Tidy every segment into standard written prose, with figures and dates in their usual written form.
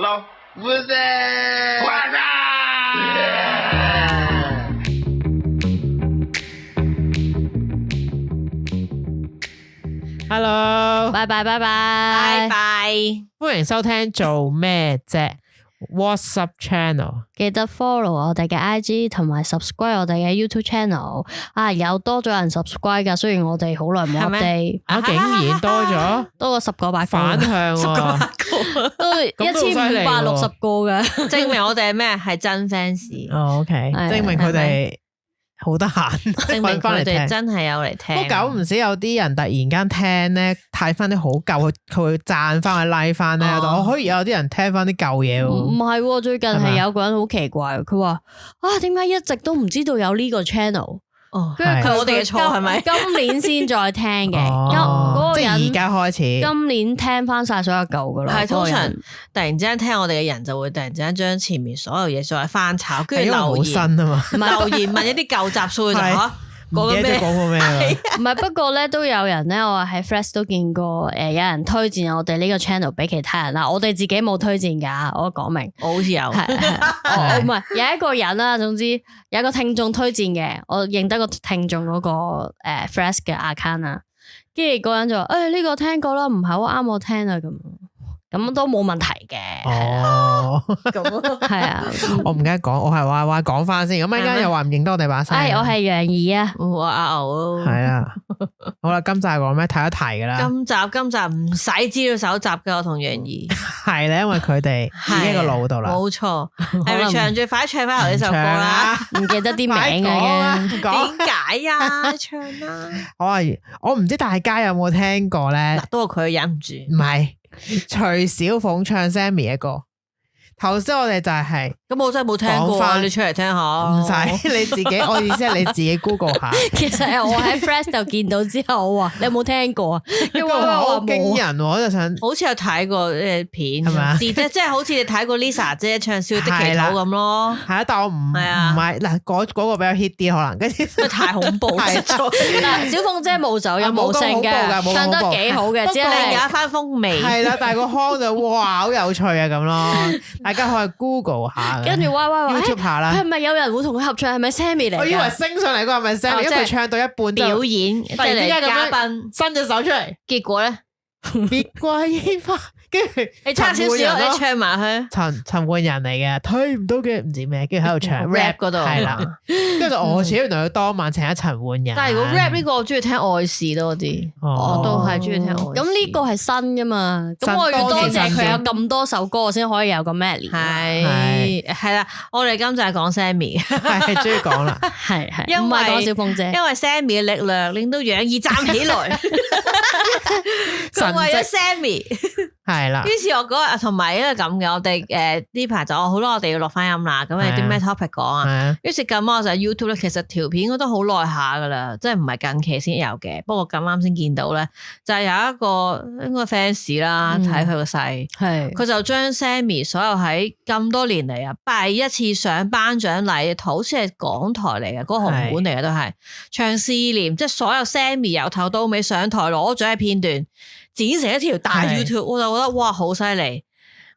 咯，唔係，哇塞！ Hello， 拜拜拜拜拜拜，歡迎收聽做咩啫 ？What's up channel？ 記得 follow 我哋嘅 IG 同埋 subscribe 我哋嘅 YouTube channel 啊，有多咗人 subscribe 噶，雖然我哋好耐冇 update，竟然多咗，多過10個8個，反向喎，都1560個嘅，證明我哋係咩？係真 fans，哦 OK， 證明佢哋好得閒，證明佢哋真係有嚟聽。不過久唔少有啲人突然間聽咧，睇翻啲好舊，佢會讚翻去 like 翻咧，我可以有啲人聽翻啲舊嘢喎。唔係，最近係有個人好奇怪，佢話啊，點解一直都唔知道有呢個 channel？哦，跟住佢我哋嘅錯係咪？今年先再聽嘅，哦，即嗰個人係而家開始，今年聽翻晒所有舊噶啦。係通常突然之間聽我哋嘅人就會突然之間將前面所有嘢再翻炒，跟住留言新啊嘛，留言問一啲舊集數就吓講緊咩？講過咩？唔係，不過咧都有人咧，我喺 Flash 都見過有人推薦我哋呢個 channel 俾其他人啦。我哋自己冇推薦噶，我講明。我好似有，我唔係有一個人啦，總之有一個聽眾推薦嘅，我認得個聽眾嗰個Flash 嘅 account 啊，跟住嗰人就話呢個聽過啦，唔係好啱我聽啊咁都冇問題嘅。哦，咁係啊，我唔記得講，我係話講翻先，咁陣間又話唔認得我哋把聲。我係楊怡啊，我阿牛咯。係啊，好啦，今集講咩？睇一題噶啦。今集唔使資料搜集嘅，我同楊怡係咧，因為佢哋自己個腦度啦。冇錯，係咪唱住快唱翻頭呢首歌啦？唔記得啲名嘅，點解啊？唱啦！我唔知大家有冇聽過咧？嗱，都係佢忍唔住，唔係徐小鳳唱 Sammy 嘅歌。頭先我哋就係咁，我真係冇聽過，你出嚟聽下。唔使你自己，我意思係你自己 Google 下。其實我喺 Flash 就見到之後，我話你有冇聽過啊？因為我好驚人，我就想好似有睇過片，係咪啊？即係好似你睇過 Lisa 姐唱《笑的祈禱》咁咯。係啊，但我唔係嗱，嗰個比較 hit 啲可能，跟住太恐怖啦！嗱，小鳳姐冇走音冇聲嘅，唱得幾好嘅，只係有一番風味。係啦，但係個腔就哇好有趣啊咁咯。大家可以 Google 下，跟住喂 YouTube 下啦。係咪有人會同佢合唱？係咪 Sammy 嚟？我以為升上嚟嗰個係咪 Sammy，因為佢唱到一半表演，突然之間嘉賓伸隻手出嚟，結果咧別怪煙花，跟住你差少少，你唱埋去。陳奐仁嚟嘅，推唔到嘅唔知咩，跟住喺度唱 rap 嗰度，係啦。跟住我始原來佢當晚請咗陳奐仁。但係如果 rap 呢個，我中意聽愛事多啲，我都係中意聽愛事。咁呢個係新噶嘛？咁我要多謝佢有咁多首歌，我先可以有個 medley。係啦，我哋今集係講 Sammy，係終於講啦，係因為講小鳳姐，因為 Sammy 嘅力量令到楊怡站起來，佢為咗 Sammy。係啦，於是我嗰日同埋因為咁嘅，我哋呢排就好啦，我哋要落翻音啦。咁有啲咩 topic 講啊？於是咁我就 YouTube 咧，其實條片都好耐下噶啦，即係唔係近期先有嘅。不過咁啱先見到咧，就係有一個應該 fans 啦，睇佢個勢，係佢就將 Sammy 所有喺咁多年嚟啊，第一次上頒獎禮，好似係港台嚟嘅，嗰個紅館嚟嘅都係唱思念，即係所有 Sammy 由頭到尾上台攞獎嘅片段。剪成一條大 YouTube，我就覺得哇好犀利。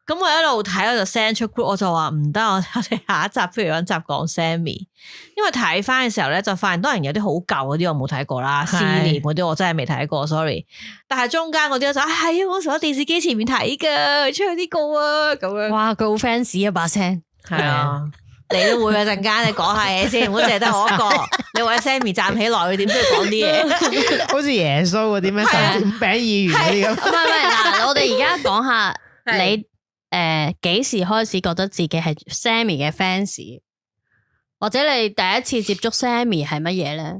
咁我一路睇我就 send 出 group，我就話唔得，我哋下一集不如揾集講 Sammy， 因為睇翻嘅時候咧就發現當然有啲好舊嗰啲我冇睇過啦，思念嗰啲我真係未睇過 ，sorry。但係中間嗰啲我就係啊，我坐喺電視機前面睇噶，唱啲歌啊咁樣。哇，佢好 fans 啊把聲，係啊。你都會啊！陣間你講下嘢先，唔好淨係得我一個。你為 Sammy 站起來，佢點都要講啲嘢，好似耶穌嗰啲咩5餅二魚嗰啲咁。唔係嗱，我哋而家講下你幾時開始覺得自己係 Sammy 嘅 fans， 或者你第一次接觸 Sammy 係乜嘢咧？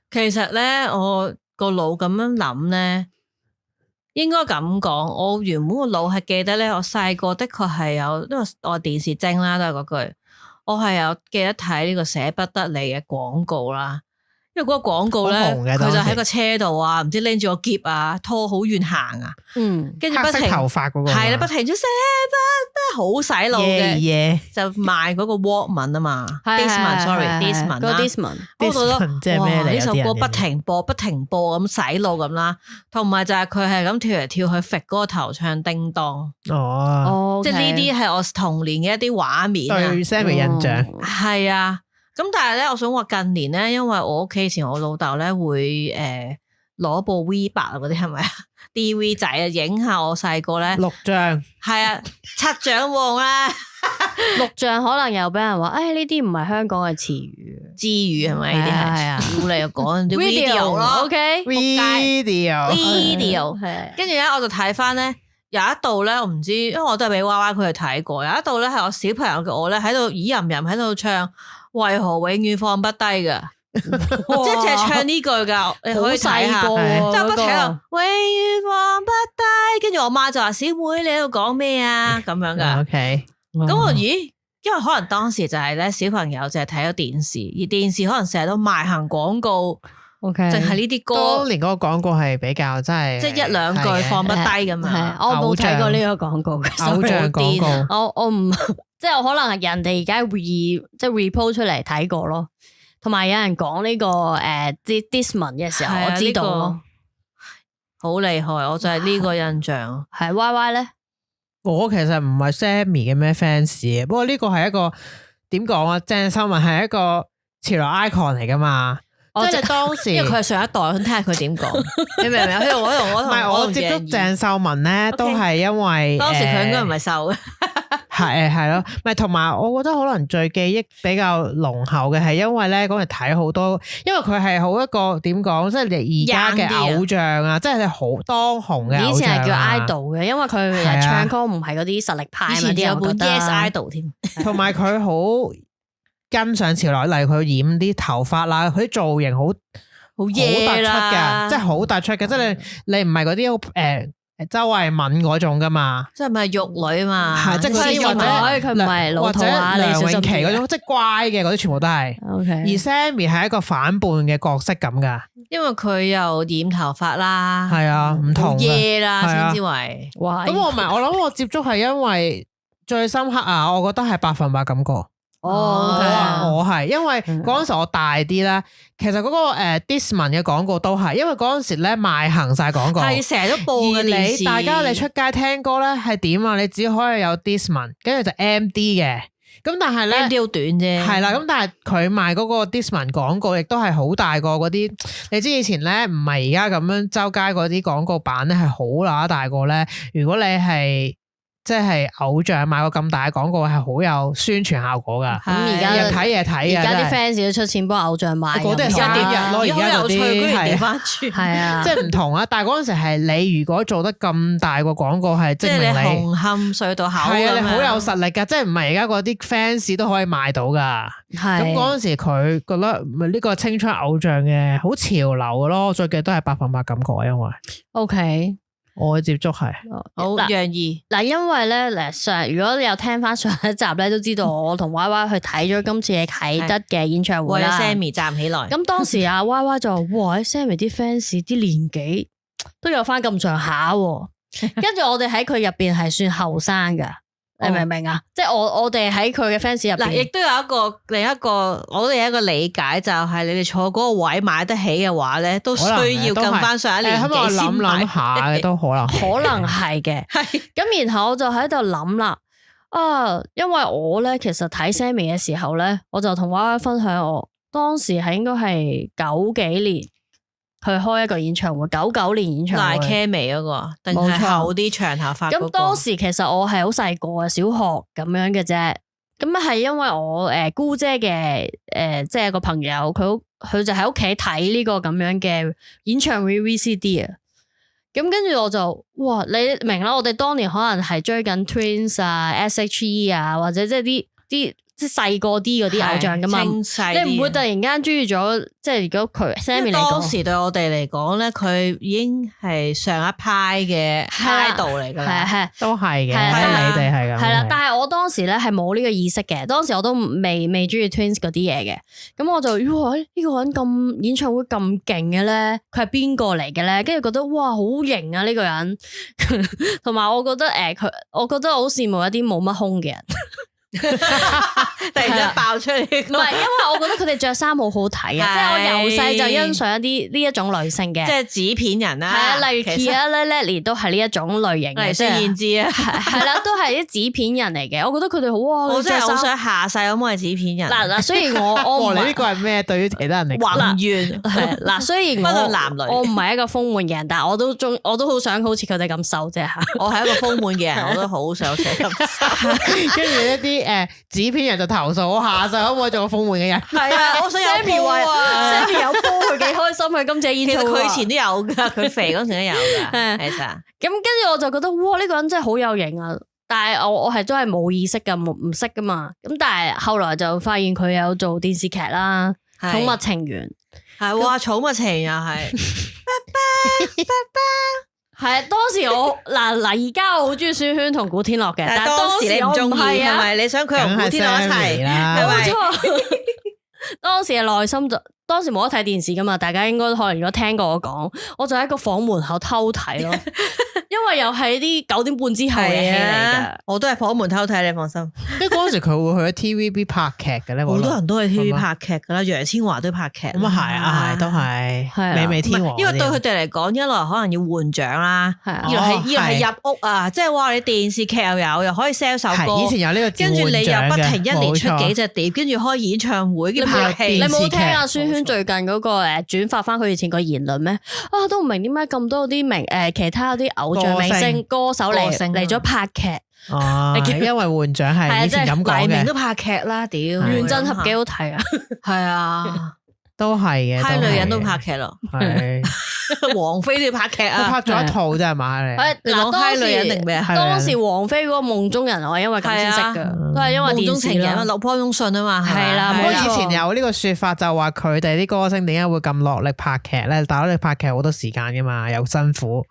其實咧，我個腦咁樣諗咧，應該咁講。我原本個腦係記得咧，我細個的確係有，因為我電視精啦，都係嗰句。我係有記得睇呢個捨不得你嘅廣告啦，因為嗰個廣告咧，佢就喺個車度啊，唔知拎住個篋啊，拖好遠行啊，跟住不停黑色頭髮嗰個，係啦，不停咗捨不係好洗腦嘅，就賣嗰個 Walkman 啊嘛 ，Discman 個 啦 Discman，我覺得即係咩嚟？呢首歌不停播咁洗腦咁啦，同埋就係佢係咁跳嚟跳去揈嗰個頭唱叮當，即係呢啲係我童年嘅一啲畫面啊，對 Sammy 印象係啊。咁但係咧，我想話近年咧，因為我屋企以前我老豆咧會攞部 V8啊嗰啲係咪啊 DV 仔啊，影下我細個咧錄像，係啊七掌王啦，錄像可能又俾人話，誒呢啲唔係香港嘅詞語，之語係咪呢啲係啊？你又講啲 video 咯 ，OK video，係，跟住咧我就睇翻咧有一度咧，我唔知，因為我都係俾娃娃佢哋睇過，有一度咧係我小朋友嘅我咧喺度吟吟喺度唱。為何永遠放不低噶？即係淨係唱呢句噶，你可以睇下。即係不停喺度，永遠放不低。跟住我媽就話：小妹，你喺度講咩啊？咁樣噶。OK，咁我咦？因為可能當時就係咧，小朋友就係睇咗電視，而電視可能成日都賣行廣告。OK，淨係呢啲歌。當年嗰個廣告係比較真係，即係一兩句放不低咁樣。我冇睇過呢個廣告，偶像廣告。我唔。即係我可能人哋而家即係 repost 出嚟睇過咯，同埋有人講呢個Discman 嘅時候，我知道咯，好厲害，我就係呢個印象。係 Y Y 咧，我其實唔係 Sammy 嘅咩 fans 嘅，不過呢個係一個點講啊？鄭秀文係一個潮流 icon 嚟噶嘛。即係當時，因為佢係上一代，我想聽下佢點講，你明唔明？喺度我唔係我接觸鄭秀文咧，都係因為當時佢應該唔係瘦嘅，係咯，唔係同埋我覺得可能最記憶比較濃厚嘅係因為咧嗰陣睇好多，因為佢係好一個點講，即係而家嘅偶像啊，即係好當紅嘅偶像。以前係叫 idol 嘅，因為佢唱歌唔係嗰啲實力派，以前有本 Yes Idol 添，同埋佢好。跟上潮流，例如佢染啲頭髮啦，佢啲造型好突出嘅，即係好突出嘅，即係你唔係嗰啲周慧敏嗰種噶嘛，即係咪玉女嘛？係即係嗰啲佢唔係老土啊，梁詠琪嗰種，即係乖嘅嗰啲全部都係。OK，而 Sammy 係一個反叛嘅角色咁噶，因為佢又染頭髮啦，係啊，唔同嘢啦，先至為。咁我唔係，我諗我接觸係因為最深刻啊，我覺得係100%感覺。我係因為嗰陣時我大啲啦，其實嗰個Discman 嘅廣告都係，因為嗰陣時咧賣行晒廣告，係成日都播嘅電視。大家你出街聽歌咧係點啊？你只可以有 Discman， 跟住就 MD 嘅。咁但係咧 MD 好短啫，係啦。咁但係佢賣嗰個 Discman 廣告亦都係好大個嗰啲，你知以前咧唔係而家咁樣周街嗰啲廣告版咧係好乸大個咧。如果你係即係偶像買個咁大嘅廣告係好有宣傳效果噶，咁而家日睇夜睇而家啲 fans 都出錢幫偶像買，嗰啲係3日咯，而家嗰啲係翻轉，係啊，即係唔同啊！但係嗰陣時係你如果做得咁大個廣告，係證明你紅磡隧道口係啊，你好有實力噶，即係唔係而家嗰啲 fans 都可以買到噶。咁嗰陣時佢覺得呢個青春偶像嘅好潮流咯，我最記得都係100%感覺，因為 OK。我嘅接觸係好楊怡嗱，因為咧如果你有聽翻上一集咧，都知道我同 Y Y 去睇咗今次嘅啟德嘅演唱會啦。Sammy 站起來，咁當時阿 Y Y 就話：哇，Sammy 啲 fans 啲年紀都有翻咁上下，跟住我哋喺佢入邊係算後生噶。你明唔明啊？即係我哋喺佢嘅 fans 入邊，亦都有另一個，我哋有一個理解就係你哋坐嗰個位買得起嘅話咧，都需要撳翻上一年紀先買下嘅都可能係嘅。咁然後我就喺度諗啦，因為我咧其實睇 Sammy 嘅時候咧，我就同 Y Y 分享我當時係應該係90幾年。去開一個演唱會，99年演唱會，大 Cammy 嗰個，定係後啲長頭髮嗰個。咁當時其實我係好細個啊，小學咁樣嘅啫。咁係因為我姑姐嘅即係個朋友，佢就喺屋企睇呢個咁樣嘅演唱會 VCD 啊。咁跟住我就哇，你明啦，我哋當年可能係追緊 Twins 啊、SHE 啊，或者即係啲啲即係細個啲嗰啲偶像噶嘛，你唔會突然間中意咗，即係如果佢 Sammy 嚟講，當時對我哋嚟講咧，佢已經係上一派嘅 idol 嚟噶啦，係都係嘅，你哋係咁，係啦。但係我當時咧係冇呢個意識嘅，當時我都未中意 Twins 嗰啲嘢嘅，咁我就哇呢個人咁演唱會咁勁嘅咧，佢係邊個嚟嘅咧？跟住覺得哇好型啊呢個人，同埋我覺得我覺得好羨慕一啲冇乜胸嘅人。突然間爆出嚟，唔係，因為我覺得佢哋着衫好好睇啊！即係我由細就欣賞一啲呢一種女性嘅，即係紙片人啦。係啊，例如 Kia 都係呢一種類型嘅，孫燕姿啊，係啦，都係啲紙片人嚟嘅。我覺得佢哋好啊，我真係好想下世可唔可以紙片人？嗱，雖然我你呢個係咩？對於其他人嚟講，宏願係嗱，雖然我唔係一個豐滿嘅人，但係我都好想好似佢哋咁瘦啫嚇。我係一個豐滿嘅人，我都好想咁瘦。跟住一啲紙片人就投訴我下世可唔可以做個豐滿嘅人？係啊，我想有 Sammy 啊 ，Sammy 有波佢幾開心，佢今次演唱會佢以前都有噶，佢肥嗰陣都有噶，其實。咁跟住我就覺得哇呢個人真係好有型啊！但係我係都係冇意識噶，唔識噶嘛。咁但係後來就發現佢有做電視劇啦，《寵物情緣》係哇，《寵物情緣》又係。係啊，當時我嗱而家我好中意孫軒同古天樂嘅，但係當時你唔中意係咪？你想佢同古天樂一齊啦？冇錯。當時嘅內心就當時冇得睇電視噶嘛，大家應該可能如果聽過我講，我就喺個房門口偷睇咯，因為又係啲9點半之後嘅戲嚟嘅，我都係房門偷睇，你放心。因為嗰陣時佢會去 TVB 拍劇嘅咧，好多人都去 TVB 拍劇噶啦，楊千嬅都拍劇。咁啊係啊係，都係美美天王。因為對佢哋嚟講，一來可能要換獎啦，二來係入屋啊，即係話你電視劇又可以 sell 首歌，以前有呢個跟住你又不停一年出幾隻碟，跟住開演唱會，跟住拍戲。你冇聽阿孫軒最近嗰個轉發翻佢以前個言論咩？都唔明點解咁多啲其他啲偶像明星歌手嚟咗拍劇。因為換獎係以前咁講嘅。黎明都拍劇啦，屌原振俠幾好睇啊！係啊，都係嘅。嗨女人都拍劇咯，係王菲都要拍劇啊，佢拍咗一套啫係嘛？你講嗨女人定咩啊？當時王菲嗰個夢中人，我係因為咁先識噶，都係因為電視啦。落坡通訊啊嘛，係啦。我以前有呢個說法，就話佢哋啲歌星點解會咁落力拍劇咧？但係你拍劇好多時間噶嘛，又辛苦，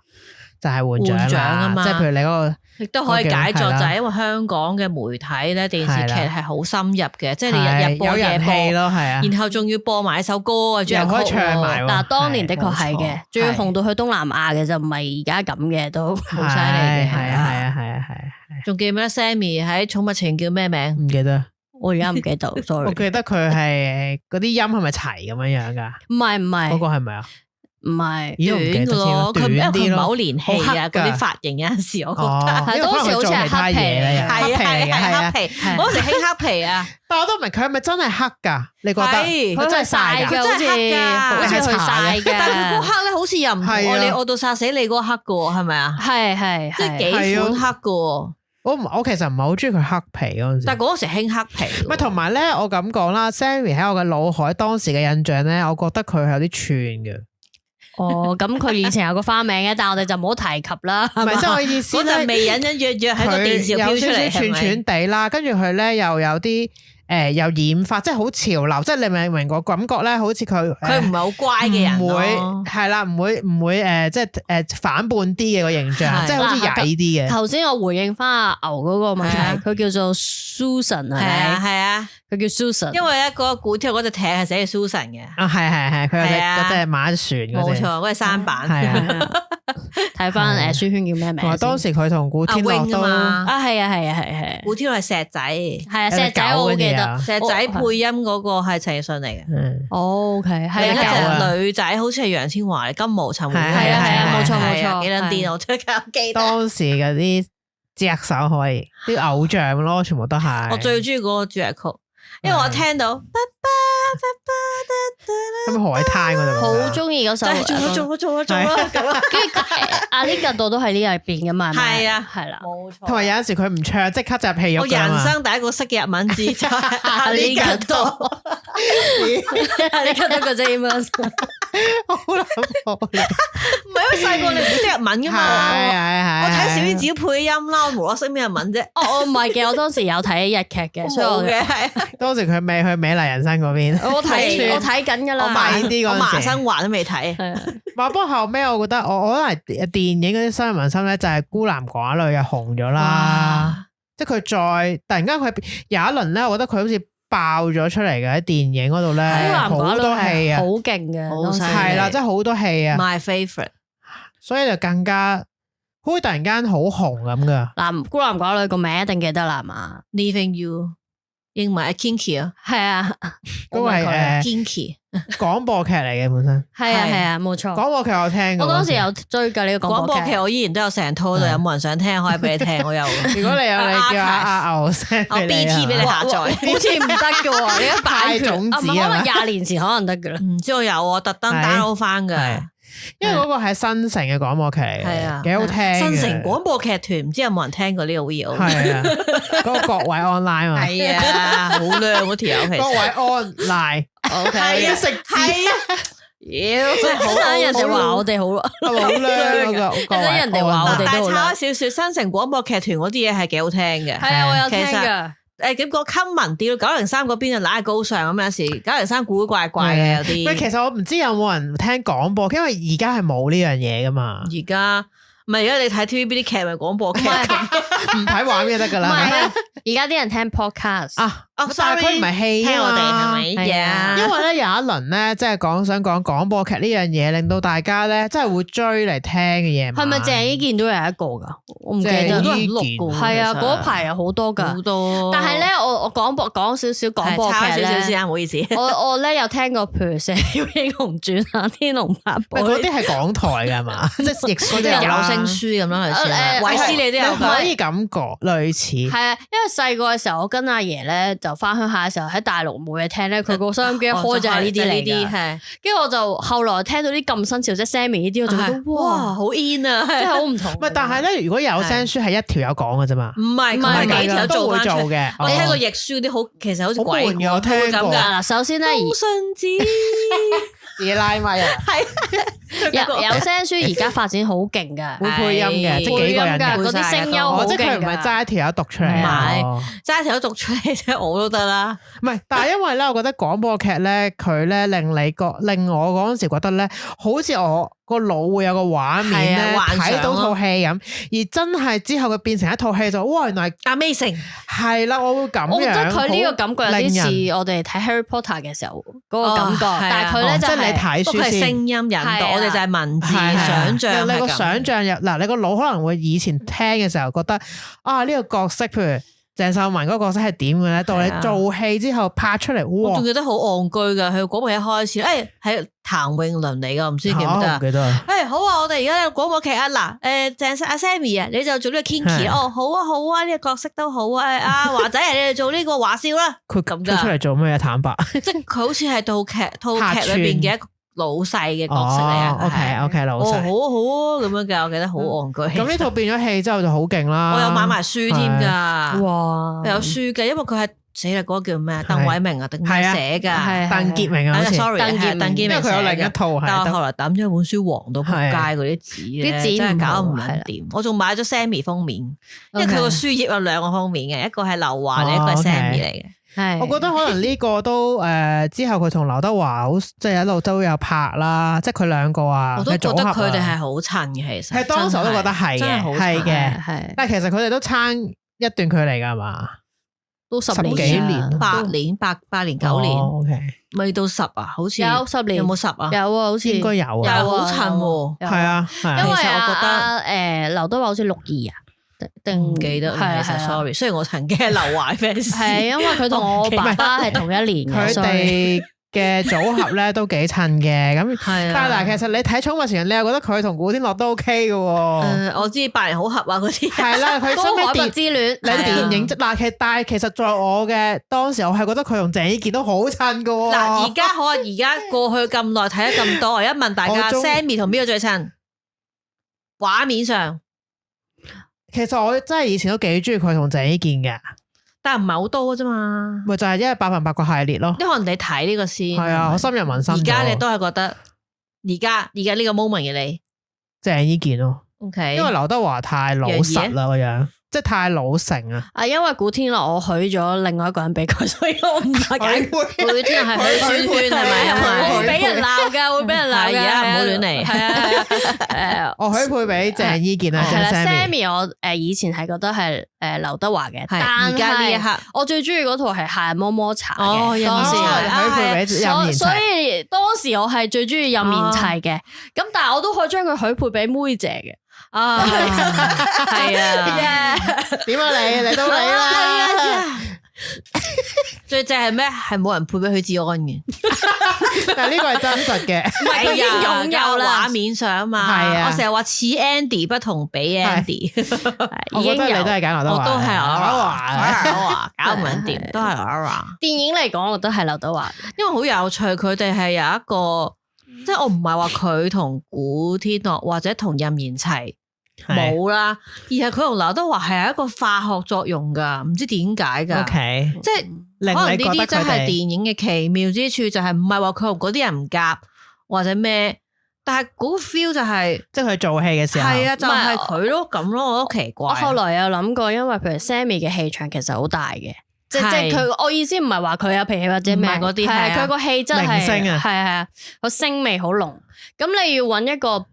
就係換獎啊嘛。即係譬如你嗰個。亦都可以解作，就係因為香港嘅媒體咧，電視劇係好深入嘅，即係你日日播夜播咯，係啊，然後仲要播埋一首歌啊，仲可以唱埋。嗱，當年的確係嘅，仲要紅到去東南亞嘅，就唔係而家咁嘅，都好犀利嘅。係啊。仲記唔記得 Sammy 喺寵物情叫咩名？唔記得，我而家唔記得。sorry，我記得佢係嗰啲音係咪齊咁樣樣噶？唔係，嗰個係咪啊？唔係短嘅咯，佢唔係好連戲啊，嗰啲髮型有陣時我覺得，當時好似係黑皮，係黑皮，嗰時興黑皮啊，但我都唔明佢係咪真係黑噶？你覺得佢真係晒噶，好似佢晒噶，但係佢嗰黑咧，好似又唔同你，我到殺死你嗰黑噶，係咪啊？係，即係幾款黑噶。我其實唔係好中意佢黑皮嗰陣時，但係嗰時興黑皮。唔係同埋咧，我咁講啦 ，Sammy 喺我嘅腦海當時嘅印象咧，我覺得佢係有啲串嘅。咁佢以前有個花名嘅，但係我哋就唔好提及啦。唔係，即係我意思咧，嗰陣未隱隱約約喺個電視飄出嚟，串串地啦，跟住佢咧又有啲又染髮，即係好潮流，即係你明唔明個感覺咧？好似佢唔係好乖嘅人，唔會係啦，唔會即係反叛啲嘅個形象，即係好似曳啲嘅。頭先我回應翻阿牛嗰個問題，佢叫做 Susan 係咪？係啊。佢叫 Susan，因為咧嗰個古天樂嗰隻艇係寫住 Susan 嘅。係，佢有隻馬船嗰隻。冇錯，嗰隻舢板。係啊，睇翻孫軒叫咩名？同埋當時佢同古天樂都係。古天樂係石仔，係啊，石仔我記得，石仔配音嗰個係陳奕迅嚟嘅。OK，係一隻女仔，好似係楊千嬅，金毛尋回。係啊，冇錯，幾撚癲我最記得。當時嗰啲隻手可以，啲偶像咯，全部都係。我最中意嗰個主題曲。因為我聽到，咁海灘嗰度，好中意嗰首，做啦，跟住阿呢個度都係呢入邊噶嘛，係啊，係啦，冇錯。同埋有陣時佢唔唱，即刻就入戲肉。我人生第一個識嘅日文字就係阿呢個度，阿呢個度個啫嘛。好難播。唔係因為細個你唔識日文噶嘛？係我睇小丸子配音啦，我無啦啦識咩日文啫？我唔係嘅，我當時有睇日劇嘅，所以我嘅係。當時佢未去美麗人生嗰邊，我睇緊噶啦，我慢啲嗰陣時，我麻生環都未睇。不過後尾我覺得我可能電影嗰啲深入民心咧，就係孤男寡女又紅咗啦。即係佢再突然間佢有一輪咧，我覺得佢好似爆咗出嚟嘅喺電影嗰度咧，好多戲啊，好勁嘅，係啦，即係好多戲啊。My favourite，所以就更加好似突然間好紅咁噶。嗱，孤男寡女個名一定記得啦嘛 Leaving You 英文係 Kinky 啊，係啊，嗰個係Kinky 廣播劇嚟嘅本身，係啊，冇錯。廣播劇我聽過，我當時有追嘅呢個廣播劇，我依然都有成套度，有冇人想聽可以俾你聽，我有。如果你有，你叫阿牛 send 我 BT 俾你下載，好似唔得嘅喎，你一派種子啊，可能20年前可能得嘅啦。唔知我有我特登 download 翻嘅。因為嗰個係新城嘅廣播劇嚟嘅，幾好聽。新城廣播劇團唔知有冇人聽過呢個 video？ 係啊，嗰個各位 online 嘛，係啊，好靚嗰條友其實。各位 online，OK，係啊，食字，妖真係好，人哋話我哋好咯，好靚嗰個。人哋話我哋都好。但係差少少，新城廣播劇團嗰啲嘢係幾好聽嘅。係啊，我有聽㗎。咁個 common 調903嗰邊就揦高尚咁，有時903古古怪怪嘅有啲。其實我唔知有冇人聽廣播，因為而家係冇呢樣嘢噶嘛。而家唔係，而家你睇 TVB 啲劇咪廣播劇，唔睇畫面就得噶啦。而家啲人聽 podcast 啊，但係佢唔係戲聽我哋係咪？因為咧有一輪咧，即係想講廣播劇呢樣嘢，令到大家咧真係會追嚟聽嘅嘢。係咪鄭伊健都有一個噶？我唔記得。鄭伊健係啊，嗰排有好多噶，好多。但係咧，我講少少廣播劇咧，少少先啊，唔好意思。我咧有聽過，譬如《射鵰英雄傳》啊，《天龍八部》嗰啲係港台㗎嘛，即係亦嗰啲有聲書咁樣類似。衛斯理都有，可以咁講類似。係啊，因為細個嘅時候，我跟阿爺咧就翻鄉下嘅時候喺大陸冇嘢聽咧，佢個收音機一開就係呢啲嚟嘅。係，跟住我就後來聽到啲咁新潮，即係 Sammy 呢啲，我就覺得哇好 in 啊，即係好唔同。唔係，但係咧，如果有聲書係一條友講嘅啫嘛，唔係幾條都會做嘅。我聽過譯書嗰啲好，其實好似鬼嘅，我聽過。嗱，首先咧，信子自己拉咪啊，係有聲書而家發展好勁噶，會配音嘅，即係幾個人嘅嗰啲聲優好勁，即係佢唔係齋一條友讀出嚟，齋條友讀出嚟啫，我都得啦。唔係，但係因為咧，我覺得廣播劇咧，佢咧令我嗰陣時覺得咧，好似我個腦會有個畫面咧，睇到套戲咁，而真係之後佢變成一套戲就，哇！原來 amazing 係啦，我會咁樣。我覺得佢呢個感覺有啲似我哋睇 Harry Potter 嘅時候嗰個感覺，但係佢咧就係你睇書係聲音引導，我哋就係文字想像。你個想像入嗱，你個腦可能會以前聽嘅時候覺得啊，呢個角色譬如鄭秀文嗰個角色係點嘅咧？到你做戲之後拍出嚟，哇！我仲記得好戇居㗎，佢廣播一開始，係譚詠麟嚟㗎，唔知記唔記得？唔記得。好啊，我哋而家有廣播劇啊，嗱，阿 Sammy 啊，你就做呢個 Kinky，好啊，呢個角色都好啊，阿華仔你哋做呢個華少啦。佢咁出嚟做咩？坦白，即係佢好似係套劇裏邊嘅一個老細嘅角色嚟啊。OK，老細。好啊，咁樣嘅，我記得好戇居。咁呢套變咗戲之後就好勁啦。我有買埋書添㗎，哇，有書嘅，因為佢係死啦，嗰個叫咩？鄧偉明啊，定係寫㗎？鄧潔明啊，sorry，鄧潔明，因為佢有另一套，但係後來抌咗本書黃到撲街嗰啲紙咧，啲紙真係搞唔掂。我仲買咗 Sammy 封面，因為佢個書頁有兩個封面嘅，一個係劉華，另一個係 Sammy 嚟嘅。我覺得可能呢個都之後佢同劉德華好即係一路都有拍啦，即係佢兩個啊，我都覺得佢哋係好襯嘅，其實係當時我都覺得係嘅，係嘅，係。但係其實佢哋都差一段距離㗎嘛，都10幾年，8年8年9年，OK，未到10啊，好似有10年，有冇10啊？有啊，好似應該有啊，又係好襯喎，係啊，因為我覺得劉德華好似62啊。定唔記得，係 sorry。雖然我曾經係劉華 fans，係因為佢同我爸爸係同一年嘅，佢哋嘅組合咧都幾襯嘅。咁係但係嗱，其實你睇《寵物情人》，你又覺得佢同古天樂都 OK 嘅。我知百年好合啊嗰啲。係啦，佢新海拔之戀，你電影嗱，但係其實在我嘅當時，我係覺得佢同鄭伊健都好襯嘅。嗱，而家好啊，而家過去咁耐睇咗咁多，我一問大家，Sammy 同邊個最襯？畫面上。其實我真係以前都幾中意佢同鄭伊健嘅，但係唔係好多啫嘛。咪就係因為百分百個系列咯。因為人哋睇呢個先，係啊，我深入民心。而家你都係覺得而家呢個 moment 嘅你，鄭伊健咯。OK，因為劉德華太老實啦個樣。即係太老成啊！因為古天樂我許咗另外一個人俾佢，所以我唔係解古天樂係許圈圈係咪？會俾人鬧㗎，會俾人鬧㗎。而家唔好亂嚟。係啊，我許配俾鄭伊健啊，係啦 Sammy 我以前係覺得係劉德華嘅，但係而家呢一刻我最中意嗰套係《夏日麼麼茶》嘅。當時許配俾任賢齊，所以當時我係最中意任賢齊嘅。咁但係我都可以將佢許配俾妹姐嘅。啊，係啊，點啊你到你啦！最正係咩？係冇人配俾許志安嘅，但係呢個係真實嘅，唔係佢已經擁有啦，畫面上嘛。係啊，我成日話似 Andy 不同比 Andy，我覺得你都係揀劉德華，我都係劉德華，搞唔撚掂，都係劉德華。電影嚟講，我覺得係劉德華，因為好有趣，佢哋係有一個。即係我唔係話佢同古天樂或者同任賢齊冇啦，而係佢同劉德華係有一個化學作用噶，唔知點解噶。Okay. 即係可能呢啲真係電影嘅奇妙之處，就係唔係話佢同嗰啲人唔夾或者咩，但係嗰個 feel 就係即係佢做戲嘅時候，係啊，就係佢咯咁咯，我都奇怪。我後來有諗過，因為譬如 Sammy 嘅氣場其實好大嘅。即係佢，我意思唔係話佢有脾氣或者咩嗰啲，係佢個氣質係係個聲味好濃。咁你要揾一個匹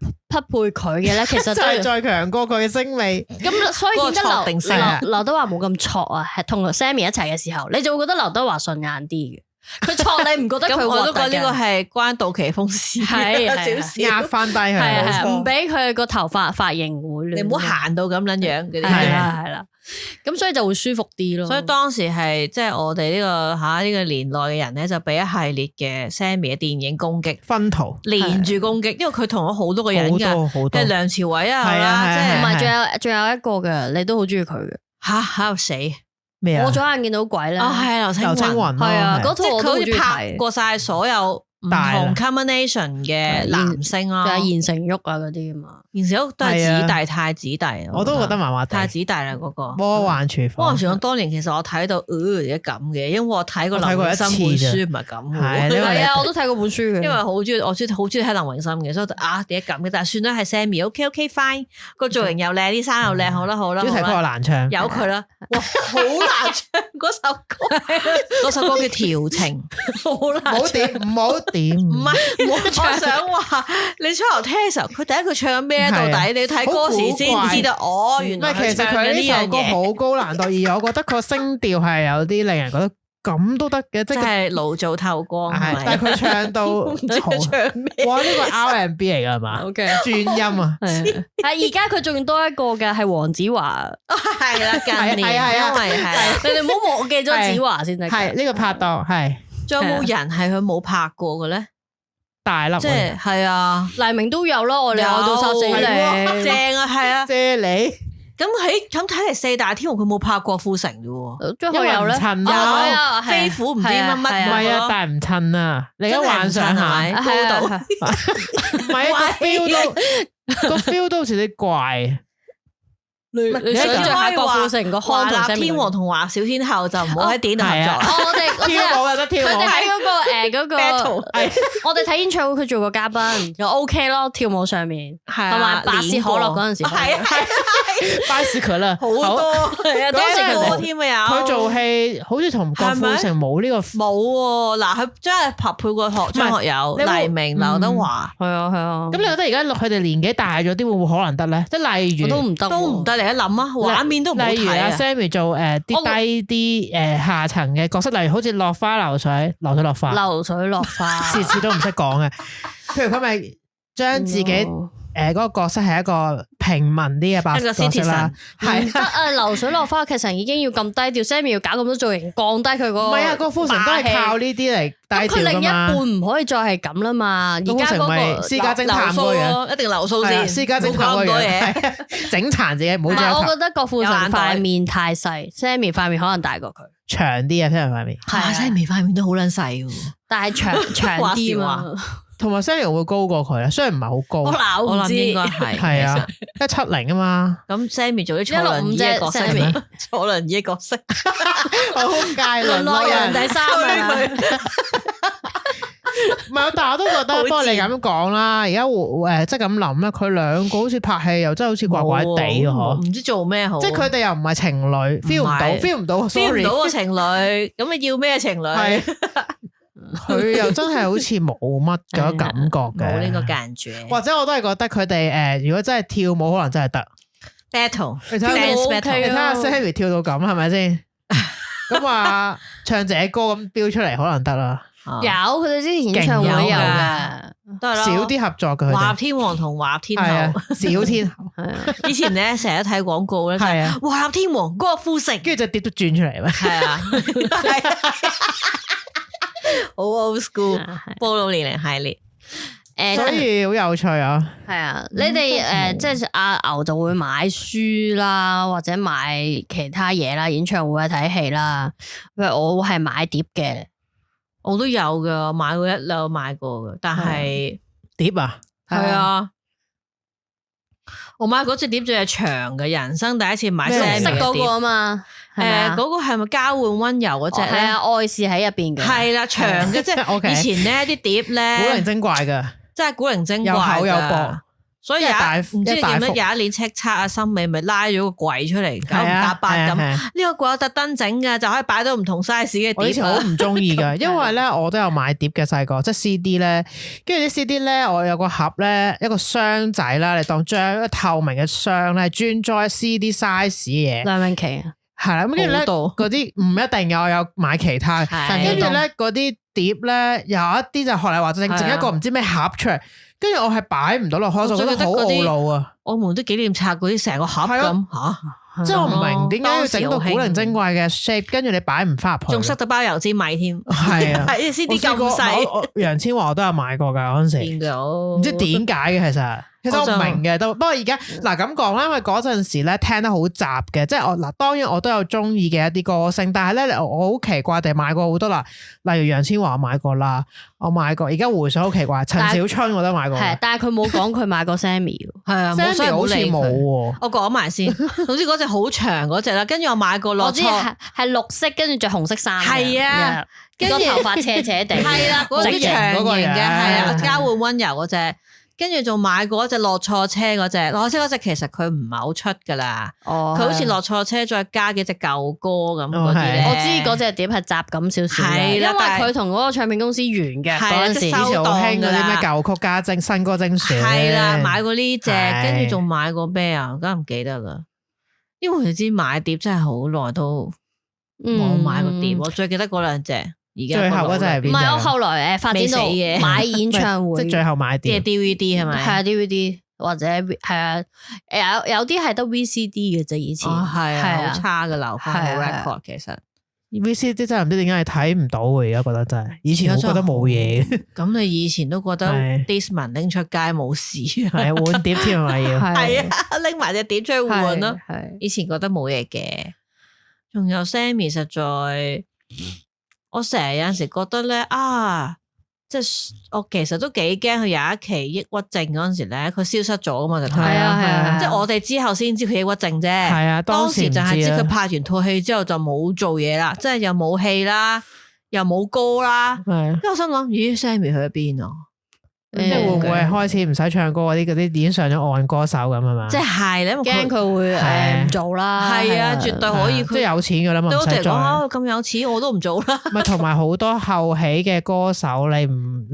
配佢嘅咧，其實就係再強過佢嘅聲味。咁所以變得劉德華冇咁挫啊，係同 Sammy 一齊嘅時候，你就會覺得劉德華順眼啲嘅。佢挫你唔覺得佢？咁我都覺得呢個係關杜琪峰事，係少少壓翻低佢，係唔俾佢個頭髮型會亂。你唔好行到咁撚樣嗰啲，係啦。咁所以就會舒服啲咯。所以當時係即係我哋呢個呢個年代嘅人咧，就俾一系列嘅 Sammy 嘅電影攻擊分途，連住攻擊，因為佢同咗好多個人㗎，即係梁朝偉啊，係啦，即係唔係仲有一個嘅，你都好中意佢嘅喺度死咩啊？我左眼見到鬼咧，係劉青雲，係啊，嗰套我都好中意睇，佢好似拍過晒所有唔同 combination 嘅男星啦，仲有言承旭啊嗰啲啊嘛，言承旭都係子弟太子弟，我都覺得麻麻地太子弟啦嗰個。魔幻廚房，魔幻廚房當年其實我睇到而家咁嘅，因為我睇過林永森本書唔係咁嘅，係啊，我都睇過本書嘅，因為好中意，我好中意睇林永森嘅，所以點解咁嘅？但係算啦，係 Sammy，OK fine，個造型又靚，啲衫又靚，好啦好啦，主題曲又難唱，由佢啦，哇，好難唱嗰首歌，嗰首歌叫調情，好難，唔好點，唔好點，唔係，我想話你初頭聽嘅時候，佢第一句唱咩到底？你睇歌詞先知道，哦，原來其實佢呢首歌好高難度，而我覺得個聲調係有啲令人覺得咁都得嘅，即係爐灶透光，但係佢唱到唔知佢唱咩，哇！呢個 R&B 嚟噶係嘛？OK，轉音啊，係而家佢仲多一個嘅係黃子華，係啦，近年因為係你哋唔好忘記咗子華先得，係呢個拍檔係。仲有冇人係佢冇拍過嘅咧？大粒即係啊，黎明都有咯，我哋愛到殺死你，正啊，係啊，謝你。咁睇嚟四大天王佢冇拍郭富城嘅喎，因為唔襯啊，飛虎唔知乜乜，唔係啊，但係唔襯啊，你而家幻想下高度，唔係個 feel 都好似啲怪。你想象下郭富城個康同天王同華小天后就唔好喺電影度合作。我哋跳舞有得跳舞，佢哋喺嗰個我哋睇演唱會佢做過嘉賓，就 OK 咯，跳舞上面同埋百事可樂嗰陣時，係百事可樂好多係啊，當時佢添啊，有佢做戲好似同郭富城冇呢個冇嗱，佢真係配過張學友、黎明、劉德華，係啊係啊。咁你覺得而家佢哋年紀大咗啲會唔會可能得咧？即係例如都唔得嚟。一諗啊，畫面都唔好睇啊！例如阿 Sammy 做啲低啲下層嘅角色，例如好似落花流水落花，流水落花，次次都唔識講嘅。譬如佢咪將自己嗰個角色係一個平民啲嘅角色啦，係得啊！流水落花劇情已經要咁低調，Sammy 要搞咁多造型，降低佢嗰個。唔係啊，郭富城都係靠呢啲嚟低調㗎嘛。佢另一半唔可以再係咁啦嘛。而家嗰個私家偵探嗰樣一定留鬚先，私家偵探嗰樣整殘自己，唔好再。我覺得郭富城塊面太細，Sammy 塊面可能大過佢，長啲啊，Sammy 塊面。係 Sammy 塊面都好撚細喎，但係長啲啊。同埋 Sammy 會高過佢啦，雖然唔係好高，我諗應該係啊，170啊嘛。咁 Sammy 做啲坐輪椅嘅角色咩？坐輪椅嘅角色，好界輪落人第三啊！唔係，但係我都覺得，不過你咁講啦，而家即係咁諗咧，佢兩個好似拍戲又真係好似怪怪地嗬，唔知做咩好。即係佢哋又唔係情侶 ，feel 唔到 ，feel 唔到個情侶，咁你要咩情侶？佢又真係好似冇乜嗰感覺嘅，冇呢個間住。或者我都係覺得佢哋如果真係跳舞，可能真係得 battle。你睇下 Sammy 跳到咁係咪先？咁話唱隻歌咁飆出嚟，可能得啦。有佢哋之前演唱會有嘅，都係咯。少啲合作嘅。華天王同華天后，小天后。以前咧成日睇廣告咧，係啊，華碟王郭富城，跟住隻碟都轉出嚟咩？係啊，好 old school，暴露年齡系列。所以好有趣啊！係啊，你哋即係阿牛就會買書啦，或者買其他嘢啦，演唱會啊、睇戲啦。譬如我係買碟嘅，我都有噶，買過一兩買過嘅，但係碟啊，係啊，我買嗰隻碟最係長嘅，人生第一次買綠色嗰個啊嘛。嗰個係咪交換溫柔嗰隻咧？係啊，愛是喺入邊嘅。係啦，長嘅即係以前咧啲碟咧，古靈精怪嘅。真係古靈精怪，又厚又薄，所以唔知點解有一年叱咤啊，森美咪拉咗個櫃出嚟，九唔搭八咁。呢個櫃我特登整嘅，就可以擺到唔同 size 嘅碟。我以前好唔中意噶，因為咧我都有買碟嘅細個，即係 CD 咧，跟住啲 CD 咧，我有個盒咧，一個箱仔啦，你當將一個透明嘅箱咧，專裝 CD size 嘅嘢。梁詠琪啊，係啦，咁跟住咧嗰啲唔一定有，我有買其他，跟住咧嗰啲碟咧有一啲就學你話整一個唔知咩盒出嚟，跟住我係擺唔到落開，我覺得好懊惱啊！我們啲紀念冊嗰啲成個盒咁吓，即係我唔明點解要整到古靈精怪嘅 shape， 跟住你擺唔翻入去，仲塞到包油煎米添，係啊，CD 咁細，楊千嬅我都有買過噶嗰陣時，唔知點解嘅其實。其實我唔明嘅都，不過而家嗱咁講啦，因為嗰陣時咧聽得好雜嘅，即係我嗱當然我都有中意嘅一啲歌星，但係咧我好奇怪地買過好多啦，例如楊千嬅我買過啦，我買過，而家回想好奇怪，陳小春我都買過，係，但係佢冇講佢買過 Sammy， 係啊 ，Sammy 好似冇喎，我講埋先，總之嗰隻好長嗰隻啦，跟住我買過落錯，係綠色，跟住着紅色衫，係啊，跟住頭髮斜斜地，係啦，嗰啲長型嘅，係啊，交換溫柔嗰隻。跟住仲買過一隻落錯車嗰隻，落錯車嗰隻其實佢唔係好出噶啦，佢好似落錯車再加幾隻舊歌咁嗰啲咧。我知嗰隻碟係雜咁少少，因為佢同嗰個唱片公司完嘅嗰陣時，以前好興嗰啲咩舊曲加新歌精選。係啦，買過呢隻，跟住仲買過咩啊？我而家唔記得啦，因為你知買碟真係好耐都冇買過碟，我最記得嗰兩隻。最後嗰隻係邊隻？唔係我後來發展到買演唱會，即係最後買碟，即係 DVD 係咪？係啊 DVD 或者係啊有啲係得 VCD 嘅啫，以前係啊好差嘅流翻冇 record 其實 VCD 真係唔知點解係睇唔到嘅，而家覺得真係以前我覺得冇嘢。咁你以前都覺得 Discman 拎出街冇事，係換碟添係咪要？係啊，拎埋隻碟出去換咯。以前覺得冇嘢嘅，仲有 Sammy 實在。我成日有陣時覺得咧即係我其實都幾驚佢有一期抑鬱症嗰陣時咧，佢消失咗啊嘛，就睇啊，即係我哋之後先知佢抑鬱症啫。係啊，當時就係知佢拍完套戲之後就冇做嘢啦，即係又冇戲啦，又冇歌啦。跟住我心諗，咦 Sammy 去咗邊啊？即係會唔會開始唔使唱歌嗰啲已經上咗岸歌手咁啊嘛？即係咧，驚佢會唔做啦。係啊，絕對可以。即係有錢噶啦嘛，唔使再咁有錢我都唔做啦。咪同埋好多後起嘅歌手，你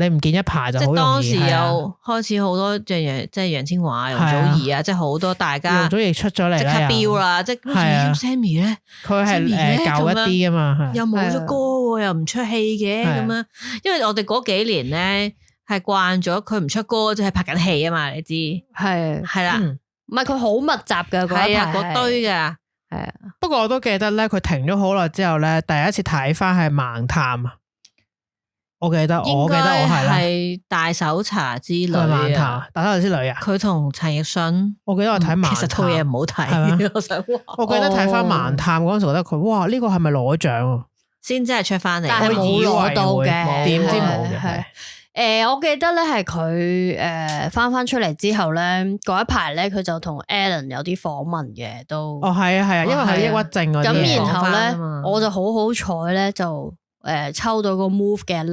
唔見一排就好容易。當時又開始好多即係楊千嬅、容祖兒啊，即係好多大家。容祖兒出咗嚟即刻飆啦！即係 Sammy 咧，佢係舊一啲噶嘛，又冇咗歌，又唔出戲嘅咁樣。因為我哋嗰幾年咧。係慣咗佢唔出歌，就係拍緊戲啊嘛，你知係啦，唔係佢好密集嘅嗰一排嗰堆噶，係啊。不過我都記得咧，佢停咗好耐之後咧，第一次睇翻係盲探啊。我記得我係大搜查之旅盲探，大搜查之旅啊。佢同陳奕迅，我記得我睇盲探，其實套嘢唔好睇。我想話，我記得睇翻盲探嗰陣時，覺得佢哇呢個係咪攞獎先真係出翻嚟？但係冇攞到嘅，點知冇嘅。我記得咧係佢翻出嚟之後咧，嗰一排咧佢就同 Alan 有啲訪問嘅都。係啊，因為佢抑鬱症嗰啲。咁然後咧，我就好彩咧，就抽到個 Move 嘅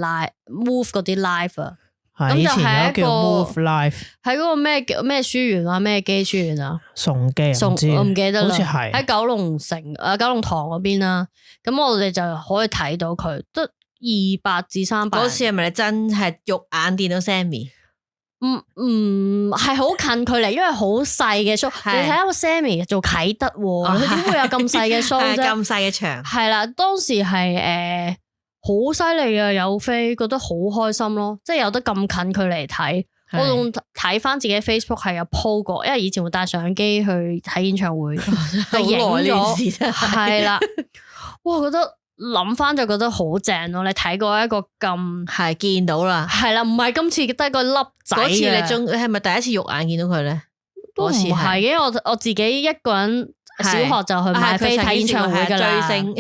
Move 嗰啲 live 啊。咁就係一個 Move Live 喺嗰個咩書園啊，咩機書園啊，崇基我唔記得啦，好似係喺九龍塘嗰邊啦。咁我哋就可以睇到佢得200至300。嗰次係咪你真係肉眼見到 Sammy？ 唔係好近距離，因為好細嘅 show。你睇下個 Sammy 做啟德，佢點會有咁細嘅 show 啫？咁細嘅場係啦，當時係好犀利啊！有飛，覺得好開心咯，即係有得咁近距離睇。我仲睇翻自己 Facebook 係有 po 過，因為以前會帶相機去睇演唱會，係影咗。係啦，哇！覺得諗翻就覺得好正咯。你睇過一個咁係見到啦，係啦，唔係今次得個粒仔。嗰次你係咪第一次肉眼見到佢咧？都唔係嘅，我自己一個人小學就去買飛睇演唱會噶啦。追星。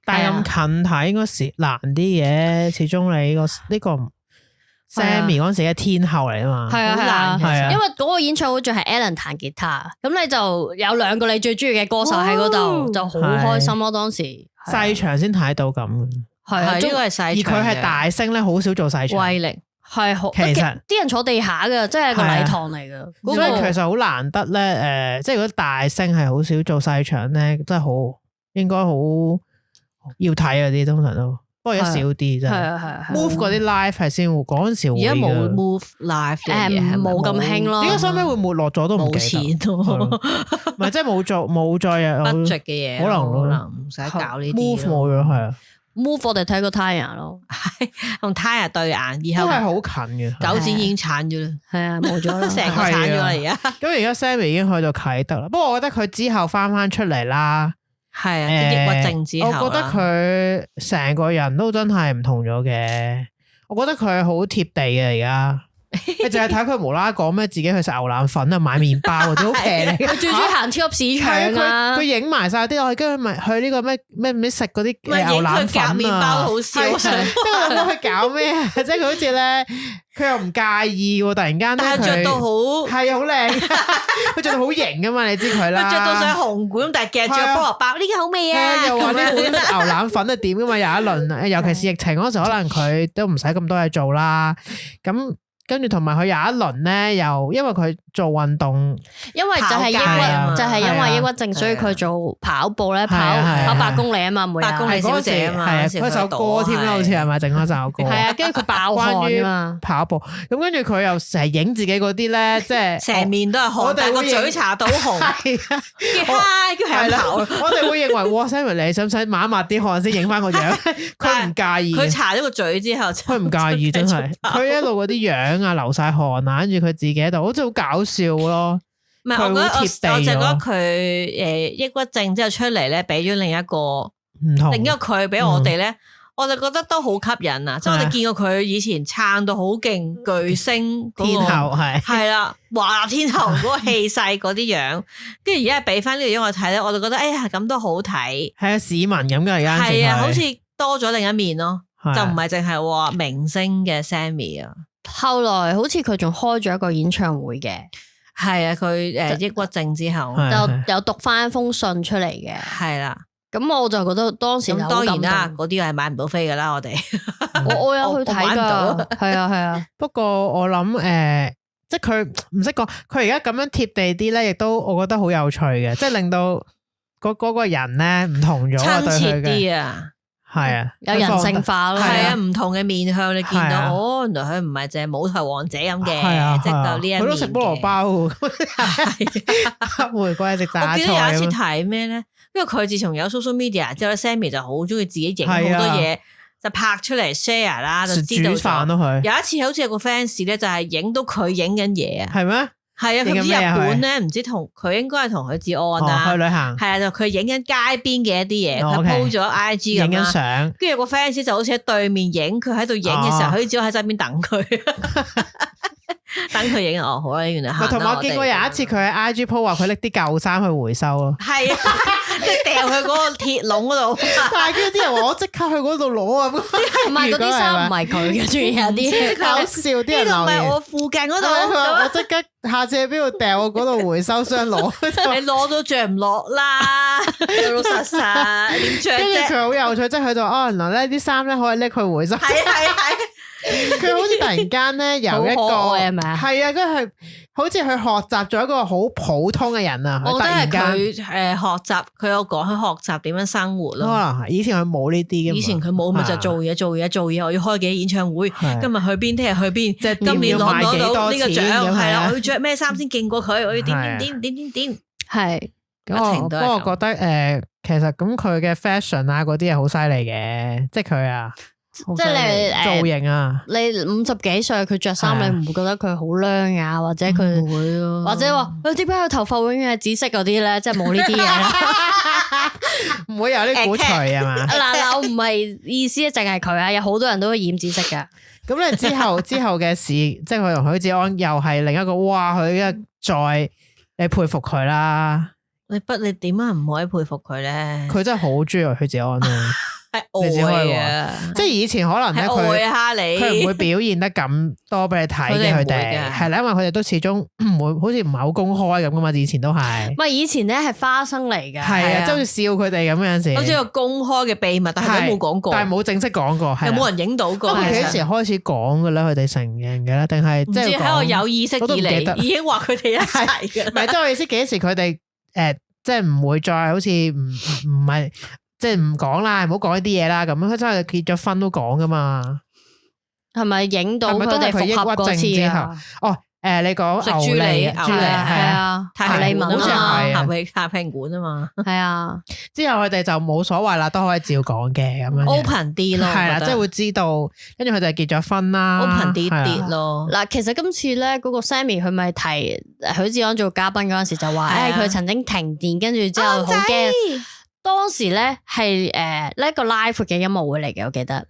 但係咁近睇應該難啲嘅，始終你呢個 Sammy 嗰陣時係天后嚟啊嘛，係啊，係啊，因為嗰個演唱會仲係 Alan 彈吉他，咁你就有2個你最中意嘅歌手喺嗰度，就好開心咯。當時細場先睇到咁，係啊，呢個係細場，而佢係大聲咧，好少做細場，威力係好。其實啲人坐地下嘅，即係個禮堂嚟嘅，所以其實好難得咧。即係如果大聲係好少做細場咧，真係好應該好。要睇嗰啲通常都，不過而家少啲真係。係 Move 嗰啲 live 係先會嗰陣時會，而家冇 Move live 嘅嘢，冇咁興咯。點解收尾會沒落咗都唔記得？冇錢咯，唔係即係冇再有 budget 嘅嘢，可能唔使搞呢啲。Move 冇咗係啊 ，Move 我哋睇過 Taya 咯，同 Taya 對眼，然後都係好近嘅。九展已經鏟咗啦，係啊，冇咗啦，成個鏟咗啦而家。咁而家 Sammy 已經去到啟德啦，不過我覺得佢之後翻出嚟啦。係啊，抑鬱症之後，我覺得佢成個人都真係唔同咗嘅。我覺得佢好貼地嘅而家，你淨係睇佢無啦啦講咩自己去食牛腩粉啊，買麵包嗰啲好騎呢。佢最中意行超級市場啊！佢影埋晒啲，我跟住咪去呢個咩食嗰啲牛腩粉啊，麵包好笑。跟住我諗佢搞咩啊？即係佢好似咧，佢又唔介意喎。突然間，但係着到好係好靚，佢着到好型噶嘛？你知佢啦，佢着到上紅館，但係夾住菠蘿包，呢個好味啊！又話呢碗牛腩粉係點噶嘛？有一輪，尤其是疫情嗰時，可能佢都唔使咁多嘢做啦。咁跟住同埋佢有一輪咧，又因為佢做運動，因為就係抑鬱，就係因為抑鬱症，所以佢做跑步咧，跑8公里啊嘛，每日8公里小姐啊嘛，佢首歌添啦，好似係咪整咗首歌？係啊，跟住佢爆汗啊嘛，跑步咁跟住佢又成日影自己嗰啲咧，即係成面都係汗，但係個嘴搽到紅，叫係跑。我哋會認為哇 Sammy 你使唔使抹一抹啲汗先影翻個樣？佢唔介意，佢搽咗個嘴之後，佢唔介意真係，佢一路嗰啲樣啊流晒汗啊，跟住佢自己喺度，好似好搞笑咯。唔係，我覺得我就覺得佢抑鬱症之後出嚟咧，俾咗另一個唔同，另一個佢俾我哋咧，我就覺得都好吸引啊！即係我哋見過佢以前撐到好勁巨星天后係啦，華天后嗰個氣勢嗰啲樣，跟住而家俾翻呢個樣我睇咧，我就覺得哎呀咁都好睇，係啊市民咁嘅而家係啊，好似多咗另一面咯，就唔係淨係話明星嘅 Sammy 啊。後來好似佢仲開咗一個演唱會嘅。係啊，佢抑鬱症之後就有讀翻一封信出嚟嘅，係啦。咁我就覺得當時咁當然啦，嗰啲係買唔到飛噶啦，我哋我有去睇噶，係啊。不過我諗即係佢唔識講，佢而家咁樣貼地啲咧，亦都我覺得好有趣嘅，即係令到嗰個人咧唔同咗，親切啲啊。係啊，有人性化咯，係啊，唔同嘅面向你見到，哦，原來佢唔係淨係舞台王者咁嘅，即係呢一面嘅。佢都食菠蘿包，黑玫瑰食榨菜。我記得有一次睇咩咧，因為佢自從有 social media 之後咧 ，Sammy 就好中意自己影好多嘢，就拍出嚟 share 啦，就知道咗。有一次好似有個 fans 咧，就係影到佢影緊嘢啊，係咩？係啊，佢唔知日本咧，唔知同佢應該係同許志安啊去旅行，係啊，就佢影緊街邊嘅一啲嘢，佢 po 咗 IG 咁影緊相，跟住有個 fans 就好似喺對面影，佢喺度影嘅時候，許志安喺側邊等佢，等佢影好啦，原來同埋我見過有一次佢喺 IG po 話佢拎啲舊衫去回收咯，係啊，即係掉去嗰個鐵籠嗰度。但係跟住啲人話我即刻去嗰度攞啊，唔係嗰啲衫唔係佢嘅，仲有啲搞笑啲人留言。呢度唔係我附近嗰度，我即刻下次喺邊度掉我嗰度回收箱攞。你攞都着唔落啦，老老實實點着啫？跟住佢好有趣，即係佢就原來咧啲衫咧可以拎去回收。係。佢好似突然間咧由一個係咪啊？係啊，跟住係好似佢學習咗一個好普通嘅人啊！我覺得係佢間學習，佢有講佢學習點樣生活咯。可能係以前佢冇呢啲嘅嘛，以前佢冇咪就做嘢，我要開幾演唱會，今日去邊，聽日去邊，即係今年攞唔攞到呢個獎？係啦，啊，我要着咩衫先勁過佢？我要點，係。不過我覺得其實咁佢嘅 fashion 啊嗰啲係好犀利嘅，即係佢啊。即係你造型啊！你50幾歲佢着衫，你唔會覺得佢好靚啊？或者佢唔會啊？或者話點解佢頭髮永遠係紫色嗰啲咧？即係冇呢啲嘢，唔會有啲鼓槌啊嘛？嗱，我唔係意思，淨係佢啊，有好多人都會染紫色噶。咁你之後嘅事，即係佢同許志安又係另一個哇！佢再你佩服佢啦。你點解唔可以佩服佢咧？佢真係好中意許志安咯。係愛啊！即係以前可能咧，佢唔會表現得咁多俾你睇嘅，佢哋係啦，因為佢哋都始終唔會，好似唔係好公開咁噶嘛。以前都係，唔係以前咧係花生嚟嘅，係啊，即係好似笑佢哋咁樣時，好似個公開嘅秘密，但係都冇講過，但係冇正式講過，有冇人影到過？幾時開始講嘅咧？佢哋承認嘅咧，定係即係喺我有意識以嚟已經話佢哋一齊嘅？唔係，即係我意思，幾時佢哋即係唔會再好似唔係。即係唔講啦，唔好講呢啲嘢啦。咁佢真係結咗婚都講噶嘛？係咪影到佢哋復合嗰次啊？哦，你講食豬脷係啊，泰利文啊嘛，合去太平館啊嘛，係啊。之後佢哋就冇所謂啦，都可以照講嘅咁樣。open 啲咯，係啦，即係會知道，跟住佢哋結咗婚啦，open 啲咯。嗱，其實今次咧嗰個 Sammy 佢咪提許志安做嘉賓嗰陣時就話，佢曾經停電，跟住之後好驚。當時咧係呢一個 live 嘅音樂會嚟嘅，我記得。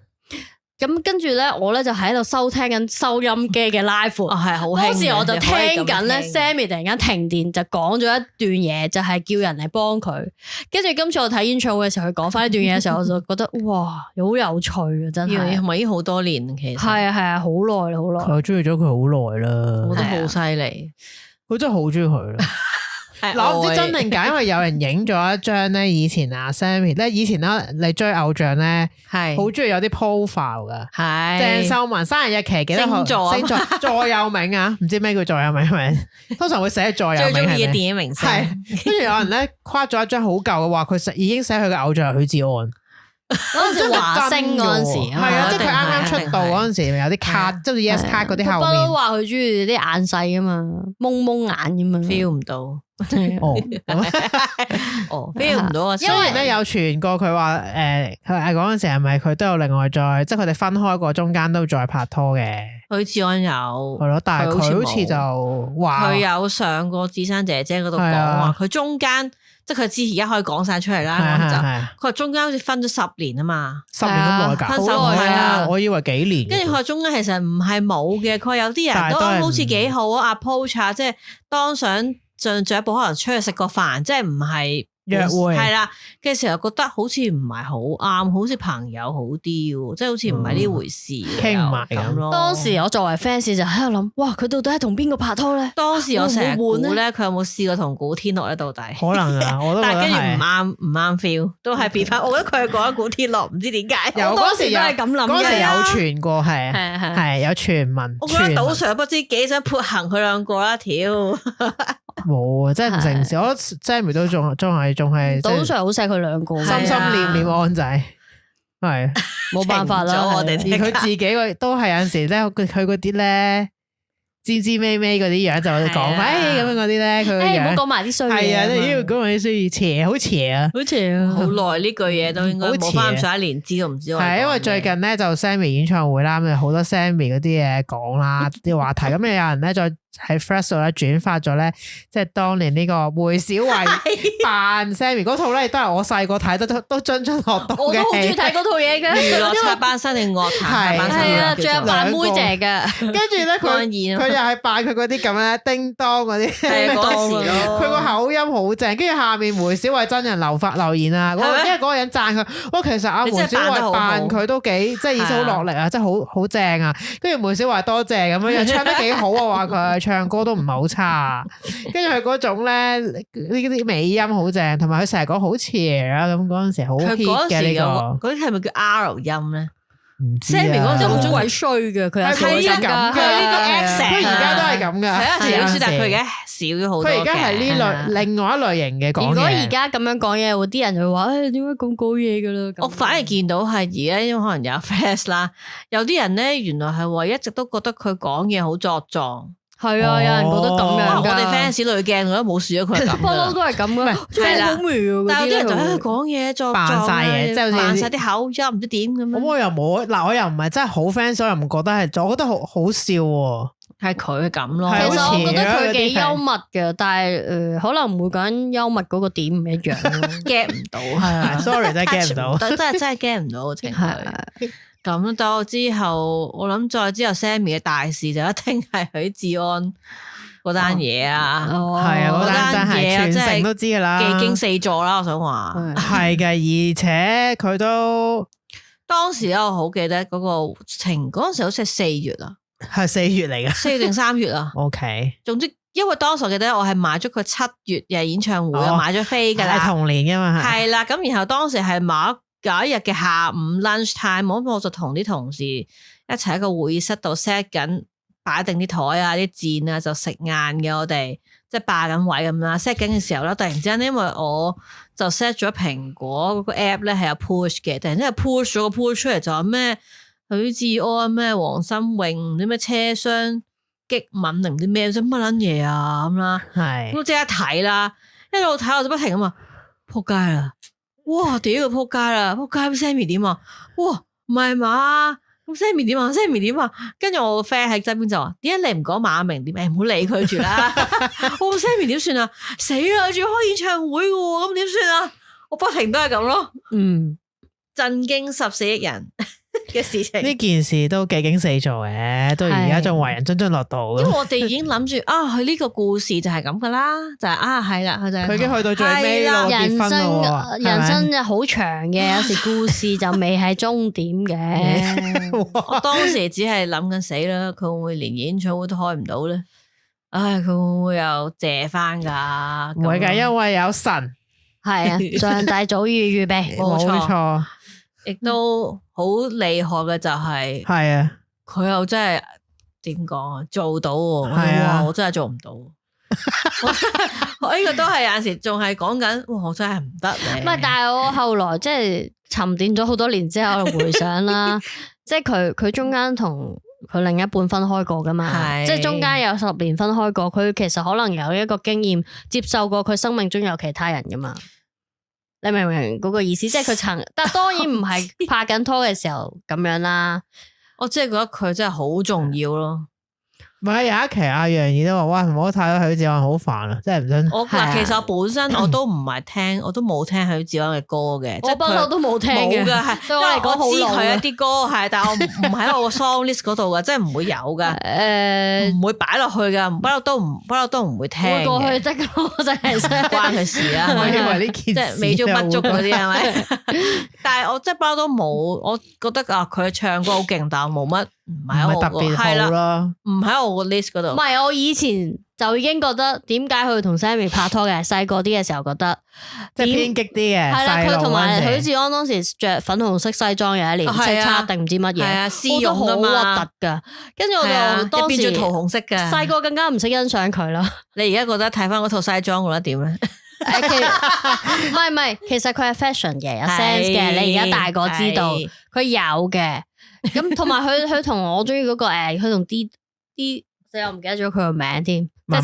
咁跟住咧，我咧就喺度收聽緊收音機嘅 live。係好。當時我就聽緊咧 Sammy 突然間停電，就講咗一段嘢，就係叫人嚟幫佢。跟住今次我睇演唱會嘅時候，佢講翻呢段嘢嘅時候，我就覺得哇，好有趣啊！真係。係咪已經好多年？其實係啊，好耐啦，好耐。佢中意咗佢好耐啦，我覺得好犀利。佢真係好中意佢啦。嗱，我唔知真定假，因為有人影咗一張咧，以前阿 Sammy 咧，以前咧你追偶像咧，係好中意有啲 profile 噶，係鄭秀文生日日期幾多號？星座座右銘啊，唔知咩叫座右銘係咪？通常會寫座右銘。最中意嘅電影明星。係，跟住有人咧誇咗一張好舊嘅，話佢已經寫佢嘅偶像係許志安。嗰陣時華星嗰陣時，係啊，即係佢啱啱出道嗰陣時，有啲卡，即係 Yes 卡嗰啲後面。不嬲話佢中意啲眼細噶嘛，蒙蒙眼咁嘛 feel 唔到。feel 唔到啊！雖然咧有傳過佢話佢嗰陣時係咪佢都有另外再，即係佢哋分開過，中間都再拍拖嘅。許志安有係咯，但係佢好似就話佢有上過智珊姐姐嗰度講話，佢中間。即係佢之前而家可以講晒出嚟啦，就佢話中間好似分咗10年啊嘛，10年咁耐㗎，分手係啊，我以為幾年。跟住佢話中間其實唔係冇嘅，佢話有啲人都好似幾好啊 approach 啊，即係當想進一步可能出去食個飯，即係唔係約會係啦嘅時候，覺得好似唔係好啱，好似朋友好啲，即係好似唔係呢回事，傾唔埋咁咯。當時我作為 fans 就喺度諗，哇，佢到底係同邊個拍拖咧？當時我成日估咧，佢有冇試過同古天樂咧？到底可能啊，我都覺得係。但係跟住唔啱 feel，都係變翻。我覺得佢係講緊古天樂，唔知點解。我當時都係咁諗嘅。嗰時有傳過係有傳聞。我覺得賭 Sir 不知幾想潑行佢兩個啦，條。冇啊，真係唔成事。我 Sammy 都仲係賭 Sir 好錫佢兩個，心心念念安仔，係冇辦法啦。而佢自己都係有陣時咧，佢嗰啲咧滋滋咩咩嗰啲樣就講翻咁樣嗰啲咧，佢唔好講埋啲衰嘢。係啊，你要講埋啲衰嘢，邪好邪啊，好邪啊！好耐呢句嘢都應該冇翻上一年知都唔知。係因為最近咧就 Sammy 演唱會啦，咁好多 Sammy 嗰啲嘢講啦啲話題，咁有人咧再喺 Threads 度咧轉發咗咧，即係當年呢個梅小惠扮 Sammy 嗰套咧，都係我細個睇都津津樂道嘅。我都好中意睇嗰套嘢嘅，娛樂插班生定樂壇班生係啊，仲有扮妹姐嘅。跟住咧佢又係扮佢嗰啲咁樣叮當嗰啲，佢個口音好正。跟住下面梅小惠真人留言啊，因為嗰個人讚佢，哇其實阿梅小惠扮佢都幾即係意思好落力啊，即係好正啊。跟住梅小惠多謝咁樣，又唱得幾好啊，話佢唱歌都唔係好差。跟住佢嗰種咧呢啲尾音好正，同埋佢成日講好邪啊咁，嗰陣時好 hit 嘅呢個。嗰啲係咪叫 R 音咧？唔知啊 Sammy 嗰陣時好鬼衰嘅，佢係咁噶，佢呢個 accent 佢而家都係咁噶。係啊，小說但係佢而家少咗好多。佢而家係呢類另外一類型嘅講嘢。如果而家咁樣講嘢，會啲人就會話：誒點解咁講嘢噶啦？我反而見到係而家，因為可能有 fans 啦，有啲人咧原來係話一直都覺得佢講嘢好作狀。係啊，有人覺得咁樣。我哋 fans 濾鏡我都冇試咗佢係咁。不嬲都係咁噶，係啦。但係有啲人就喺度講講嘢作扮晒嘢，即係扮晒啲口音，唔知點咁樣。咁我又冇嗱，我又唔係真係好 fans，所以我又唔覺得係，我覺得好笑喎。係佢咁咯。其實我覺得佢幾幽默嘅，但係可能每個人幽默嗰個點唔一樣，get 唔到。係 sorry 真係 get 唔到，真係 get 唔到個情緒。咁到之後，我諗再之後 Sammy 嘅大事就一定係許志安嗰單嘢啊，係啊，嗰單真係全城都知噶啦，技驚四座啦，我想話係嘅，而且佢都當時咧，我好記得嗰個情嗰陣時好似係4月啊，係4月嚟嘅，4月定3月啊，OK，總之因為當時我記得我係買咗佢7月嘅演唱會，買咗飛噶啦，係同年噶嘛，係啦，咁然後當時係有一日嘅下午 lunch time，我就同啲同事一齊喺個會議室度 set 緊，擺定啲台啊、啲墊啊，就食晏嘅。我哋即係霸緊位咁啦。set 緊嘅時候咧，突然之間，因為我就 set 咗蘋果嗰個 app 咧係有 push 嘅，突然之間 push 咗個 push 出嚟就話咩許志安咩黃心穎唔知咩車廂激吻定唔知咩，即乜撚嘢啊咁啦。係咁即刻睇啦，一路睇我就不停咁話仆街啦。哇！屌佢仆街啦，仆街 Sammy 點啊？哇，唔係嘛？咁 Sammy 點啊 ？Sammy 點啊？跟住我個 friend 喺側邊就話：點解你唔講馬明點？唔好理佢住啦。我 Sammy 點算啊？死啦！仲要開演唱會嘅喎，咁點算啊？我不停都係咁咯。震驚14億人嘅事情，呢件事都幾驚四座嘅，到而家仲為人津津樂道。因為我哋已經諗住啊，佢呢個故事就係咁噶啦，就係係啦，佢就係佢已經去到最尾咯，結婚咯，人生就好長嘅，有時故事就未係終點嘅。我當時只係諗緊死啦，佢會唔會連演唱會都開唔到咧？唉，佢會唔會又借翻噶？唔會噶，因為有神，係啊，上帝早已預備，冇錯。亦都好厲害嘅就係啊，佢又真係點講啊，做到喎，係啊，我真係做唔到。我呢個都係有陣時仲係講緊，哇，我真係唔得咧。唔係，但係我後來即係沉澱咗好多年之後回想啦，即係佢中間同佢另一半分開過噶嘛，即係中間有10年分開過，佢其實可能有一個經驗，接受過佢生命中有其他人噶嘛。你明唔明嗰個意思？即係佢但當然唔係拍緊拖嘅時候咁樣啦。我真係覺得佢真係好重要咯。唔係有一期阿楊怡都話：哇，唔好睇許志安好煩啊！真係唔想。其實我本身我都唔係聽，我都冇聽許志安嘅歌嘅，我不嬲都冇聽嘅。冇噶，係對我嚟講，我知佢一啲歌係，但係我唔喺我個 song list 嗰度噶，即係唔會有噶，唔會擺落去噶，不嬲都唔會聽嘅。過去得咯，真係關佢事啦。我以為呢件即係美中不足嗰啲係咪？但係我即係不嬲都冇，我覺得啊，佢唱歌好勁，但係冇乜唔係我特別好咯，唔喺我個 list 嗰度。唔係，我以前就已經覺得點解佢同 Sammy 拍拖嘅，細個啲嘅時候覺得即係偏激啲嘅。係啦，佢同埋許志安當時着粉紅色西裝，有一年叱咤定唔知乜嘢，係啊，絲絨好核突噶。跟住我就當時變咗桃紅色嘅，細個更加唔識欣賞佢啦。你而家覺得睇翻嗰套西裝覺得點咧？唔係，其實佢係 fashion 嘅，有 sense 嘅。你而家大個知道佢有嘅。咁同埋佢同我中意嗰個佢同 D，我唔記得咗佢個名添，即係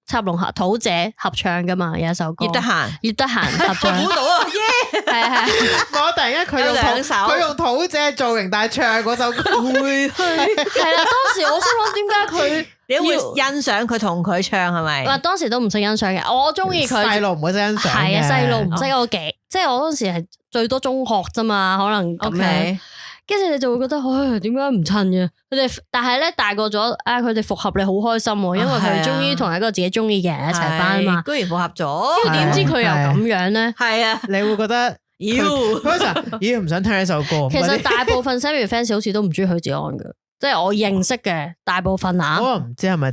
插龍合土姐合唱噶嘛，有一首歌。葉德嫻合唱。估到啊，耶！係。我突然間佢用土姐造型，但係唱嗰首歌會係啦。當時我心諗點解佢你會欣賞佢同佢唱係咪？當時都唔識欣賞嘅，我中意佢。細路唔會識欣賞嘅。係啊，細路唔識我幾，即係我嗰時係最多中學啫嘛，可能咁樣。跟住你就會覺得，唉，點解唔襯嘅？佢哋，但係咧大個咗，佢哋復合你好開心，因為佢終於同一個自己中意嘅人一齊翻嘛。居然復合咗，點知佢又咁樣咧？係啊，你會覺得，咦唔想聽呢首歌。其實大部分 Sammy fans 好似都唔中意許志安嘅，即係我認識嘅大部分啊。我唔知係咪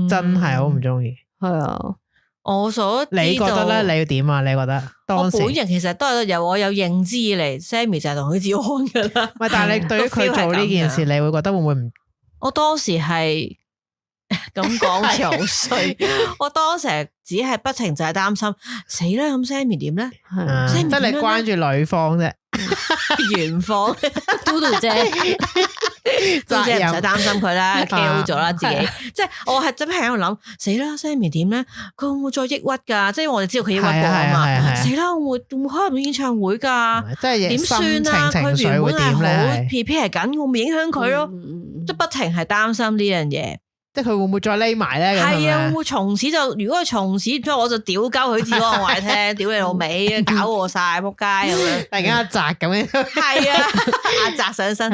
真係好唔中意。係啊。我所你覺得咧？你要點啊？你覺得當時？我本人其實都係由我有認知以嚟 ，Sammy 就係同許志安噶啦。唔係，但係你對於佢做呢件事，你會覺得會唔會唔？我當時係咁講好似好衰。我當時只係不停就係擔心，死啦咁 Sammy 點咧？即係你關注女方啫，原方嘟嘟姐。都即係唔使擔心佢啦 ，KO 咗啦自己。即係我係真係喺度諗，死啦 Sammy 點咧？佢會唔會再抑鬱噶？即係我哋知道佢抑鬱過啊嘛。死啦，會唔會開唔到演唱會噶？即係點算啊？佢原本係好 prepare 緊，會唔會影響佢咯？即係不停係擔心呢樣嘢。即係佢會唔會再匿埋咧？係啊，會唔會從此就如果佢從此，我就屌鳩許志安話你聽，屌你老味，搞我晒仆街咁樣。突然間阿澤咁樣，係啊，阿澤上身，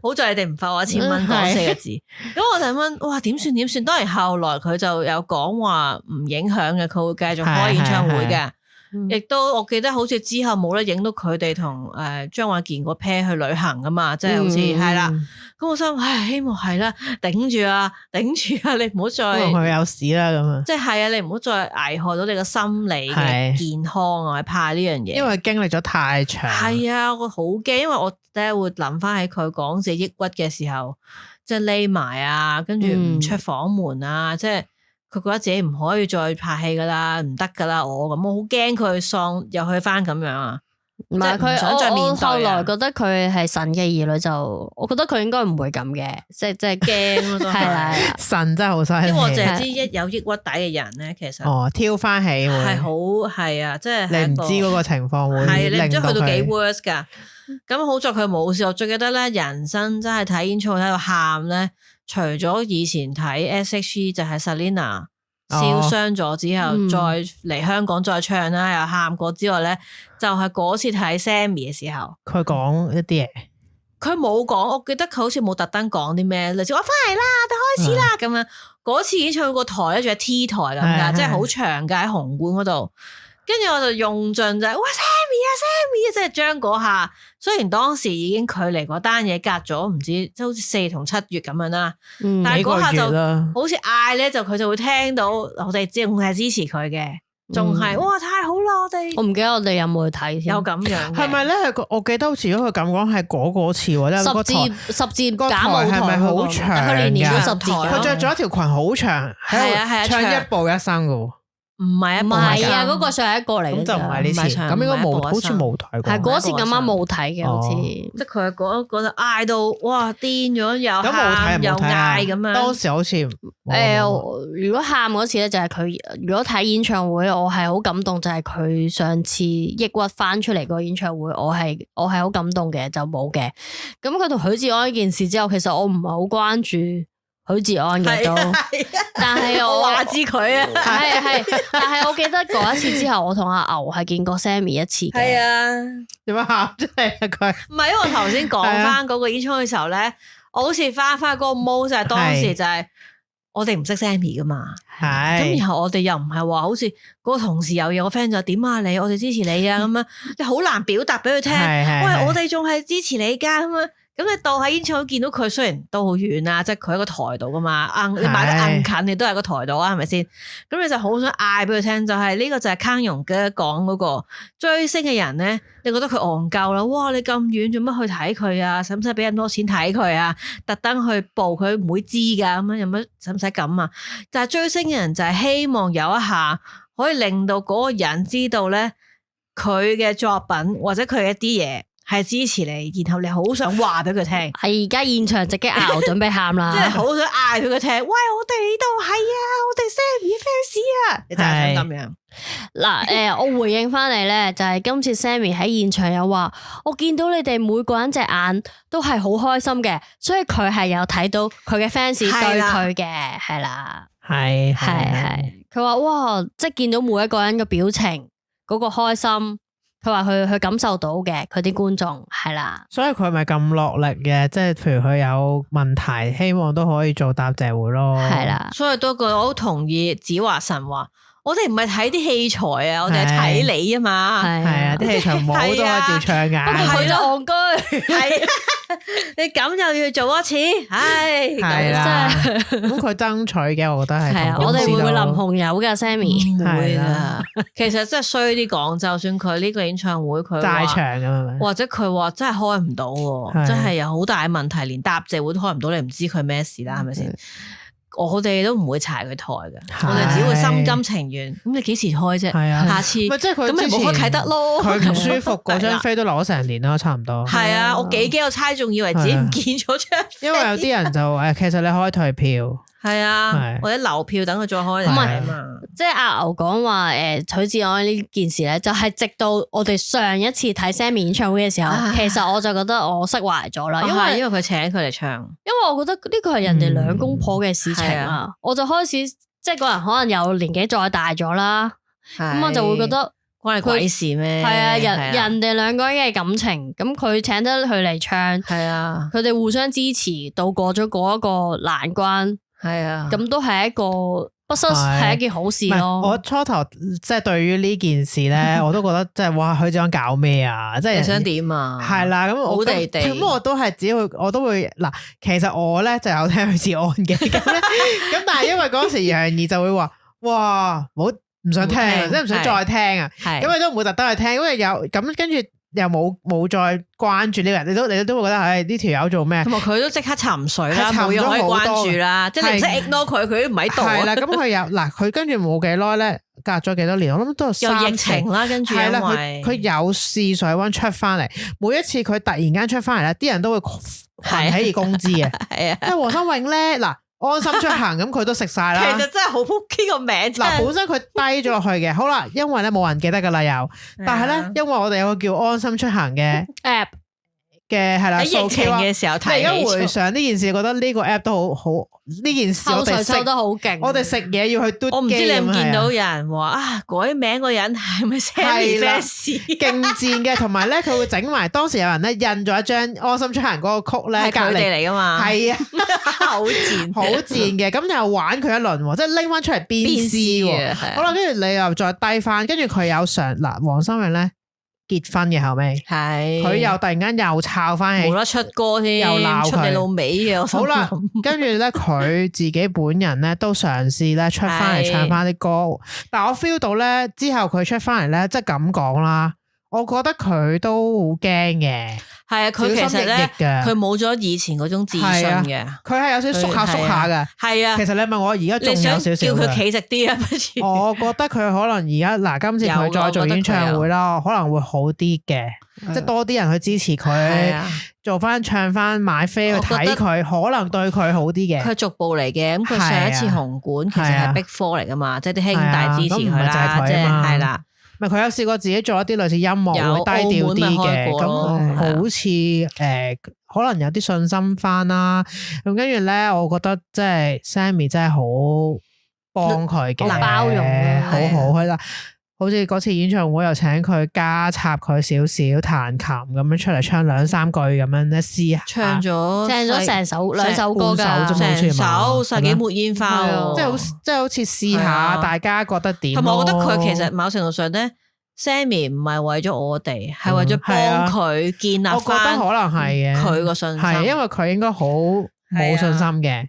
好在你哋唔罰我1000蚊講4個字。咁我就問，哇，點算點算？當然後來佢就有講話唔影響嘅，佢會繼續開演唱會嘅。亦都我記得好似之後冇得影到佢哋同張衛健個 pair 去旅行噶嘛，即係好似係啦。咁我心唉，希望係啦，頂住啊，你唔好再佢有事啦咁啊。即係啊，你唔好再危害到你個心理嘅健康啊，我係怕呢樣嘢。因為經歷咗太長。係啊，我好驚，因為我咧會諗翻起佢講自己抑鬱嘅時候，即係匿埋啊，跟住唔出房門啊，即係。佢覺得自己唔可以再拍戲噶啦，唔得噶啦，我好驚佢喪又去翻咁樣啊！唔係佢，我後來覺得佢係神嘅兒女，就我覺得佢應該唔會咁嘅，即係驚咯，係啦，神真係好犀利。因為我淨係知一有抑鬱底嘅人咧，其實挑翻起係好係啊，即係你唔知嗰個情況會係你唔知去到幾 worse 噶。咁好在佢冇事，我最記得咧，人生真係睇演唱會喺度喊咧。除咗以前睇 S.H.E 就係 Selina 燒傷咗之後，再嚟香港再唱啦，又喊過之外咧，就係嗰次睇 Sammy 嘅時候，佢講一啲嘢，佢冇講，我記得佢好似冇特登講啲咩，類似我翻嚟啦，就開始啦咁樣。嗰次演唱會個台咧仲係 T 台咁噶，即係好長噶喺紅館嗰度。跟住我就用盡就係哇 Sammy 啊 Sammy 啊，即係將嗰下，雖然當時已經距離嗰單嘢隔咗唔知即係好似4同7月咁樣啦，但係嗰下就好似嗌咧，就佢就會聽到我哋仲係支持佢嘅，仲係哇太好啦！我唔記得我哋有冇去睇，有咁樣係咪咧？我記得好似如果佢咁講係嗰次喎，十字個台係咪好長㗎？佢年年都10字，佢着咗一條裙好長，係唱一步一生噶。唔係啊，嗰個上一個嚟，咁就唔係呢次，咁應該冇，好似冇睇過。係嗰次咁啱冇睇嘅，好似即係佢嗰度嗌到哇癲咗，又喊又嗌咁樣。當時好似如果喊嗰次咧，就係佢。如果睇演唱會，我係好感動，就係佢上次抑鬱翻出嚟個演唱會，我係好感動嘅，就冇嘅。咁佢同許志安呢件事之後，其實我唔係好關注許志安嘅都，但係我話知佢啊，係，但係我記得嗰一次之後，我同阿牛係見過 Sammy 一次嘅。係啊，點樣喊出嚟啊佢？唔係，因為我頭先講翻嗰個演唱會嘅時候咧，我好似翻嗰個 mode 就係當時就係我哋唔識 Sammy 噶嘛，係咁然後我哋又唔係話好似嗰個同事有嘢，個 friend 就點啊你，我哋支持你啊咁樣，你好難表達俾佢聽。喂，我哋仲係支持你噶咁樣。咁你到喺演唱會見到佢，雖然都好遠啊，即係佢喺個台度噶嘛，你買得硬近，你都係個台度啊，係咪先？咁你就好想嗌俾佢聽，就係呢個就係康永哥講嗰個追星嘅人咧，你覺得佢戇鳩啦？哇！你咁遠做乜去睇佢啊？使唔使俾咁多錢睇佢啊？特登去報佢唔會知噶，咁樣有乜使唔使咁啊？但係追星嘅人就係希望有一下可以令到嗰個人知道咧，佢嘅作品或者佢一啲嘢係支持你，然後你好想話俾佢聽，係而家現場直擊拗，準備喊啦，即係好想嗌俾佢聽，喂，我哋呢度係啊，我哋 Sammy fans 啊，你就係想咁樣。嗱，我回應翻你咧，就係今次 Sammy 喺現場有話，我見到你哋每個人隻眼都係好開心嘅，所以佢係有睇到佢嘅 fans 對佢嘅，係啦，係，佢話哇，即係見到每一個人嘅表情嗰個開心，佢話佢感受到嘅，佢啲觀眾係啦，所以佢咪咁落力嘅，即係譬如佢有問題，希望都可以做答謝會咯，係啦，所以多個我好同意子華神話。我哋唔係睇啲器材啊，我哋係睇你啊嘛。係啊，啲器材冇都係照唱㗎。不過佢就戇居。係你咁又要做一次，唉，係啦。咁佢爭取嘅，我覺得係。係啊，我哋會唔會淋紅油㗎 Sammy？唔會啊。其實真係衰啲講，就算佢呢個演唱會佢大場咁樣，或者佢話真係開唔到，真係有好大嘅問題，連答謝會都開唔到，你唔知佢咩事啦，係咪先？我哋都唔會柴佢台嘅，我哋只會心甘情願。咁你幾時開啫？係啊，下次咪即係佢咁咪冇開啟得咯。佢唔舒服嗰張飛都留咗成年啦，差唔多。係啊，我幾驚我猜中，以為自己唔見咗張飛。因為有啲人就誒，其實你可以退票。係啊，或者留票等佢再開嚟啊嘛。即係阿牛講話許志安呢件事咧，就係直到我哋上一次睇 Sammy 演唱會嘅時候，其實我就覺得我釋懷咗啦，因為佢請佢嚟唱，因為我覺得呢個係人哋兩公婆嘅事情啊，我就開始即係個人可能有年紀再大咗啦，咁我就會覺得關你鬼事咩？係啊，人哋兩個人嘅感情，咁佢請得佢嚟唱，係啊，佢哋互相支持，度過咗嗰一個難關。係啊，咁都係一個不失係一件好事咯。我初頭即係對於呢件事咧，我都覺得即係哇，許志安搞咩啊？即係你想點啊？係啦，咁好地地，咁我都係只要我都會嗱，其實我咧就有聽許志安嘅，咁咧咁但係因為嗰時楊怡就會話哇，唔想聽，即係唔想再聽啊，咁佢都唔會特登去聽，因為有咁跟住。又冇再關注呢個人，你都會覺得唉呢條友做咩？同埋佢都即刻沉水啦，冇嘢可以關注啦，即係你唔識 ignore 佢都唔喺度。係啦，咁佢有嗱，佢跟住冇幾耐咧，隔咗幾多年，我諗都有3疫情啦，跟住因為佢有試水溫出翻嚟，每一次佢突然間出翻嚟咧，啲人都會群起而攻之嘅。係啊，因為黃心穎咧嗱。安心出行咁佢都食晒啦，其實真係好撲呢個名。嗱，本身佢低咗落去嘅，好啦，因為咧冇人記得噶啦又，但係咧因為我哋有個叫安心出行嘅 app 嘅係啦，喺疫情嘅時候睇，而家回想呢件事，覺得呢個 app 都好呢件事我哋收得好勁，我哋食嘢要去嘟機，我唔知你有冇見到有人話啊改名個人係咪 Sammy fans 勁賤嘅，同埋咧佢會整埋當時有人咧印咗一張安心出行嗰個曲咧，係佢哋嚟噶嘛，係啊，好賤好賤嘅，咁又玩佢一輪，即係拎翻出嚟鞭屍，好啦，跟住你又再低翻，跟住佢有上嗱黃心穎咧。結婚嘅後尾，係佢又突然間又抄翻起，冇得出歌添，又鬧佢出你老味嘅。好啦，跟住咧佢自己本人咧都嘗試咧出翻嚟唱翻啲歌，但我 feel 到咧之後佢出翻嚟咧，即係咁講啦，我覺得佢都好驚嘅。係啊，佢其實咧，佢冇咗以前嗰種自信嘅，佢係有少少縮下嘅。係啊，其實你問我而家仲有少少，叫佢企直啲啊！我覺得佢可能而家嗱，今次佢再做演唱會啦，可能會好啲嘅，即係多啲人去支持佢，做翻唱翻買飛去睇佢，可能對佢好啲嘅。佢逐步嚟嘅，咁佢上一次紅館其實係 Big Four 嚟噶嘛，即係啲兄弟支持佢啦，即係係啦。咪佢有試過自己做一啲類似音樂會低調啲嘅，咁好似可能有啲信心翻啦。咁跟住咧，我覺得即係 Sammy 真係好幫佢嘅，包容好好佢啦。好似嗰次演唱會又請佢加插佢少少彈琴咁樣出嚟唱2-3句咁樣咧試下，唱咗成首2首歌㗎，成首世紀末煙花，即係好似試下大家覺得點。同埋我覺得佢其實某程度上咧 ，Sammy 唔係為咗我哋，係為咗幫佢建立翻。我覺得可能係嘅，佢個信心係因為佢應該好冇信心嘅。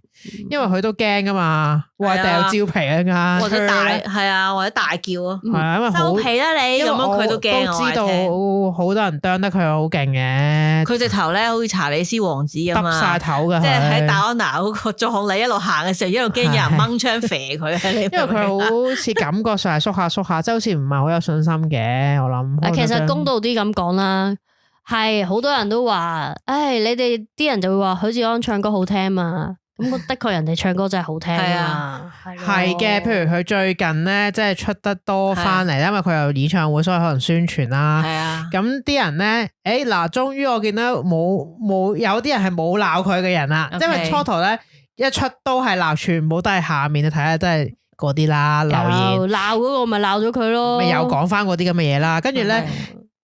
因為佢都驚噶嘛，話掉蕉皮啊，或者大係啊，或者大叫啊，係啊，因為收皮啦你，咁樣佢都驚。都知道好多人啄得佢好勁嘅，佢直頭咧好似查理斯王子咁啊，耷晒頭噶，即係喺戴安娜嗰個葬禮一路行嘅時候，一路驚有人掹槍射佢。因為佢好似感覺上係縮下，即係好似唔係好有信心嘅。我諗，其實公道啲咁講啦。係好多人都話，唉，你哋啲人就會話許志安唱歌好聽嘛。咁的確人哋唱歌真係好聽啊，係嘅。譬如佢最近咧，即係出得多翻嚟，因為佢有演唱會，所以可能宣傳啦。係啊，咁啲人咧，嗱，終於我見到冇有啲人係冇鬧佢嘅人啦，因為初頭咧一出都係鬧，全部都係下面你睇下，真係嗰啲啦，留言鬧嗰個咪鬧咗佢咯，咪又講翻嗰啲咁嘅嘢啦，跟住咧。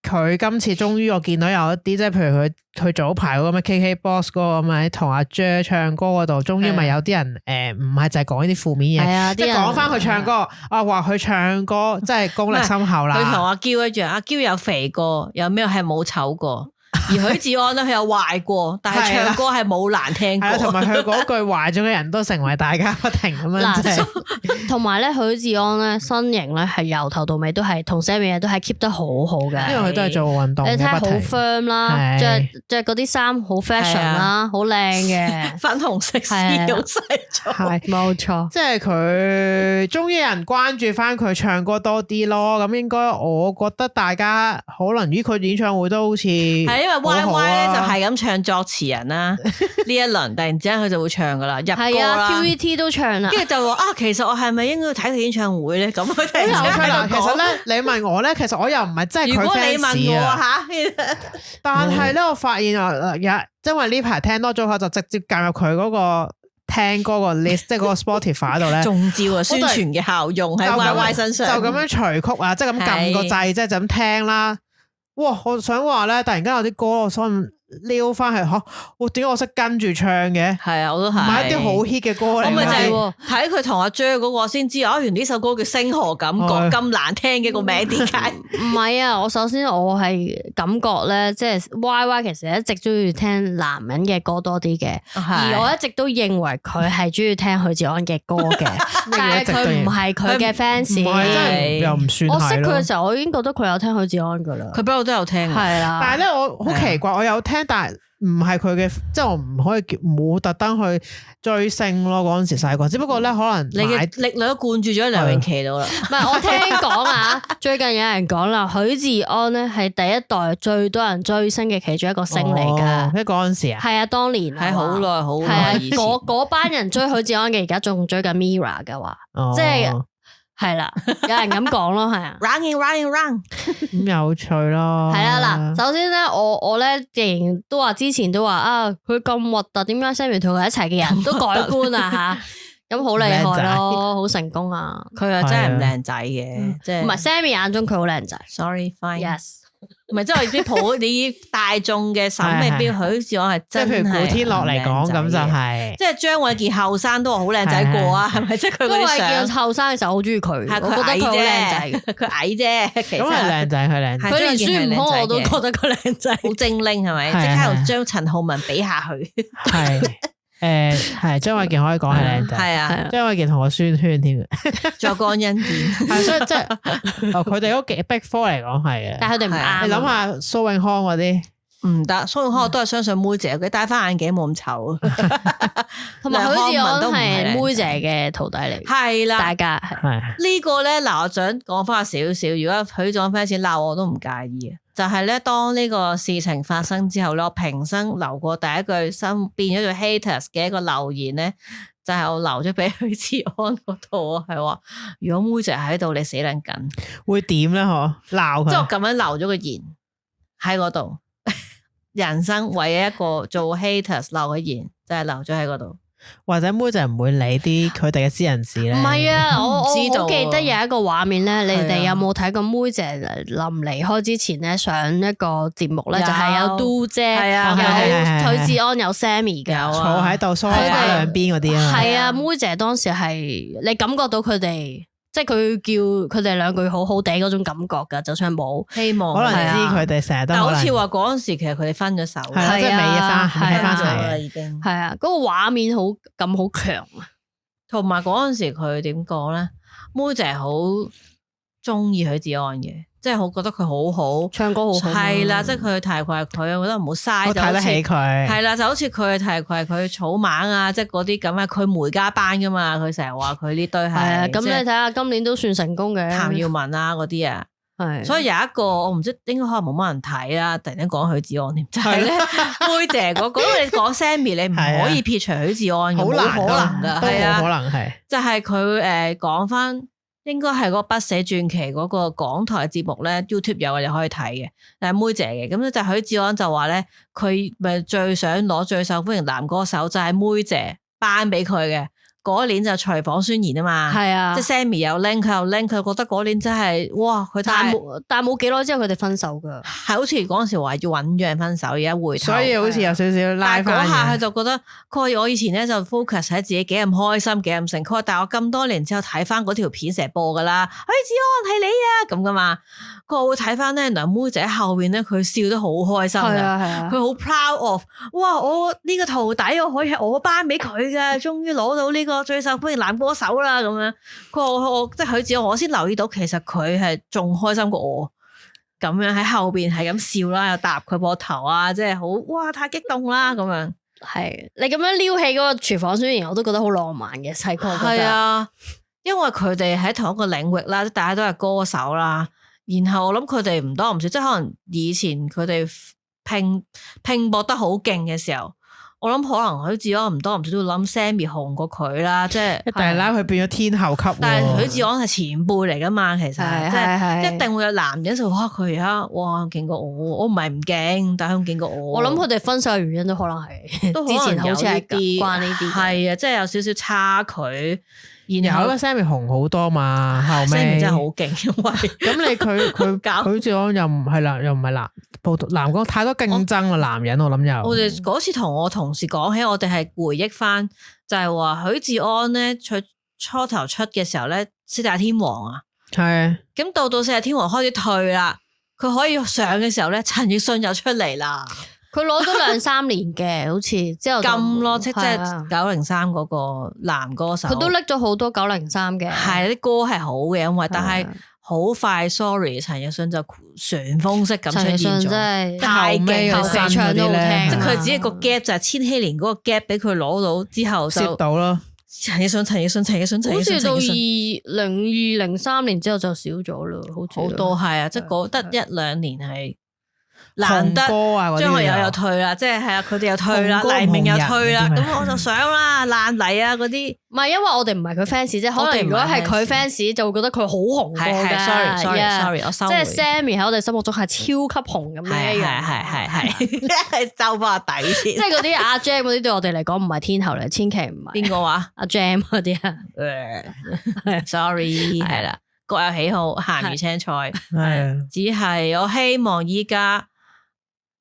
佢今次終於我見到有一啲即係譬如佢早排嗰個咩 KKBOX 嗰個咁樣同阿 Jer 唱歌嗰度，終於咪有啲人唔係就係講呢啲負面嘢，即係講翻佢唱歌，話佢唱歌真係功力深厚啦。佢同阿嬌一樣，阿嬌有肥過，有咩係冇醜過。而許志安咧，佢有壞過，但係唱歌係冇難聽過。同埋佢嗰句壞咗嘅人都成為大家不停咁樣。同埋咧，許志安咧身形咧係由頭到尾都係同 Sammy 都係 keep 得好好嘅。因為佢都係做運動嘅，你睇好 firm 啦，着嗰啲衫好 fashion 啦，好靚嘅，粉紅色絲好細咗，係冇錯。即係佢終於有人關注翻佢唱歌多啲咯。咁應該我覺得大家可能於佢演唱會都好似因為 Y Y 咧就係咁唱作詞人啦，呢一輪突然之間佢就會唱噶啦，入歌啦 ，QVT 都唱啦，跟住就話其實我係咪應該睇佢演唱會咧？咁佢突然之間喺度講。其實咧，你問我咧，其實我又唔係真係佢 fans 啊。如果你問我但係咧，我發現因為呢排聽多咗，我就直接加入佢嗰個聽歌個 list， 即係嗰個 Spotify 度咧，中招啊！宣傳嘅效用喺 Y Y 身上，就咁樣隨曲啊，即係咁撳個掣，即係就咁聽啦。哇！我想話咧，突然間有啲歌我想撩翻去點解我識跟住唱嘅？係啊，我都係。唔係一啲好 hit 嘅歌嚟。我咪就係睇佢同阿 Jer 嗰個先知，原來呢首歌叫《星河感覺》，咁難聽嘅個名點解？唔係啊！我首先我係感覺咧，即係 Y Y 其實一直中意聽男人嘅歌多啲嘅，而我一直都認為佢係中意聽許志安嘅歌嘅，但係佢唔係佢嘅 fans。唔係真係又唔算係。我識佢嘅時候，我已經覺得佢有聽許志安噶啦。佢不嬲都有聽。係啦。但係咧，我好奇怪，我有聽。但係唔係佢嘅，即係我唔可以冇特登去追星咯。嗰陣時細個，只不過咧可能你嘅力量都灌注咗梁詠琪度啦。唔係我聽講啊，最近有人講啦，許志安咧係第一代最多人追星嘅其中一個星嚟噶。即係嗰陣時啊，係啊，當年係好耐好耐以前。嗰班人追許志安嘅，而家仲追緊 Mirror 嘅話，即係。係啦，有人咁講咯，係啊 ，run 咁有趣咯。係啦，嗱，首先咧，我咧既然都話之前都話佢咁核突，點解 Sammy 同佢一齊嘅人都改觀啊吓？咁好厲害咯，好成功啊！佢又真係唔靚仔嘅，即係唔係 Sammy 眼中佢好靚仔。Sorry, fine. Yes. 唔係，即係啲普你大眾嘅審美標許志安係真係，即係譬如古天樂嚟講咁就係，即係張衛健後生都話好靚仔過啊，係咪？即係佢嗰啲相。張衛健後生嘅時候好中意佢，我覺得佢好靚仔，佢矮啫，其實咁係靚仔，佢靚仔。佢連孫悟空我都覺得佢靚仔，好精靈係咪？即刻同將陳浩民比下去。係。係張衛健可以講係靚仔，係啊，張衛健同我宣圈添，再江欣健，係所以即係，佢哋嗰幾 Big Four 嚟講係嘅，但係佢哋唔啱。你諗下蘇永康嗰啲唔得，蘇永康我都係相信妹姐，佢戴翻眼鏡冇咁醜，同埋許志安都係妹姐嘅徒弟嚟，係啦，大家係呢個咧嗱，我想講翻少少，如果許志安 fans 鬧我都唔介意嘅。就係咧，當呢個事情發生之後咧，我平生留過第一句新變咗做 haters 嘅一個留言咧，就係我留咗俾許志安嗰度啊，係話如果妹姐喺度，你死撚緊，會點咧？嗬，鬧佢，即係我咁樣留咗個言喺嗰度，人生唯一一個做 haters 留嘅言就係留咗喺嗰度。或者妹仔唔會理啲佢哋嘅私人事咧。唔係啊，我好記得有一個畫面咧，你哋有冇睇過妹姐臨離開之前咧上一個節目咧，就係有嘟姐，有許志安，有 Sammy 嘅，坐喺度梳化兩邊嗰啲啊。係啊，妹姐當時係你感覺到佢哋。即係佢叫佢哋兩句好好地嗰種感覺噶，就算冇希望，可能知佢哋成日都。但好似話嗰陣時，其實佢哋分咗手，係啊，即係未翻齊啦，已經係啊，嗰個畫面好咁好強啊！同埋嗰陣時佢點講咧？妹姐好中意許志安嘅。即係好覺得佢好好，唱歌好好，係啦，即係佢提攜佢，我覺得唔好嘥，睇得起佢，係啦，就好似佢提攜佢草蜢啊，即係嗰啲咁啊，佢梅家班噶嘛，佢成日話佢呢堆係，咁你睇下今年都算成功嘅，譚耀文啊嗰啲啊，係，所以有一個我唔知，應該可能冇乜人睇啦。突然間講許志安添，就係咧妹姐嗰個，因為你講 Sammy，你唔可以撇除許志安嘅，冇可能噶，係啊，可能係，就係佢講翻，應該係嗰個不死傳奇嗰個港台節目咧 ，YouTube 有你可以睇嘅，但係妹姐嘅，咁咧就許志安就話咧，佢咪最想攞最受歡迎男歌手就係妹姐頒俾佢嘅。嗰年就廚房宣言啊嘛，係啊，即係 Sammy 又拎佢又拎，佢覺得嗰年真係哇，佢但係冇幾耐之後佢哋分手噶，係好似嗰陣時話要醞釀分手，而家回頭，所以好似有少少拉翻。但係嗰下佢就覺得，佢話我以前咧就 focus 喺自己幾咁開心幾咁成，佢話但係我咁多年之後睇翻嗰條片成日播噶啦，許志安係你啊咁噶嘛，佢話會睇翻咧，梁妹仔後邊咧佢笑得好開心嘅，佢好 proud of， 哇我呢個徒弟我可以係我頒俾佢嘅，終於攞到呢個最受歡迎男歌手啦咁樣，佢話我即係許志安，我先留意到其實佢係仲開心過我，咁樣喺後邊係咁笑啦，又搭佢膊頭啊，即係好哇太激動啦咁樣。係你咁樣撩起嗰個廚房宣言，我都覺得好浪漫嘅細個。係啊，因為佢哋喺同一個領域啦，大家都係歌手啦，然後我諗佢哋唔多唔少，即係可能以前佢哋拼搏得好勁嘅時候。我諗可能許志安唔多唔少都諗 Sammy 紅過佢啦，即係但係啦佢變咗天后級，但係許志安係前輩嚟噶嘛，其實即係一定會有男人就哇佢而家哇勁過我唔係唔勁，但係佢勁過我。我諗佢哋分手嘅原因都可能係都之前好似係關呢啲，係啊，即係有少少差距。然後個 Sammy 紅好多嘛，後尾 Sammy 真係好勁，因為咁你佢許志安又唔係啦，又唔係男男歌太多競爭啦，男人我諗又。我哋嗰次同我同事講起，我哋係回憶翻，就係話許志安咧，佢初頭出嘅時候咧，四大天王啊，係咁到四大天王開始退啦，佢可以上嘅時候咧，陳奕迅又出嚟啦。佢攞咗2-3年嘅，好似之後咁咯，即係903嗰個男歌手，佢都拎咗好多903嘅，係啲歌係好嘅，因為但係好快 ，sorry， 陳奕迅就旋風式咁出現咗，太勁，後期唱都好聽，即係佢只係個 gap 就係千禧年嗰個 gap 俾佢攞到之後就攝到咯。陳奕迅，好似到2002-03年之後就少咗咯，好多係啊，即係嗰得1-2年係。難得張學友又退啦，即係啊，佢哋又退啦，黎明又退啦，咁我就想啦，爛泥啊嗰啲，唔係因為我哋唔係佢 fans，即係可能如果係佢 fans 就會覺得佢好紅過嘅。sorry， 我收回。即係 Sammy 喺我哋心目中係超級紅咁樣一樣，係收翻底先。即係嗰啲阿 Jam 嗰啲對我哋嚟講唔係天后嚟，千祈唔係。邊個話？阿 Jam 嗰啲啊？Sorry，係啦，各有喜好，鹹魚青菜，係只係我希望依家。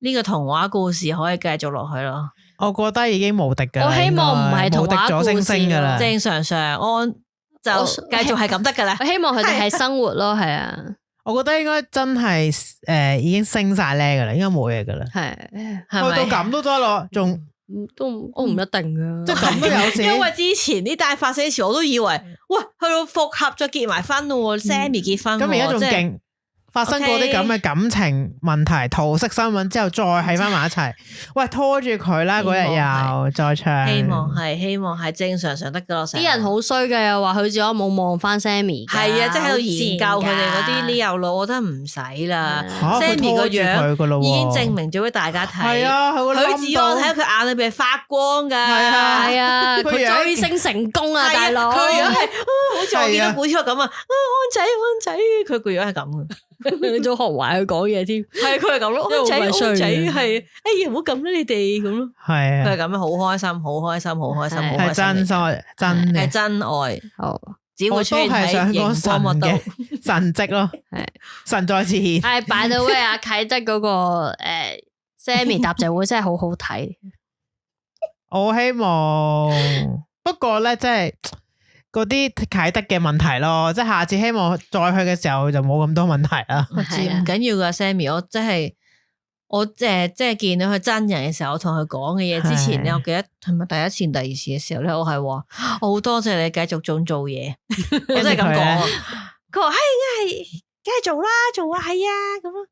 呢個童話故事可以繼續落去咯，我覺得已經無敵噶啦，我希望唔係童話故事噶啦，正常安就繼續係咁得噶啦。我希望佢哋係生活咯，係啊。我覺得應該真係已經升晒呢噶啦，應該冇嘢噶啦，係去到咁都得咯，仲都我唔一定噶，即係咁都有時。因為之前呢單發生時，我都以為喂去到復合再結埋婚咯，Sammy 結婚，咁而家仲勁。發生過啲咁嘅感情問題、桃色新聞之後，再喺翻埋一齊，喂拖住佢啦！嗰日又再唱，希望係正常得噶。啲人好衰嘅，又話許志安冇望翻 Sammy， 係啊，即係喺度研究佢哋嗰啲呢有路，我覺得唔使啦。Sammy 個樣已經證明咗俾大家睇，係啊，許志安喺佢眼裏邊發光噶，係啊，佢追星成功啊，大佬，佢樣係好似我見到古天樂咁啊，安仔，佢個樣係咁嘅。你仲學壞佢講嘢添，係佢係咁咯，安仔係，哎呀唔好咁啦你哋咁咯，係佢係咁樣，好開心，係真心，係真愛，好，只會出現喺熒光幕度神蹟咯，係神再次現。係 by the way，阿啟德嗰個Sammy 答謝會真係好好睇，我希望，不過咧即係。嗰啲啟德嘅問題咯，即係下次希望再去嘅時候就冇咁多問題啦。唔緊要噶 ，Sammy， 我即係見到佢真人嘅時候，我同佢講嘅嘢之前咧，我記得係咪第一次、第二次嘅時候咧，我係話好多謝你繼續仲做嘢，我真係咁講。佢話係，梗係做啦，係啊咁咯。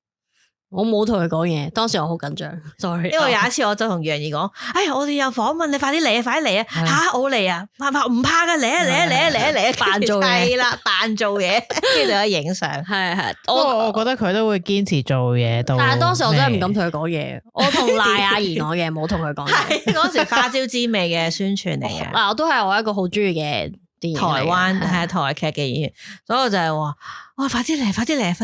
我冇同佢講嘢，當時我好緊張 ，sorry。因為有一次我就同楊怡講，哎呀，我哋有訪問，你快啲嚟啊，快啲嚟啊！吓，我嚟啊，唔怕噶，嚟啊，扮做嘢係啦，扮做嘢，跟住就可以影相。係，我覺得佢都會堅持做嘢到。但係當時我真係唔敢同佢講嘢，我同賴阿怡講嘢，冇同佢講嘢。係嗰時花椒之味嘅宣傳嚟嘅。嗱，我都係我一個好中意嘅電影，台灣係台劇嘅演員，所以我就係話，哇，快啲嚟，快啲佢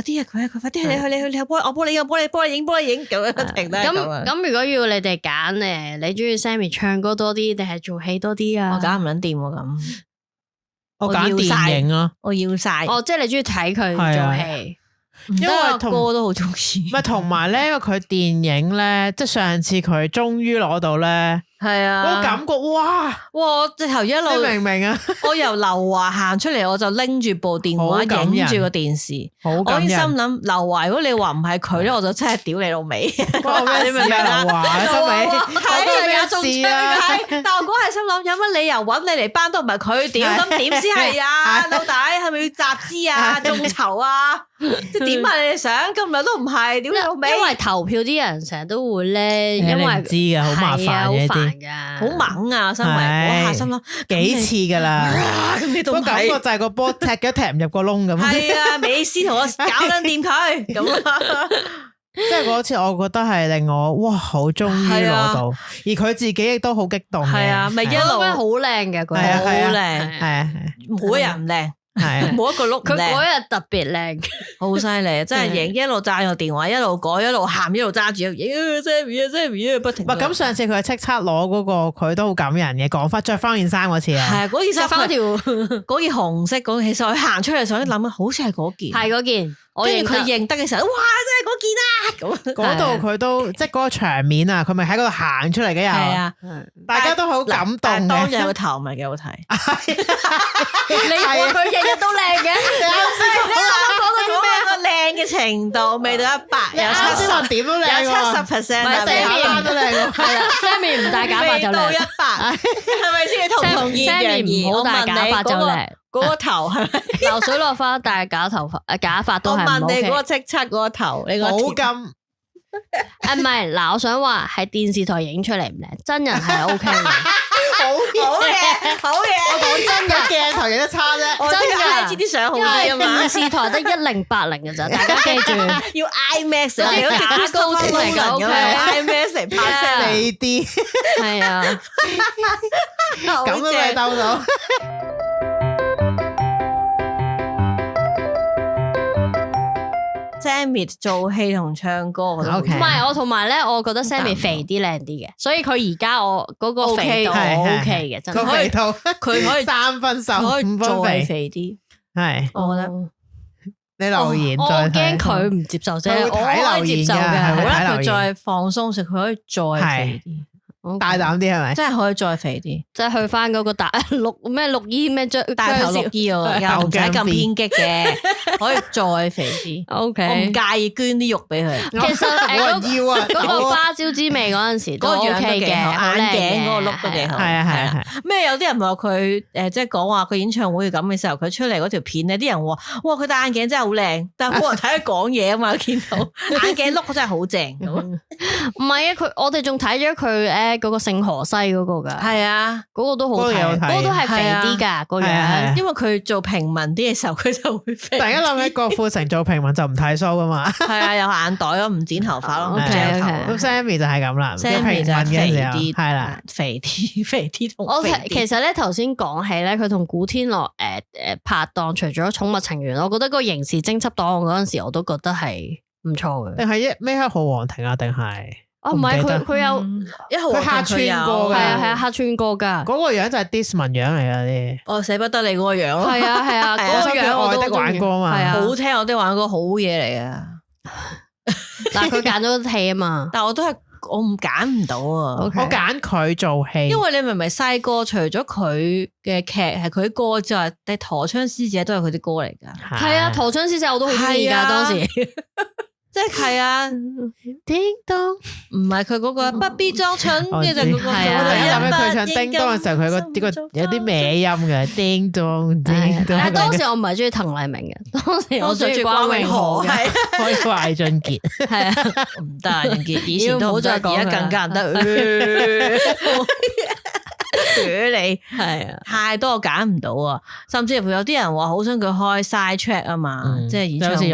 快啲你去，我幫你影咁樣停低咁如果要你哋揀你中意 Sammy 唱歌多啲定係做戲多啲啊？我揀唔撚掂喎咁，我揀電影啊，我要晒。哦，即係你中意睇佢做戲。因為歌都好中意，唔係同埋咧，因為佢電影咧，即係上次佢終於攞到咧，係啊，嗰個感覺哇，我直頭一路，你明唔明啊？我由劉華行出嚟，我就拎住部電話影住個電視，我已經心諗劉華，如果你話唔係佢咧，我就真係屌你老味。你明唔明啊？劉華心尾睇住有仲事啊！但我嗰係心諗，有乜理由揾你嚟班都唔係佢屌，咁點先係啊？到底係咪要集資啊、眾籌啊？即係點啊？你哋想今日都唔係屌你老味，因為投票啲人成日都會咧，因為唔知噶，好麻煩嘅啲。好猛啊！身為嗰下心諗幾次噶啦，咁你都個感覺就係個波踢咗踢唔入個窿咁。係啊，美斯同我搞緊掂佢咁啊！即係嗰次，我覺得係令我哇好終於攞到，而佢自己亦都好激動嘅。係啊，咪一路好靚嘅，佢係啊好靚，係啊，冇一日唔靚。係冇一個碌，佢嗰日特別靚，好犀利，真係影一路揸個電話，一路改，一路喊，一路揸住影 Sammy 不停。咁上次佢係叱咤攞嗰個，佢都好感人嘅，講翻着翻件衫嗰次啊，係啊，嗰件衫翻條嗰件紅色嗰件，其實佢行出嚟想諗好似係嗰件，係嗰件。跟住佢認得嘅時候，哇！真係嗰件啊！咁嗰度佢都即係嗰個場面啊，佢咪喺嗰度行出嚟嘅又，係啊，大家都好感動嘅。當日個頭咪幾好睇，你話佢日日都靚嘅，你講到啲咩個靚嘅程度，未到100，有70點都靚，有70%，唔係 Sammy 都靚，係啦 Sammy 唔戴假髮就靚，到100，係咪先？你同唔同意？Sammy 唔好戴假髮就靚。嗰個頭係咪流水落花戴假頭髮假髮都係唔 OK。我問你嗰個叱咤嗰個頭，你冇咁唔係嗱，我想話係電視台影出嚟唔靚，真人係 OK 嘅。好嘢，好嘢。我講真嘅，鏡頭影得差啫，真嘅知啲相好啲啊嘛。電視台得1080嘅咋，大家記住要 IMAX 啊，你假高清嚟㗎 OK IMAX 嚟拍你啲係啊，咁都未兜到。Sammy 做戲同唱歌，我覺得唔係我同埋咧，我覺得 Sammy 肥啲靚啲嘅，所以佢而家我嗰個肥度 OK 嘅，真係。個肥度佢可以3分瘦5分肥，肥啲，係我覺得。你留言再睇，我驚佢唔接受啫，我可以接受嘅，我覺得佢再放鬆食，佢可以再肥啲。大膽啲係咪？真係可以再肥啲，即係去翻嗰個綠衣咩大頭綠衣喎，又唔使咁偏激嘅，可以再肥啲。OK，我唔介意捐啲肉俾佢。其實冇人要啊，嗰個花椒之味嗰陣時都 OK 嘅，眼鏡嗰個碌都幾好。係啊係啊係。咩有啲人話佢即係講話佢演唱會咁嘅時候，佢出嚟嗰條片咧，啲人話哇佢戴眼鏡真係好靚，但係冇人睇佢講嘢啊嘛，見到眼鏡碌真係好正咁。唔係啊，我哋仲睇咗佢嗰個聖荷西嗰個噶，係啊，嗰個都好睇，嗰個都係肥啲噶個樣，因為佢做平民啲嘅時候，佢就會肥。突然間諗起郭富城做平民就唔剃鬚噶嘛，係啊，有眼袋咯，唔剪頭髮咯，唔剪頭。咁 Sammy 就係咁啦，Sammy 就係肥啲，係啦，肥啲同我其實咧頭先講起咧，佢同古天樂拍檔，除咗《寵物情緣》，我覺得嗰個刑事偵緝檔案嗰陣時，我都覺得係唔錯嘅。定係咩《浩皇庭》啊？定係？哦，唔係佢有佢客串過嘅，係啊客串過噶。嗰個樣就係 Disman 樣嚟噶啲。我捨不得你嗰個樣咯。係啊，嗰個樣我都玩過嘛。係啊，好聽我都玩過好嘢嚟啊。嗱，佢揀咗戲啊嘛，但係我都係我唔揀唔到啊。我揀佢做戲，因為你明唔明細個除咗佢嘅劇係佢歌之外，但係陀槍師姐都係佢啲歌嚟噶。係啊，陀槍師姐我都好中意噶當時。即係啊，叮當，唔係佢嗰個不必裝蠢，跟住就嗰個係啊，因為佢唱叮當嘅時候，佢個有啲歪音嘅，叮當叮當。但係當時我唔係中意滕麗明嘅，當時我中意關詠荷嘅，可以話魏俊傑，係啊，唔得啊，俊傑以前都唔得，而家更加唔得。你係啊，太多我揀唔到啊，甚至乎有啲人話好想佢開 side track 啊嘛，即係演唱會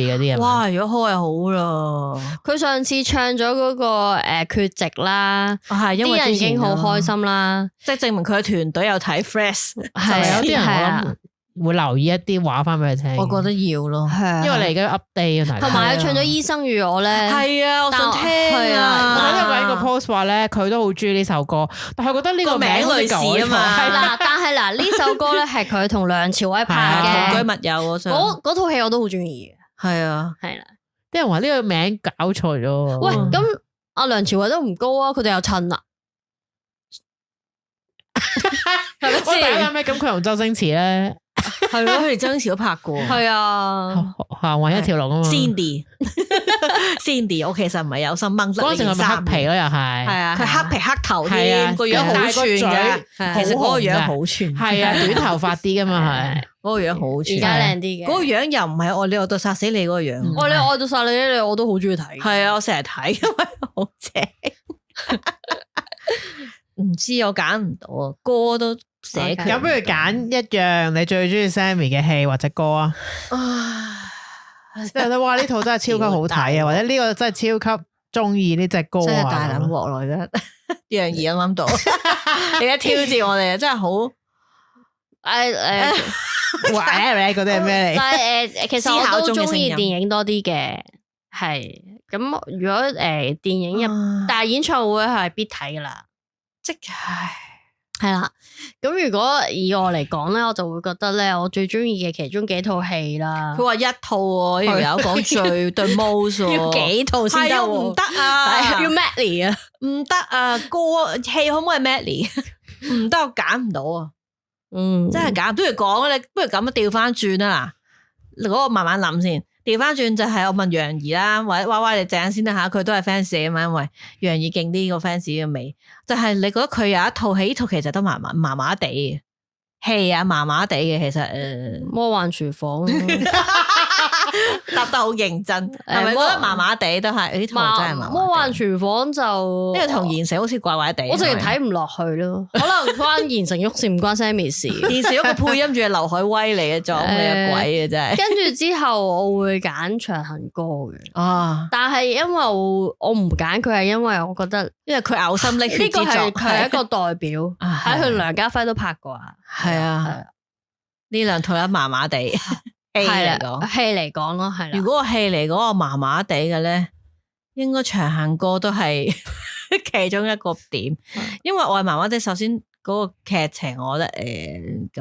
嗰啲人。哇，如果開就好啦。佢上次唱咗嗰個缺席啦，係因為啲人已經好開心啦，即係證明佢嘅團隊有睇 Fresh， 係有啲人我諗會留意一啲話翻俾佢聽。我覺得要咯，因為你而家 update 同埋佢唱咗《醫生與我》咧，係啊，我想聽啊。我因為個 post 話咧，佢都好中意呢首歌，但係覺得呢個名類似啊嘛。嗱，但係嗱呢首歌咧係佢同梁朝偉拍嘅，同居密友嗰套戲我都好中意嘅。係啊，係啦，啲人話呢個名搞錯咗。喂，咁阿梁朝偉都唔高啊，佢哋又襯啦，係咪先？咁佢同周星馳咧？係咯，佢哋周星馳都拍過。係啊，行運一條龍啊嘛。Cindy，我其實唔係有心掹嗰陣時係咪黑皮咯？又係，係啊，佢黑皮黑頭添，個樣好串嘅。其實嗰個樣好串，係啊，短頭髮啲噶嘛係。嗰個樣好串，而家靚啲嘅。嗰個樣又唔係愛你愛到殺死你嗰個樣。你愛到殺你，我都好中意睇。係啊，我成日睇，因為好正。唔知我揀唔到啊，歌都寫。咁不如揀一樣你最中意 Sammy 嘅戲或者歌啊？即係哇呢套真係超級好睇啊，或者呢個真係超級中意呢隻歌啊！真係大膽鑊來嘅，楊怡諗到，你而家挑戰我哋啊，真係好誒，喂，嗰啲係咩嚟？但係其實我都中意電影多啲嘅，係咁如果電影入，但係演唱會係必睇噶啦，即係係啦。咁如果以我嚟講咧，我就會覺得咧，我最中意嘅其中幾套戲啦。佢話一套喎，呢條友講最對 most 要幾套先得？唔得啊！要 medley 啊？唔得啊！歌戲可唔可以 medley？唔得，我揀唔到啊！真係揀，不如講你，不如咁調翻轉啊嗱，嗰個慢慢諗先。調翻轉就係我問楊怡啦，或者娃娃你陣先啦吓，佢都係 fans 啊嘛，因為楊怡勁啲個 fans 嘅味，就係你覺得佢有一套戲，呢套其實都麻麻地嘅戲啊，麻麻地嘅其實魔幻廚房答得好認真，係咪覺得麻麻地都係呢套真係麻麻地。魔幻廚房就呢個同言承好似怪怪地，我淨係睇唔落去咯，可能關言承旭事唔關 Sammy 事。言承旭個配音仲係劉愷威嚟嘅，撞你個鬼嘅真係。跟住之後我會揀長恨歌嘅，但係因為我唔揀佢係因為我覺得，因為佢嘔心瀝血之作，佢係一個代表，喺佢梁家輝都拍過啊。係啊，呢兩套咧麻麻地。戲嚟講咯，係啦。如果個戲嚟講我麻麻地嘅咧，應該長恨歌都係其中一個點，因為我係麻麻地。首先嗰個劇情，我覺得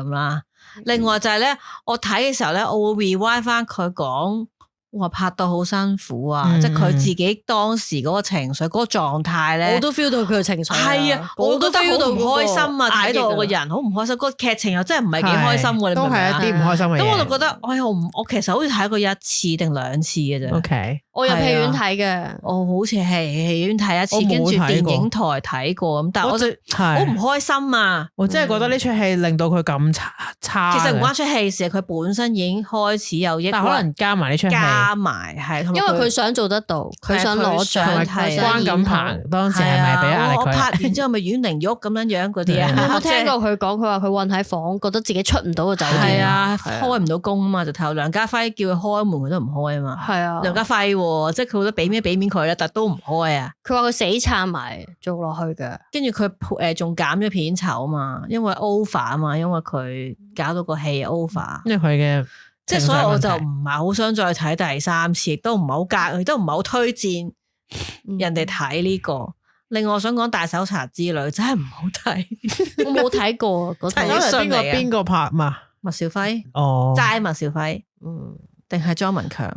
咁啦。另外就係咧，我睇嘅時候咧，我會 rewind 翻佢講。哇，拍到好辛苦啊！即係佢自己當時嗰個情緒、嗰個狀態咧，我都 feel 到佢嘅情緒。係啊，我都 feel 到好唔開心啊！睇到我個人好唔開心，個劇情又真係唔係幾開心嘅，都係一啲唔開心嘅嘢。咁我就覺得，我其實好似睇過一次定兩次嘅啫。OK，我入戲院睇嘅，我好似係戲院睇一次，跟住電影台睇過咁，但係我就好唔開心啊！我真係覺得呢出戲令到佢咁差。其實唔關出戲事，佢本身已經開始有抑鬱，但可能加埋呢出戲。加埋係，因為佢想做得到，佢想攞獎，係關錦鵬當時係咪俾壓力佢？我拍完之後咪阮玲玉咁樣樣嗰啲啊？我聽過佢講，佢話佢困喺房，覺得自己出唔到個酒店，係啊，開唔到工啊嘛，就頭梁家輝叫佢開門，佢都唔開啊嘛。係啊，梁家輝即係佢都俾面佢啦，但都唔開啊。佢話佢死撐埋做落去嘅，跟住佢仲減咗片酬啊嘛，因為 over 啊嘛，因為佢搞到個戲 over，因為佢嘅。即係所以我就唔係好想再睇第三次，亦都唔係好隔，亦都唔係好推薦人哋睇呢個。另外我想講《大搜查之旅》真係唔好睇，我冇睇過嗰套。邊個拍嘛？麥兆輝哦，齋麥兆輝，定係莊文強？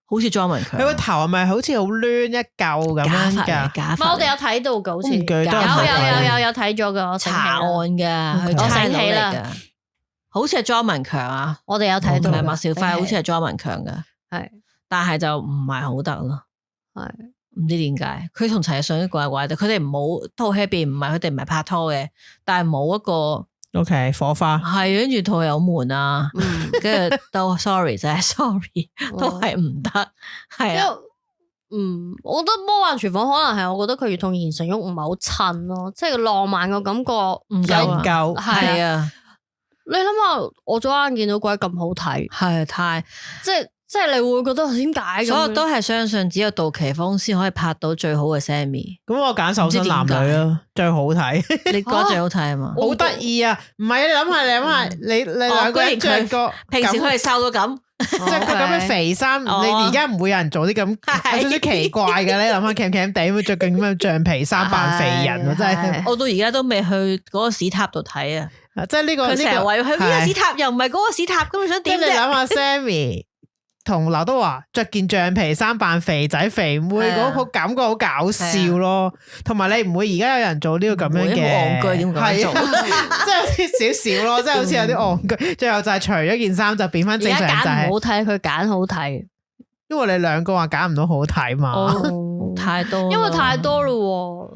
好似莊文強。佢個頭係咪好似好攣一嚿咁樣噶？我哋有睇到嘅，好似有睇咗嘅查案嘅，我醒起啦。好似係莊文強啊，我哋有睇到，唔係麥兆輝，好似係莊文強嘅，係。但係就唔係好得咯。係唔知點解，佢同陳奕迅都怪怪地，佢哋冇套戲入邊唔係佢哋唔係拍拖嘅，但係冇一個 OK 火花，係跟住套有門啊，跟住都 sorry 啫，sorry 都係唔得，係啊。我覺得魔幻廚房可能係，我覺得佢同言承旭唔係好襯咯，即係浪漫個感覺唔夠，係啊！你諗下，我左眼見到鬼咁好睇，係太即係你會覺得點解？所有都係相信只有杜琪峰先可以拍到最好嘅 Sammy。咁我揀瘦身男女咯，最好睇。你覺得最好睇啊嘛？好得意啊！唔係你諗下，你兩個人着個平時佢係瘦到咁。即係個咁嘅肥衫，你而家唔會有人做啲咁有少少奇怪嘅咧。諗下 cam cam 地咁着件咁嘅橡皮衫扮肥人，真係。我到而家都未去嗰個屎塔度睇啊！即係呢個佢成日話要去呢個屎塔，又唔係嗰個屎塔，咁你想點啫？你諗下 Sammy 同劉德華着件橡皮衫扮肥仔肥妹，嗰個感覺好搞笑咯。同埋你唔會而家有人做呢個咁樣嘅，戇居點解做？即係有啲少少咯，即係好似有啲戇居。最後就係除咗件衫就變翻正常，就係揀唔好睇，佢揀好睇。因為你兩個話揀唔到好睇嘛，太多，因為太多咯。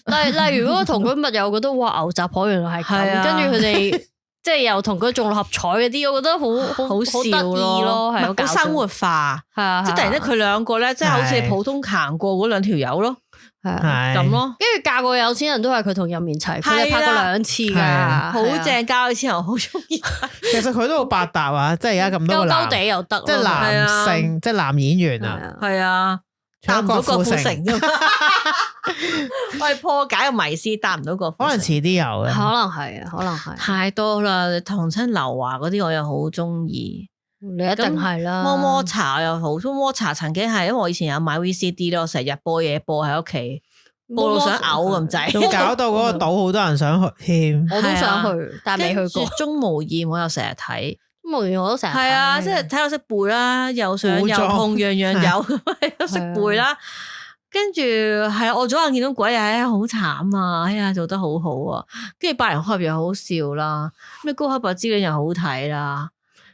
例如嗰個同居密友，覺得哇牛雜婆原來係咁，跟住佢哋。即係又同佢中六合彩嗰啲，我覺得好笑得意咯，係好生活化，係啊，即係突然間佢兩個咧，即係好似普通行過嗰兩條友咯，係咁咯。跟住嫁過有錢人都係佢同任賢齊，佢哋拍過2次噶，好正。嫁有錢人好中意。其實佢都好百搭啊，即係而家咁多個男，地又得，即係男性，即係男演員啊，係啊，答唔到郭富城啫嘛。我哋破解個迷思，答唔到郭富城，可能遲啲有嘅，可能係啊，可能係太多啦。同親劉華嗰啲我又好中意，你一定係啦。摸摸茶又好，摸摸茶曾經係，因為我以前有買 VCD 咯，成日播嘢播喺屋企，播到想嘔咁滯，仲搞到嗰個島好多人想去添，我都想去，但係未去過。鍾無艷我又成日睇，鍾無艷我都成日係啊，即係睇到識背啦，又想又痛，樣樣有，識背啦。跟住係我左眼見到鬼啊，好慘啊！哎呀，做得好好啊！跟住百靈開又好笑啦，咩高黑白之戀又好睇啦，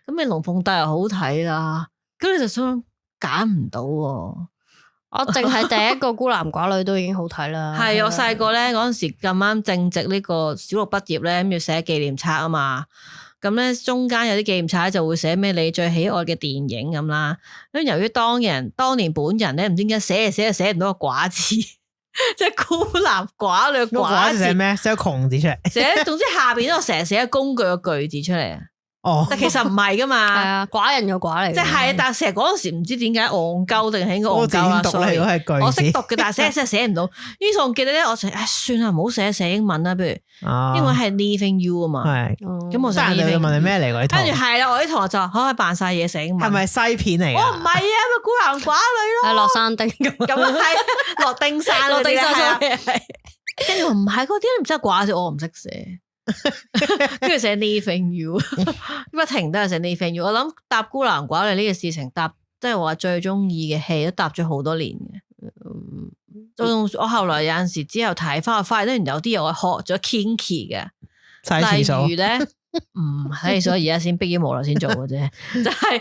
咁咩龍鳳帶又好睇啦，咁你就想揀唔到喎。我淨係第一個孤男寡女都已經好睇啦。係我細個咧嗰陣時咁啱正值呢個小六畢業咧，咁要寫紀念冊啊嘛。咁咧中間有啲紀念冊就會寫咩你最喜愛嘅電影咁啦。咁由於當年本人咧唔知點解寫就寫唔到個寡字，即係孤男寡女寡字寫咩？寫個窮字出嚟。寫總之下邊都成日寫工具個句字出嚟啊。哦，但其實唔係噶嘛，係啊，寡人嘅寡嚟，即係，但係成日嗰陣時唔知點解戇鳩定係應該戇鳩啦。所以我識讀嘅，但係寫唔到。於是我記得咧，我成算啦，唔好寫英文啦，不如英文係 Leaving You 啊嘛。係，咁我成日就問你咩嚟？跟住係啦，我啲同學就可以扮晒嘢寫英文。係咪西片嚟？我唔係啊，咪孤男寡女咯。係落山丁咁，係落丁山嗰啲係。跟住唔係嗰啲，唔知係寡字，我唔識寫。跟住寫 Leaving You， 不停都係寫 Leaving You。我諗答孤男寡女呢個事情，答即係話最中意嘅戲都答咗好多年嘅。我後來有陣時之後睇翻，我發現有啲嘢我學咗 kinky 嘅，例如咧，洗廁所而家先迫於無奈先做嘅啫。就係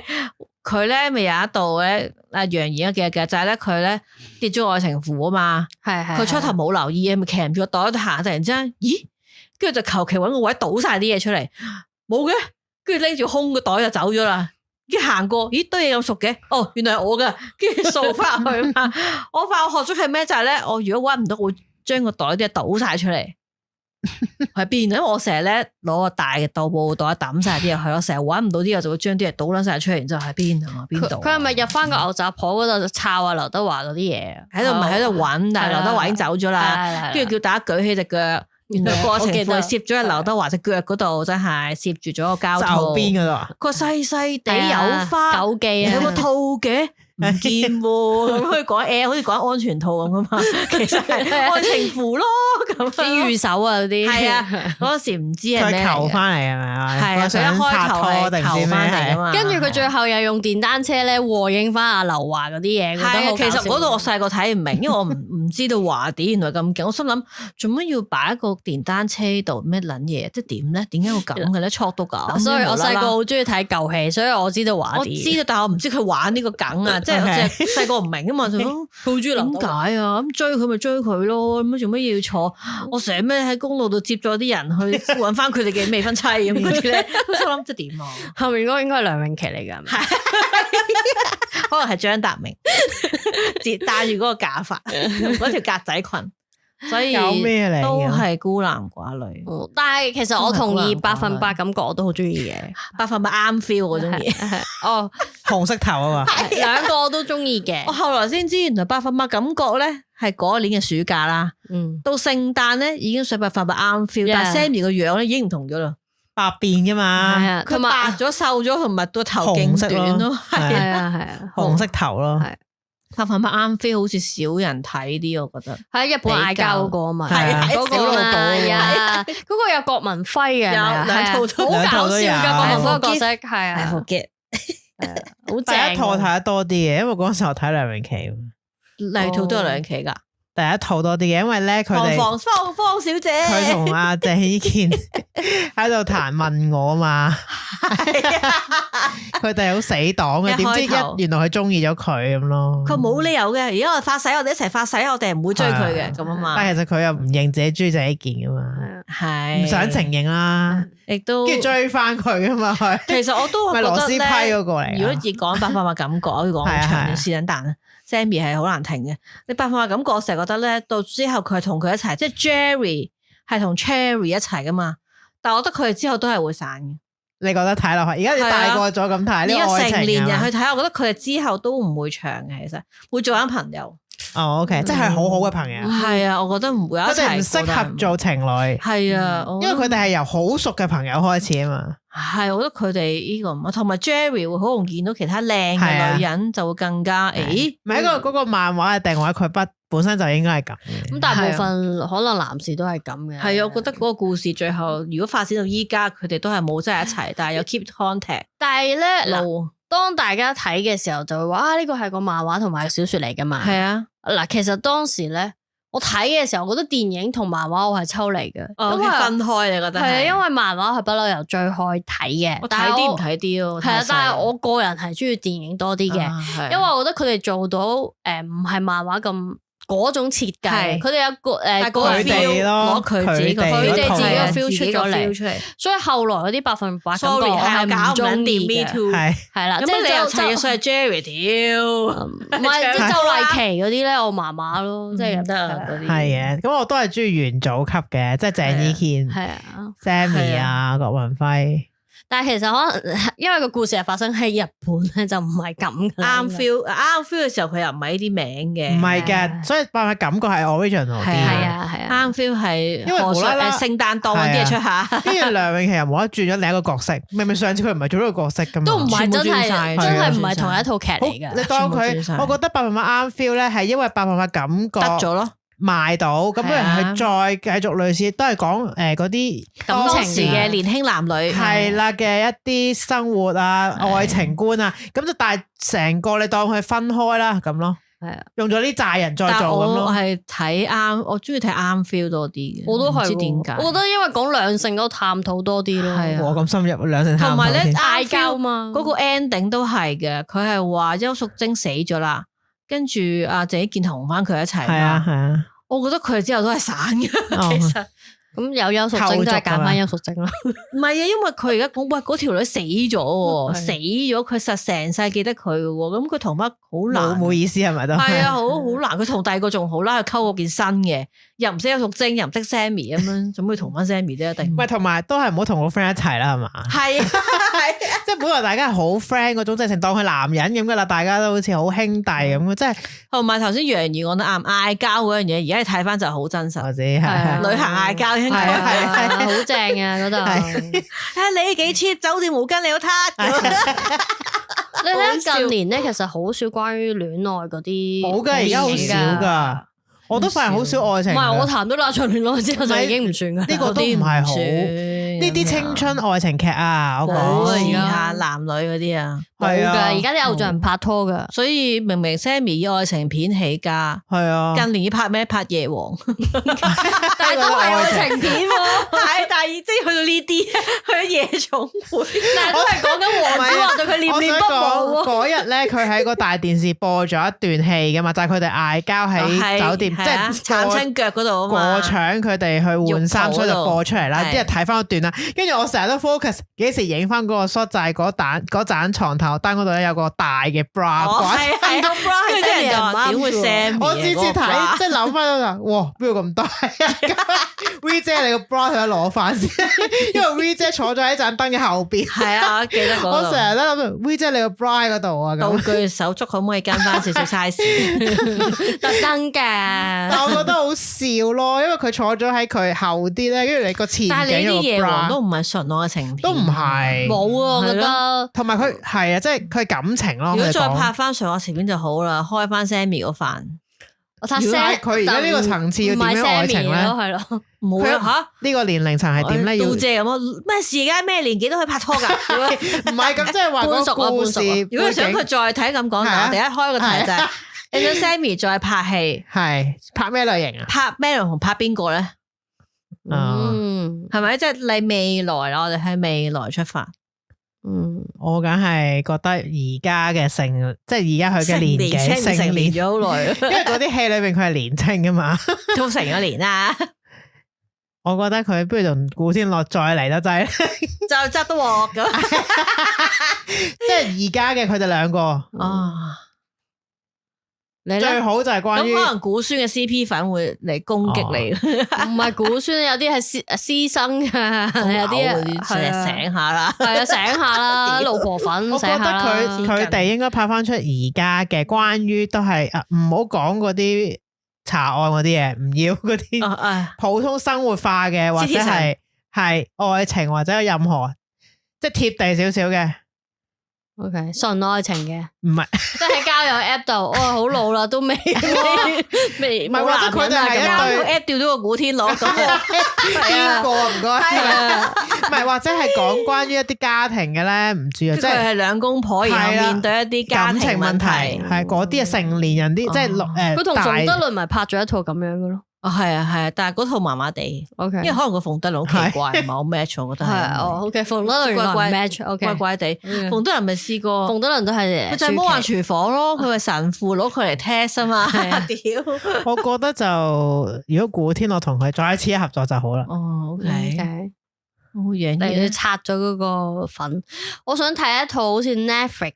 佢咧，咪有一度咧，阿楊怡記嘅就係咧，佢咧跌咗愛情符啊嘛，係佢初頭冇留意，咪騎唔住個袋度行，突然之間，咦？跟住就求其搵個位倒晒啲嘢出嚟，冇嘅，跟住拎住空個袋就走咗啦。跟住行過，咦堆嘢咁熟嘅，哦原來係我噶，跟住掃翻去嘛。我發現我學咗係咩就係咧，我如果搵唔到，會將個袋啲嘢倒晒出嚟。喺邊？因為我成日咧攞個大嘅double布袋抌晒啲嘢去，我成日搵唔到啲嘢，就會將啲嘢倒撚晒出嚟，然之後喺邊啊？邊度？佢係咪入翻個牛雜鋪嗰度就抄啊劉德華嗰啲嘢？喺度唔係喺度搵，但係劉德華已經走咗啦。跟住叫大家舉起隻腳。原來過程會攝咗喺劉德華隻腳嗰度，真係攝住咗個膠套邊嗰度。佢細細地有花狗記啊，有個套嘅唔見喎，咁可以講好似講安全套咁噶嘛。其實係愛情符咯，咁啲御守啊嗰啲。係啊，嗰時唔知係咩求翻嚟係咪啊？係啊，佢一開頭係求翻嚟啊嘛。跟住佢最後又用電單車咧和應翻阿劉華嗰啲嘢。係啊，其實嗰度我細個睇唔明，因為我唔知道華典原來咁勁。我心諗做乜要擺一個電單車度咩撚嘢？即係點咧？點解會咁嘅咧？錯到咁。所以我細個好中意睇舊戲，所以我知道華典。我知道，但係我唔知佢玩呢個梗啊。即係我淨係細個唔明啊嘛，就好中意點解啊？咁追佢咪追佢咯，咁做乜要坐？我成日咩喺公路度接咗啲人去揾翻佢哋嘅未婚妻咁嗰啲咧，我心諗即係點啊？後面嗰個應該係梁詠琪嚟㗎，可能係張達明，戴住嗰個假髮，嗰條格仔裙。所以有咩嚟？都係孤男寡女，但係其實我同意100%感覺我都好中意嘅，100%啱 feel 我中意。哦，紅色頭啊嘛，兩個我都中意嘅。我後來先知原來100%感覺咧係嗰年嘅暑假啦，到聖誕咧已經上100%啱 feel，但係 Sammy 個樣咧已經唔同咗啦，百變噶嘛，佢白咗瘦咗同埋個頭勁短咯，係啊，紅色頭咯。100%啱 feel 好似少人睇啲，我覺得喺日本嗌交嗰個啊嘛，嗰個啊，嗰個有郭文輝嘅，有兩套好搞笑噶郭文輝個角色，係啊，好正。第一套睇得多啲嘅，因為嗰陣時候睇梁詠琪，兩套都有梁詠琪噶。第一套多啲嘅，因為咧佢哋方小姐，佢同阿鄭伊健喺度彈問我嘛，佢哋好死黨嘅，點知原來佢中意咗佢咁咯。佢冇理由嘅，而家我發誓，我哋一齊發誓，我哋唔會追佢嘅咁啊嘛。但係其實佢又唔認自己中意鄭伊健噶嘛，係唔想承認啦，亦都跟住追翻佢啊嘛。佢其實我都咪羅斯批嗰個嚟。如果越講100%感覺，我要講長段是但但 Sammy 係好難停嘅。你100%感覺，我成日覺得咧，到之後佢係同佢一齊，即係 Jerry 係同 Cherry 一齊噶嘛。但係我覺得佢哋之後都係會散嘅。你覺得睇落去，而家你大個咗咁睇呢個愛情，成年人去睇，我覺得佢哋之後都唔會長嘅，其實會做緊朋友。哦，OK，即係好好嘅朋友。係啊，我覺得唔會一齊。佢哋唔適合做情侶。係啊，因為佢哋係由好熟嘅朋友開始啊嘛。係，我覺得佢哋呢個唔好，同埋 Jerry 會好容易見到其他靚嘅女人，就會更加誒。唔係嗰個漫畫嘅定位，佢本身就應該係咁。咁大部分可能男士都係咁嘅。係啊，我覺得嗰個故事最後如果發展到依家，佢哋都係冇真係一齊，但係有 keep contact。但係咧，當大家睇嘅時候就會話呢個係個漫畫同埋小說嚟噶嘛。係啊，嗱，其實當時咧，我睇嘅時候，我覺得電影同漫畫我係抽離嘅，因為分開，你覺得係？因為漫畫係不嬲由最開睇嘅，我睇啲唔睇啲咯。係啊，但係我個人係中意電影多啲嘅，因為我覺得佢哋做到唔係漫畫咁。嗰種設計，佢哋有個嗰個 feel 攞佢自己個 feel 出咗嚟，所以後來嗰啲100%感覺我係唔中意嘅。係啦，即係你又砌所以 Jerry 屌，唔係即係周麗淇嗰啲咧，我麻麻咯，即係得嗰啲。係嘅，咁我都係中意元祖級嘅，即係鄭伊健、係啊、Sammy 啊、郭文輝。但係其實可能因為個故事係發生喺日本咧，就唔係咁啱 feel 嘅時候，佢又唔係呢啲名嘅，唔係嘅，所以100%感覺係 original 啲。係啊，啱 feel 係因為無啦啦聖誕檔嗰啲嘢出下，跟住梁詠琪又冇得轉咗另一個角色，明明上次佢唔係做咗個角色噶嘛，都唔係真係唔係同一套劇嚟嘅。你當佢，我覺得100%啱 feel 咧，係因為100%感覺得咗咯。賣到咁，不如佢再繼續類似，都係講嗰啲感情嘅年輕男女係啦嘅一啲生活啊、愛情觀啊，咁就但係成個你當佢分開啦咁咯，係啊，用咗啲債人再做咁咯。我係睇啱，我中意睇啱 feel 多啲嘅，我都係，唔知點解。我覺得因為講兩性嗰個探討多啲咯，係啊，我咁深入兩性探討，同埋咧嗌交嘛，嗰個 ending 都係嘅，佢係話邱淑貞死咗啦，跟住阿鄭伊健同翻佢一齊。係啊係啊。我覺得佢哋之後都係散嘅，其實咁有邱淑貞都係揀翻邱淑貞咯。唔係啊，因為佢而家講喂嗰條女死咗，死咗佢實成世記得佢嘅喎，咁佢同翻好難，冇意思係咪都？係啊，好難。佢同第二個仲好啦，佢溝嗰件新嘅，又唔識邱淑貞，又唔識 Sammy 咁樣，做咩同翻 Sammy 啫？一定。喂，同埋都係唔好同個 friend 一齊啦，係嘛？係啊，即係本來大家係好 friend 嗰種，即係成當佢男人咁噶啦，大家都好似好兄弟咁嘅，即係。同埋頭先楊怡講得啱，嗌交嗰樣嘢，而家你睇翻就好真實。我知係旅行嗌交應該係好正啊嗰度。你幾 cheap，酒店毛巾你都撻。你睇近年咧，其實好少關於戀愛嗰啲，冇噶，而家好少噶。我都發現好少愛情。唔係我談咗那場戀愛之後就已經唔算噶，呢個都唔係好。呢啲青春愛情劇啊，我講而家男女嗰啲啊，係啊，而家啲偶像唔拍拖噶，所以明明 Sammy 以愛情片起家，係啊，近年拍咩？拍夜王，但係都係愛情片喎，但係即係去到呢啲，去咗夜總會，但係都係講緊黃子華對佢念念不忘喎。嗰日咧，佢喺個大電視播咗一段戲噶嘛，就係佢哋嗌交喺酒店，即係撐親腳嗰度過搶佢哋去換衫，所以就播出嚟啦。啲人睇翻嗰段啦，跟住我成日都 focus 幾時影翻嗰個 shot，就係嗰盞床頭燈嗰度咧有個大嘅 bra，係個 bra，跟住啲人就話點會 Sammy？我次次睇即係諗翻到就，哇邊度咁大啊？V 姐你個 bra 佢都攞翻先，因為 V 姐坐咗喺盞燈嘅後邊。係啊，我記得嗰度。我成日都諗 V 姐你個 bra 喺嗰度啊，道具手足可唔可以跟翻少少 size？ 特登嘅，但我覺得好笑咯，因為佢坐咗喺佢後啲咧，跟住你個前但係你啲夜王都唔係純愛情片，都唔係冇啊，我覺得。同埋佢係啊，即係佢係感情咯。如果再拍翻純愛情片就好啦，開翻 Sammy 個飯。我睇 Sammy 佢而家呢個層次要點樣愛情咧？係咯，冇啊吓，呢個年齡層係點咧？要姐咁啊？咩時間咩年紀都可以拍拖噶？唔係咁，即係話個故事。如果想佢再睇咁講，我哋一開個題就係你想 Sammy 再拍戲，係拍咩類型啊？拍咩同拍邊個咧？係咪即係你未來啦？我哋喺未來出發。我梗係覺得而家嘅即係而家佢嘅年紀成年咗好耐，因為嗰啲戲裏邊佢係年青噶嘛，都成咗年啦。我覺得佢不如同古天樂再嚟得滯，就執得鑊咁。即係而家嘅佢哋兩個啊。最好就係關於咁可能古孫嘅 CP 粉會嚟攻擊你，唔係古孫，有啲係師生啊，有啲係醒下啦，係啊醒下啦，老婆粉。我覺得佢哋應該拍翻出而家嘅關於都係唔好講嗰啲查案嗰啲嘢，唔要嗰啲普通生活化嘅，或者係愛情或者有任何即係貼地少少嘅。OK， 純愛情嘅，唔係，即係交友 app 度，好老啦，都未，唔係或者佢哋係一對 app 調到個古天樂咁，邊個唔該？唔係或者係講關於一啲家庭嘅咧，唔知啊，即係兩公婆然後面對一啲感情問題，係嗰啲係成年人啲，即係佢同馮德倫咪拍咗一套咁樣嘅咯。係啊，但係嗰套麻麻地，OK，因為可能個馮德倫好奇怪，唔係好 match，我覺得係。OK，馮德倫怪怪 match，OK，怪怪地。馮德倫咪試過，馮德倫都係，佢就係魔幻廚房咯，佢係神父攞佢嚟 test 啊嘛。係啊，屌！我覺得就如果古天樂同佢再一次合作就好啦。哦，OK，好嘢，你拆咗嗰個粉。我想睇一套好似 Netflix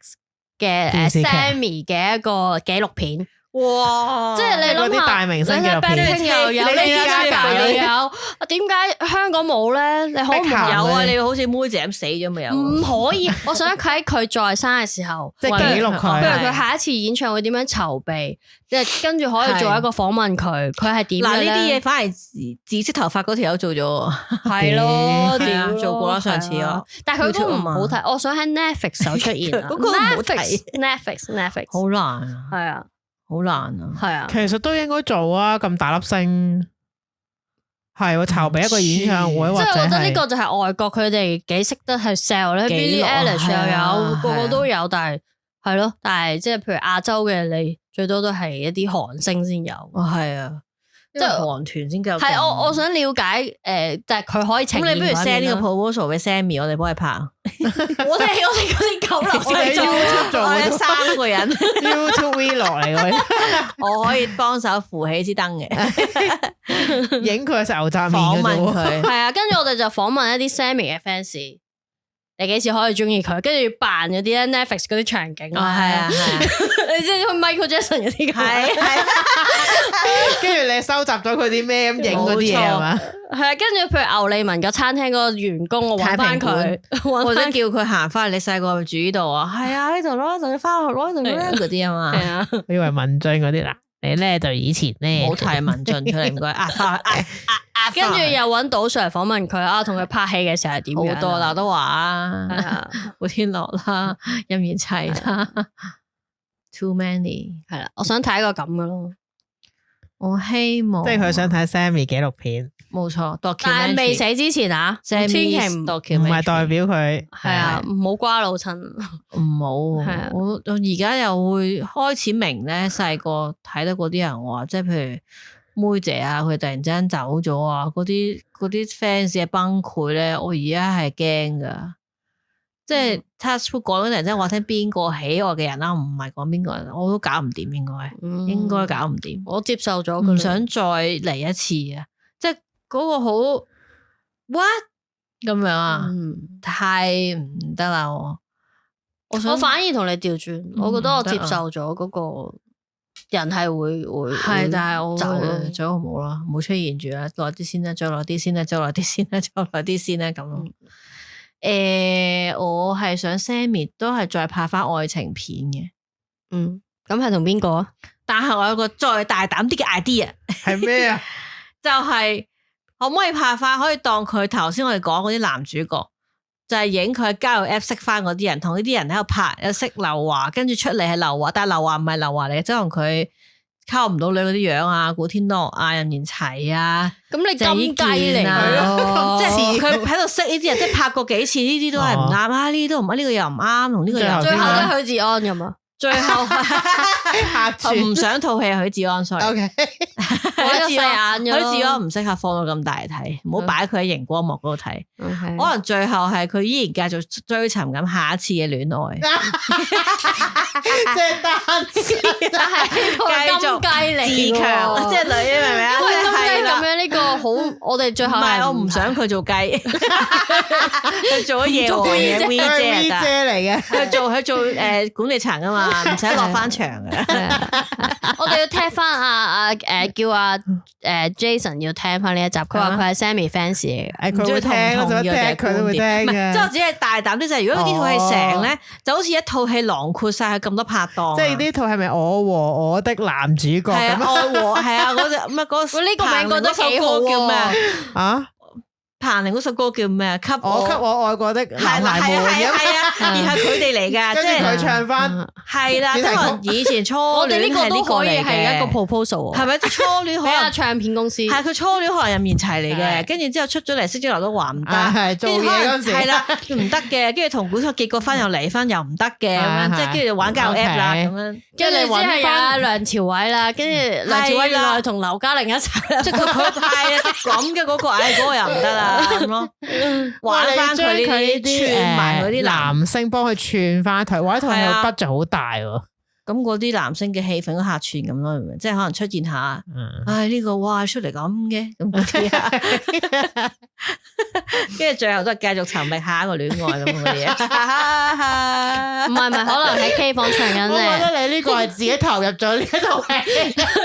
嘅Sammy 嘅一個紀錄片。哇！即係你諗下，大明星嘅片又有呢家又有，點解香港冇咧？你可唔可以有啊？你好似妹姐咁死咗咪有？唔可以！我想佢喺佢在生嘅時候，即係記錄佢。譬如佢下一次演唱會點樣籌備，即係跟住可以做一個訪問佢，佢係點嘅咧？嗱，呢啲嘢反而紫色頭髮嗰條友做咗，係咯，做過啦上次咯。但係佢都唔好睇，我想喺 Netflix 手出現嗰個唔好睇。Netflix 好難，係啊。好難啊，係啊，其實都應該做啊，咁大粒星，係喎，籌備一個演唱會，或者即係我覺得呢個就係外國佢哋幾識得去 sell 咧，Billie Eilish 又有，個個都有，但係係咯，但係即係譬如亞洲嘅你最多都係一啲韓星先有，係啊。即係韓團先夠。係我想了解但係佢可以呈現。咁你不如 send 呢個 proposal 俾 Sammy， 我哋幫佢拍。我哋嗰啲狗流，我哋 YouTube 做3個人 YouTube Vlog 嚟嘅，我可以幫手扶起支燈嘅，影佢食牛雜麵訪問佢。係啊，跟住我哋就訪問一啲 Sammy 嘅 fans。你幾時可以中意佢？跟住扮嗰啲咧 Netflix 嗰啲場景啊，係啊，你知佢 Michael Jackson 嗰啲係，跟住你收集咗佢啲咩咁影嗰啲嘢係嘛？係啊，跟住譬如牛利文個餐廳嗰個員工，我揾翻佢，或者叫佢行翻去。你細個住呢度啊？係啊，呢度咯，就要翻去攞呢度咧嗰啲啊嘛。係啊，我以為文俊嗰啲啦，你咧就以前咧冇提文俊出嚟，唔該。跟住又揾賭 Sir 訪問佢啊，同佢拍戲嘅時候係點樣？好多劉德華啊，古天樂啦，任賢齊啦 ，Too many 係啦，我想睇一個咁嘅咯。我希望，即係佢想睇 Sammy 紀錄片，冇錯。但係未死之前啊，千祈唔係代表佢係啊，唔好瓜老襯，唔好。我而家又會開始明咧，細個睇到嗰啲人話，即係譬如妹姐啊，佢突然之間走咗啊，嗰啲 fans 嘅崩潰咧，我而家係驚噶。即係 touchwood 講緊人真係話聽邊個喜愛嘅人啦，唔係講邊個人，我都搞唔掂，應該搞唔掂。我接受咗，唔想再嚟一次啊！即係嗰個好 what 咁樣啊，太唔得啦！我反而同你調轉，我覺得我接受咗嗰個人係會係，但係我走咯，最好冇啦，冇出現住啦，耐啲先啦，再耐啲先啦，再耐啲先啦，再耐啲先啦，咁咯。我係想 Sammy 都係再拍翻愛情片嘅，咁係同邊個啊？但係我有個再大膽啲嘅 idea， 係咩啊？就係可唔可以拍翻，可以當佢頭先我哋講嗰啲男主角，就係影佢喺交友 app 識翻嗰啲人，同呢啲人喺度拍，又識劉華，跟住出嚟係劉華，但係劉華唔係劉華嚟嘅，即係同佢溝唔到女嗰啲樣啊，古天樂啊，任賢齊啊，咁你金雞嚟啊？即係佢喺度識呢啲人，即係拍過幾次，呢啲都係唔啱啊，呢啲都唔啱，呢個又唔啱，同呢個又最後都係許志安咁啊。最後唔想套戲係許志安，所以 OK， 許志安唔適合放到咁大睇，唔好擺佢喺熒光幕嗰度睇。可能最後係佢依然繼續追尋緊下一次嘅戀愛，即係單身，但係金雞嚟，自強，即係女，明唔明啊？因為金雞咁樣呢個好，我哋最後唔係我唔想佢做雞，佢做咗夜王嘅 V 姐嚟嘅，佢做管理層啊嘛。唔使落翻場嘅，我哋要聽翻叫Jason 要聽翻呢一集，佢話佢係 Sammy fans 嚟嘅，佢會聽，佢都會聽嘅。即係我只係大膽啲就係，如果呢套戲成咧，就好似一套戲囊括晒佢咁多拍檔。即係呢套係咪我和我的男主角咁？係啊，我和係啊，嗰隻乜嗰呢個名覺得幾好叫咩啊？彭羚嗰首歌叫咩？給我愛過的男孩們，係啊，而係佢哋嚟噶，即係佢唱翻，係啦，即係以前初戀係呢個嚟嘅，係一個 proposal， 係咪？即係初戀可能唱片公司，係佢初戀可能任賢齊嚟嘅，跟住之後出咗嚟，識咗劉德華唔得，做嘢嗰陣時係啦，唔得嘅，跟住同古天樂結過婚又離婚又唔得嘅，咁樣即係跟住就玩交友 app 啦，咁樣，跟住之後有梁朝偉啦，跟住梁朝偉原來同劉嘉玲一齊，即係佢係啊，即係咁嘅嗰個，嗰個又唔得啦，咁咯。玩翻佢呢啲串埋嗰啲男星幫佢串翻台，或者同佢 budget 好大喎。咁嗰啲男星嘅戲份都客串咁咯，即係可能出現下，唉呢個哇出嚟咁嘅咁嗰啲啊，跟住最後都係繼續尋覓下一個戀愛咁嗰啲嘢。唔係，可能喺 K 房唱緊咧。我覺得你呢個係自己投入咗呢一套戲，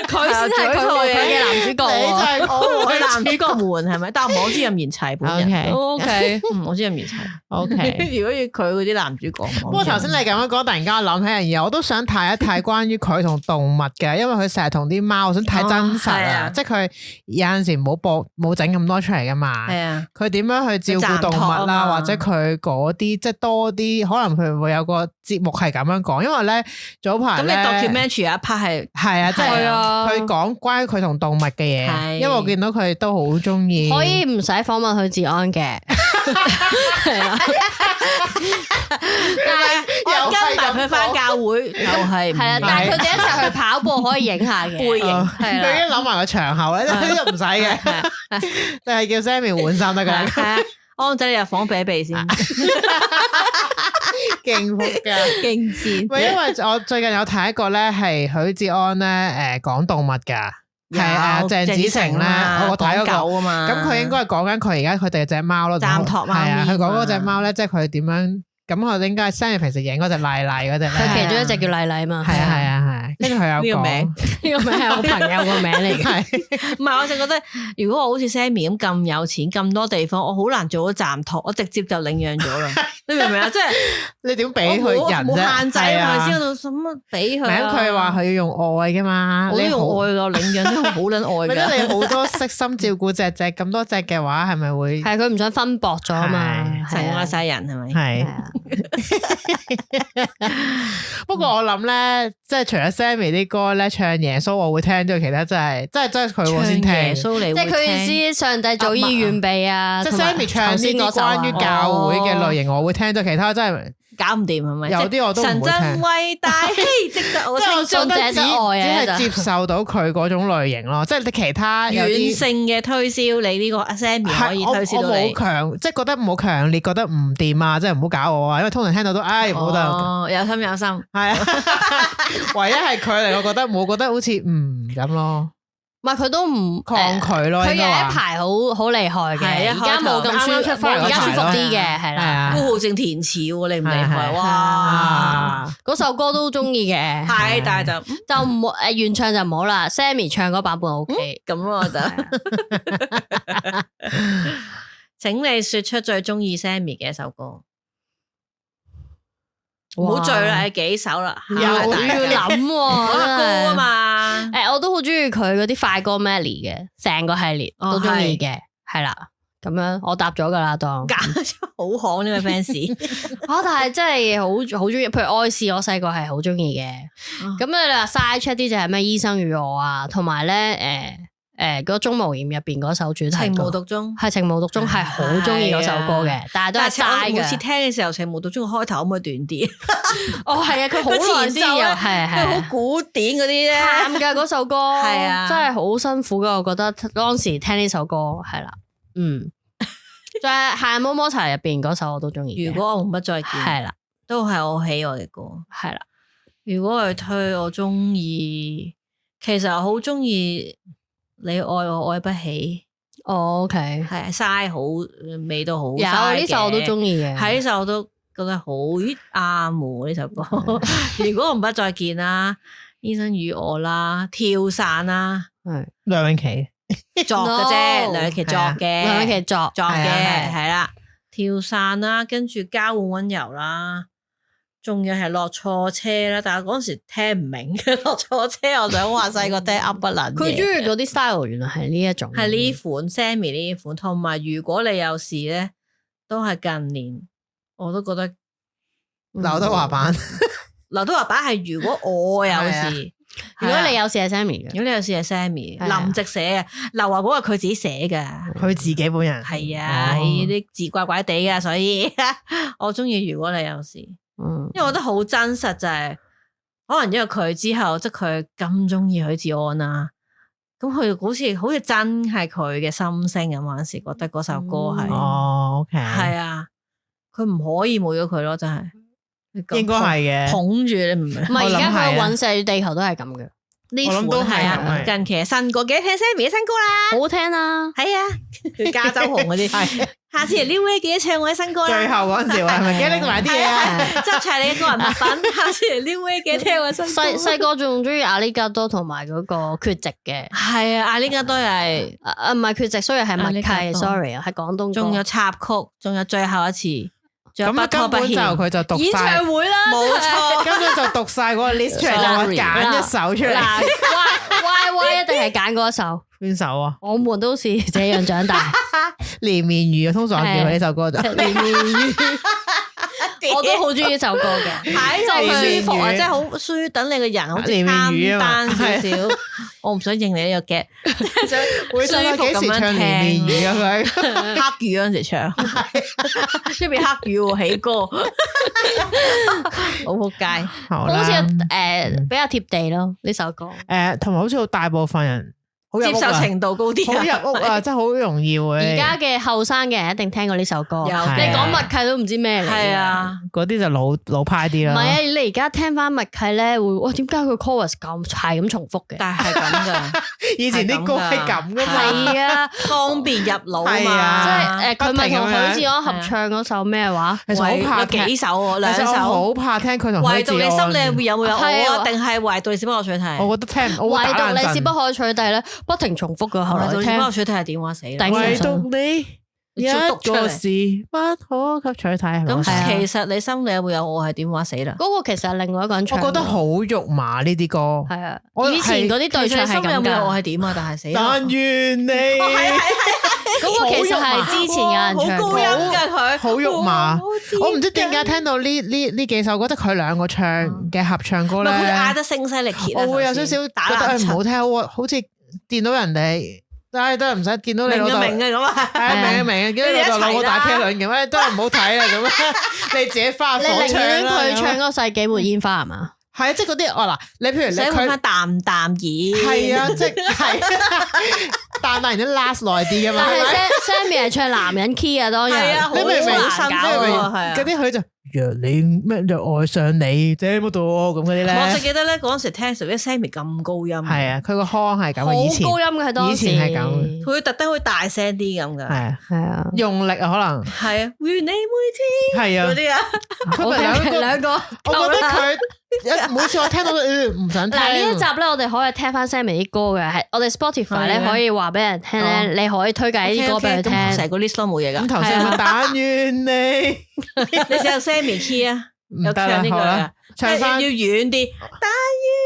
佢先係佢嘅男主角。你就係我嘅男主角們係咪？但係我知任賢齊本人。O K，我知任賢齊。O K， 如果要佢嗰啲男主角，不過頭先你咁樣講，突然間我諗起樣嘢，我都想睇一睇關於佢同動物嘅，因為佢成日同啲貓，我想睇真實啊，即係佢有陣時冇整咁多出嚟噶嘛。係啊，佢點樣去照顧動物啦，或者佢嗰啲即係多啲，可能佢會有個節目係咁樣講，因為咧早排咧，咁你 documentary 有一 part 係啊，即係佢講關於佢同動物嘅嘢，因為我見到佢都好中意，可以唔使訪問許志安嘅，係啊，又跟埋佢返教會，又係啊，但係佢哋一齊去跑步可以影下嘅背影，佢已經諗埋個場後咧，呢啲唔使嘅，就係叫 Sammy 換衫得噶啦。安仔你入房避一避先，勁服噶，勁賤。唔係因為我最近有睇一個咧，係許志安咧，講動物噶，係啊鄭子誠咧，我睇嗰個啊嘛。咁佢應該係講緊佢而家佢哋隻貓咯，暫託貓咪。係啊，佢講嗰隻貓咧，即係佢點樣？咁我應該係 Sammy 平時影嗰隻麗麗嗰隻，佢其中一隻叫麗麗嘛。係啊。跟住佢有呢個名，呢個名係我朋友個名嚟嘅。唔係，我就覺得如果我好似 Sammy 咁有錢咁多地方，我好難做到暫託，我直接就領養咗啦。你明唔明啊？即係你點俾佢人啫？冇限制係咪先？我使乜俾佢？咁佢話佢要用愛噶嘛？我都用愛咯，領養都好撚愛㗎。你好多悉心照顧隻咁多隻嘅話，係咪會？係佢唔想分薄咗啊嘛，成愛晒人係咪？係。不過我諗咧，即係除咗 Sammy 啲歌咧唱耶穌我會聽，即係其他真係佢我先聽。耶穌你會聽，即係佢意思上帝早已預備啊。即係 Sammy 唱呢啲關於教會嘅類型我會聽，即係其他真係搞唔掂係咪？有啲我都唔會聽。神真偉大，值得我稱頌者之愛啊！只係接受到佢嗰種類型咯，即係你其他有軟性嘅推銷，你呢個 Sammy 可以推銷到你。我冇強，即係覺得唔好強烈，覺得唔掂啊！即係唔好搞我啊！因為通常聽到都唔好得。哦，有心有心，係啊，唯一係佢嚟，我覺得冇覺得好似咁咯。唔係佢都唔抗拒咯，佢有一排好厲害嘅，而家冇咁舒服，而家舒服啲嘅，係啦。顧浩正填詞喎，你唔厲害哇！嗰首歌都中意嘅，係，但係就唔好原唱就唔好啦。Sammy 唱嗰版本 OK，咁我覺得。請你說出最中意 Sammy 嘅一首歌。唔好醉啦，係幾首啦，又要諗歌啊嘛。我都好中意佢嗰啲快歌 Melody 嘅，成個系列都中意嘅，係啦。咁樣我答咗噶啦，當假咗好行呢個 fans。但係真係好中意，譬如愛是我細個係好中意嘅。咁你話 side check 啲就係咩醫生與我啊，同埋咧嗰個鍾無艷入邊嗰首主題歌情無獨鍾，係情無獨鍾，係好中意嗰首歌嘅，但係都係嘥嘅。每次聽嘅時候，情無獨鍾嘅開頭可唔可以短啲？哦，係啊，佢好耐先有，係好古典嗰啲咧，喊㗎嗰首歌，係啊，真係好辛苦噶。我覺得當時聽呢首歌係啦，就係《夏摩摩茶》入邊嗰首我都中意。如果我們不再見，係啦，都係我喜愛嘅歌，係啦。如果佢推我中意，其實我好中意。你愛我愛不起，OK，係嘥好味道好，有呢首我都中意嘅，喺呢首我都覺得好啱喎呢首歌。如果我們不再見啦，醫生與我啦，跳傘啦，係梁詠琪作嘅啫，梁詠琪作嘅，梁詠琪作嘅係啦，跳傘啦，跟住交換溫柔啦。仲要係落錯車啦，但係嗰時聽唔明嘅落錯車，我想話細個聽噏不能。佢中意嗰啲 style，原來係呢一種，係呢款 Sammy 呢款，同埋如果你有事咧，都係近年我都覺得劉德華版，劉德華版係如果我有事，如果你有事係 Sammy 嘅，如果你有事係 Sammy，林夕寫嘅，劉華嗰個佢自己寫㗎，佢自己本人係啊，啲字怪怪地㗎，所以我中意如果你有事。因為我覺得好真實，就係可能因為佢之後，即係佢咁中意許志安啦，咁佢好似真係佢嘅心聲咁，嗰陣時覺得嗰首歌係OK，係啊，佢唔可以冇咗佢咯，真係應該係嘅，捧住你唔係而家佢隕石與地球都係咁嘅，呢款係啊，近期新歌，記得聽 Sammy 嘅新歌啦，好聽啊，係啊，加州紅嗰啲。下次嚟 New Way 記得唱我嘅新歌啦。最後嗰陣時係咪記得拎埋啲嘢啊？執齊你嘅個人物品。下次嚟 New Way 記得聽我嘅新歌。細個仲中意阿里加多同埋嗰個缺席嘅。係啊，阿里加多又係唔係缺席，所以係默契 ，sorry 啊，係廣東歌。仲有插曲，仲有最後一次。咁根本就佢就讀晒演唱會啦，冇錯，根本就讀晒嗰個 list 出嚟，就揀一首出嚟。Y 一定係揀嗰一首。邊首啊？我們都是這樣長大。連綿魚通常叫佢呢首歌就連綿魚，我都好中意呢首歌嘅，睇就舒服啊，即係好舒，等你個人好似攤單少少。我唔想認你呢個 get，會舒服咁樣聽。連綿魚啊佢，黑雨嗰陣時唱，出邊黑雨喎起歌，好仆街，好似比較貼地咯呢首歌。同埋好似大部分人。接受程度高啲，好入屋啊！真係好容易會。而家嘅後生嘅人一定聽過呢首歌，你有講默契都唔知咩嚟。係啊，嗰啲就老派啲啦。唔係啊，你而家聽翻默契咧，會哇點解佢 chorus 咁係咁重複嘅？但係咁噶，以前啲歌係咁噶嘛。係啊，方便入腦啊嘛。即係佢咪同許志安合唱嗰首咩話？其實好怕幾首喎，兩首。好怕聽佢同許志安。唯獨你心裏有冇有我，定係唯獨你是不可取替？我覺得聽，唯獨你是不可取替咧，不停重複噶。後來聽不可取替係電話死啦。唯獨你一個是不可取替。咁其實你心裏有冇有我係電話死啦？嗰個其實係另外一個人唱。我覺得好肉麻呢啲歌。係啊，以前嗰啲對唱係咁噶。心裏有冇有我係點啊？但係死啦。但願你。嗰個其實係之前有人唱好高音㗎佢，好肉麻。我唔知點解聽到呢幾首，覺得佢兩個唱嘅合唱歌咧，佢嗌得聲嘶力竭，我會有少少覺得唔好聽，好似見到人哋。唉，都係唔使見到你老豆，明嘅咁啊，係啊，明啊，見到你老豆攞我打 K 兩件，都係唔好睇啦咁啊！你自己花火唱啦。你寧願佢唱嗰個世紀末煙花係嘛？係啊，即係嗰啲嗱，你譬如你佢淡淡耳，係啊，即係淡淡然都 last 耐啲噶嘛。但係 Sammy 係唱男人 key 啊，當然你明唔明？嗰啲佢就若你咩就愛上你，這麼多咁嗰啲咧。我就記得咧嗰陣時聽時啲 Sammy 咁高音，係啊，佢個腔係咁，以前好高音嘅，當時以前係咁，佢特登會大聲啲咁噶，係啊，係啊，用力啊可能係啊，願你每天係啊嗰啲啊，佢咪兩個，我覺得佢每次我聽到唔想聽。嗱呢一集咧，我哋可以聽翻 Sammy 啲歌嘅，係我哋 Spotify 咧可以話俾人聽咧，你可以推介呢啲歌俾佢聽，成個 list 都冇嘢噶。咁頭先但願你，你試下 Sammy key 啊，有唱呢句啊，唱翻要遠啲，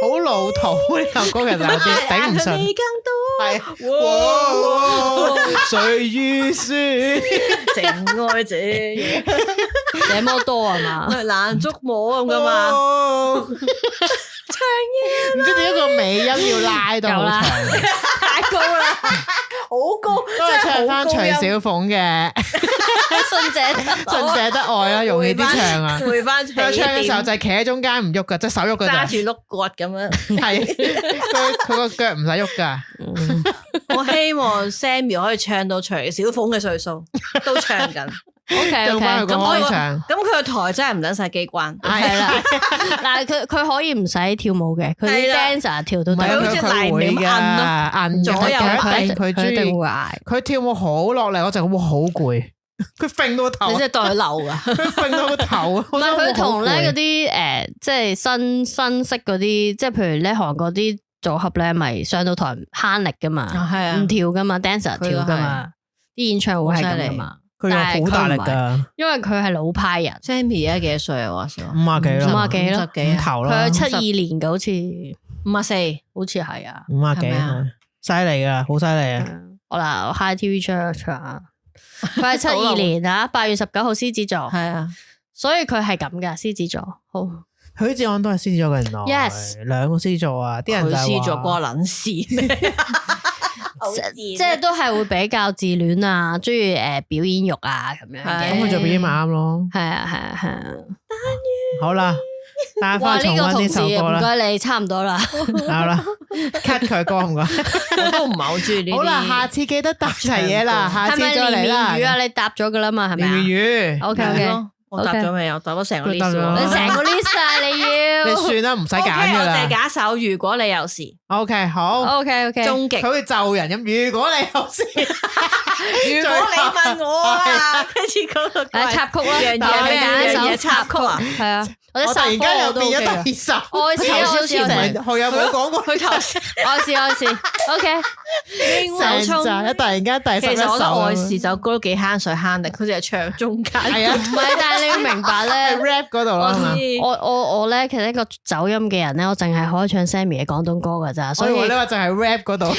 好老土呢首歌其實有啲頂唔順。係，誰於說情愛這嘢這麼多啊嘛，難捉摸咁噶嘛，唱嘢唔知點解個尾音要拉到好長，太高啦，好高，都係唱翻徐小鳳嘅信者得愛啦，容易啲唱啊。回翻佢唱嘅時候就係企喺中間唔喐噶，即係手喐噶咋，揸住碌角咁樣。係佢個腳唔使喐噶。我希望 Sammy 可以唱到徐小鳳嘅歲數都唱緊。OK，用翻佢個開場。咁佢個台真係唔等晒機關。係啦，嗱佢可以唔使跳舞嘅，佢啲 dancer 跳到唔係好似黎明咁摁左右佢一定會嗌。佢跳舞好落嚟，我就會好攰。佢揈到個頭，你真係當佢流噶。佢揈到個頭。唔係佢同咧嗰啲即係新式嗰啲，即係譬如咧韓國啲組合咧，咪上到台慳力噶嘛，係啊，唔跳噶嘛 ，dancer 跳噶嘛，啲演唱會係咁噶嘛。佢又好大力噶，因為佢係老派人。Sammy 而家幾多歲啊？話說50幾咯，50幾咯，5頭咯。佢係72年嘅，好似54，好似係啊，50幾，犀利噶，好犀利啊！我嗱我 High TV 唱唱，佢係72年啊，8月19號獅子座，係啊，所以佢係咁噶，獅子座。好，許志安都係獅子座嘅人來 Yes 兩個獅子座啊，啲人就話獅子座關撚事咩？即係都係會比較自戀啊，中意表演欲啊咁樣嘅。咁佢就表演咪啱咯。係啊係啊係啊。好啦，帶翻重溫呢首歌啦。唔該你，差唔多啦。好啦，cut 佢歌唔該。我都唔係好中意呢啲。好啦，下次記得答齊嘢啦，下次再嚟啦。係咪連綿語啊？你答咗噶啦嘛？係咪啊？連綿語。OK OK。我答咗未？我答咗成個 list。你成個 list 啊！你要。你算啦，唔使揀噶我啦。淨係揀首如果你有事。OK，好。OK OK。終極。佢會咒人咁，如果你有事，如果你問我啊，跟住嗰個插曲啦，樣嘢插曲啊，係啊。我突然間又變咗第二首。愛是愛是佢有冇講過？佢頭先愛是愛是 OK。成集突然間第11首。其實我覺得愛是首歌都幾慳水慳力，佢淨係唱中間。係啊，唔係，但係你要明白咧，rap 嗰度啦。我咧，其實一個走音嘅人咧，我淨係可以唱 Sammy 嘅廣東歌噶咋，所以呢個就係 rap 嗰度。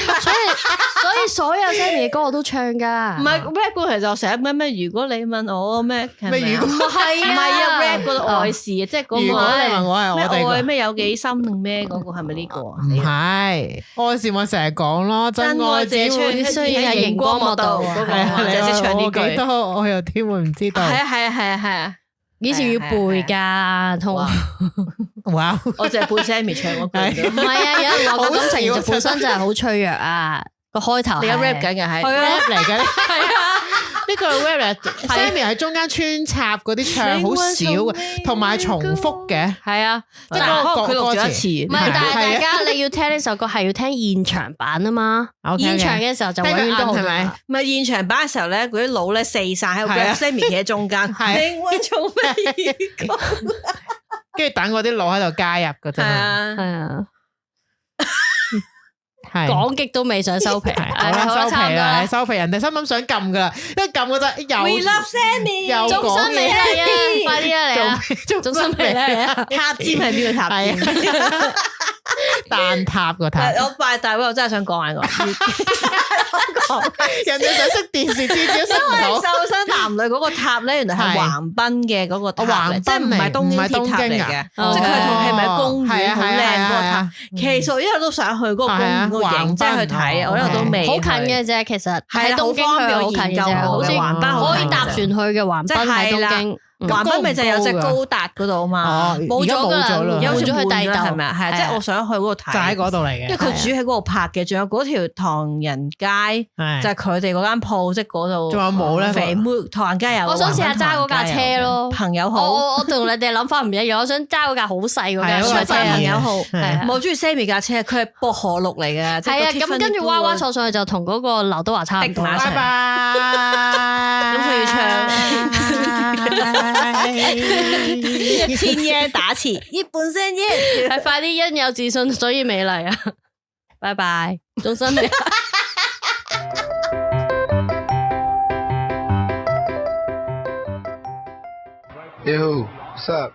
所有 Sammy 嘅歌我都唱噶。唔係 rap 嗰其實我成日咩？如果你問我咩？咩如果唔係啊 rap 嗰度愛是即係嗰個。如果你問我係我哋愛咩有幾深定咩嗰個係咪呢個啊？唔係愛是我成日講咯，真愛只會需要喺熒光幕度。係啊，你識唱呢句，我又點會唔知道？係啊！以前要背噶，同哇！我淨係背 Sammy 唱嗰句。唔係啊，有人話個感情就本身就係好脆弱啊。個開頭你有 rap 緊嘅係 rap 嚟嘅，係啊，呢個 rap 嚟。Sammy 喺中間穿插嗰啲唱好少嘅，同埋重複嘅。係啊，即係佢錄咗一次。唔係，但係大家你要聽呢首歌係要聽現場版啊嘛。現場嘅時候就永遠都好係咪？唔係現場版嘅時候咧，嗰啲腦咧四晒喺度 ，Sammy 企喺中間。靈魂從未遇過。跟住等嗰啲腦喺度加入嘅啫。係啊。講極都未想收皮，好啦，收皮啦，收皮。人哋心諗想撳噶啦，一撳嗰陣又 We love Sammy，又講嘢，快啲啊嚟啊！做心未嚟啊？塔尖係邊個塔尖？蛋塔個塔，我拜大會，我真係想講下個。人哋想識電視資料，識唔到。瘦身男女嗰個塔咧，原來係橫濱嘅嗰個塔嚟，即係唔係東京鐵塔嚟嘅，即係佢係咪公園好靚嗰個塔？其實我一路都想去嗰個公園嗰個影，即係去睇，我一路都未。好近嘅啫，其實喺東京去好近嘅啫，好似橫濱可以搭船去嘅橫濱喺東京。橫濱咪就有隻高達嗰度啊嘛，冇咗噶啦，而家換咗去第二度，係咪啊？係，即係我想去嗰度睇，就喺嗰度嚟嘅。因為佢主喺嗰度拍嘅，仲有嗰條唐人街，就係佢哋嗰間鋪，即係嗰度。仲有冇咧？肥妹唐人街有。我想試下揸嗰架車咯，朋友號。我同你哋諗法唔一樣，我想揸嗰架好細嗰架車。朋友號，我中意 Sammy 架車，佢係薄荷綠嚟嘅。係啊，咁跟住娃娃坐上去就同嗰個劉德華差唔多。拜拜。咁佢要唱。1000円打錢，1本1000円，係快啲因有自信，所以美麗啊！拜拜，終身美麗。Yo, what's up?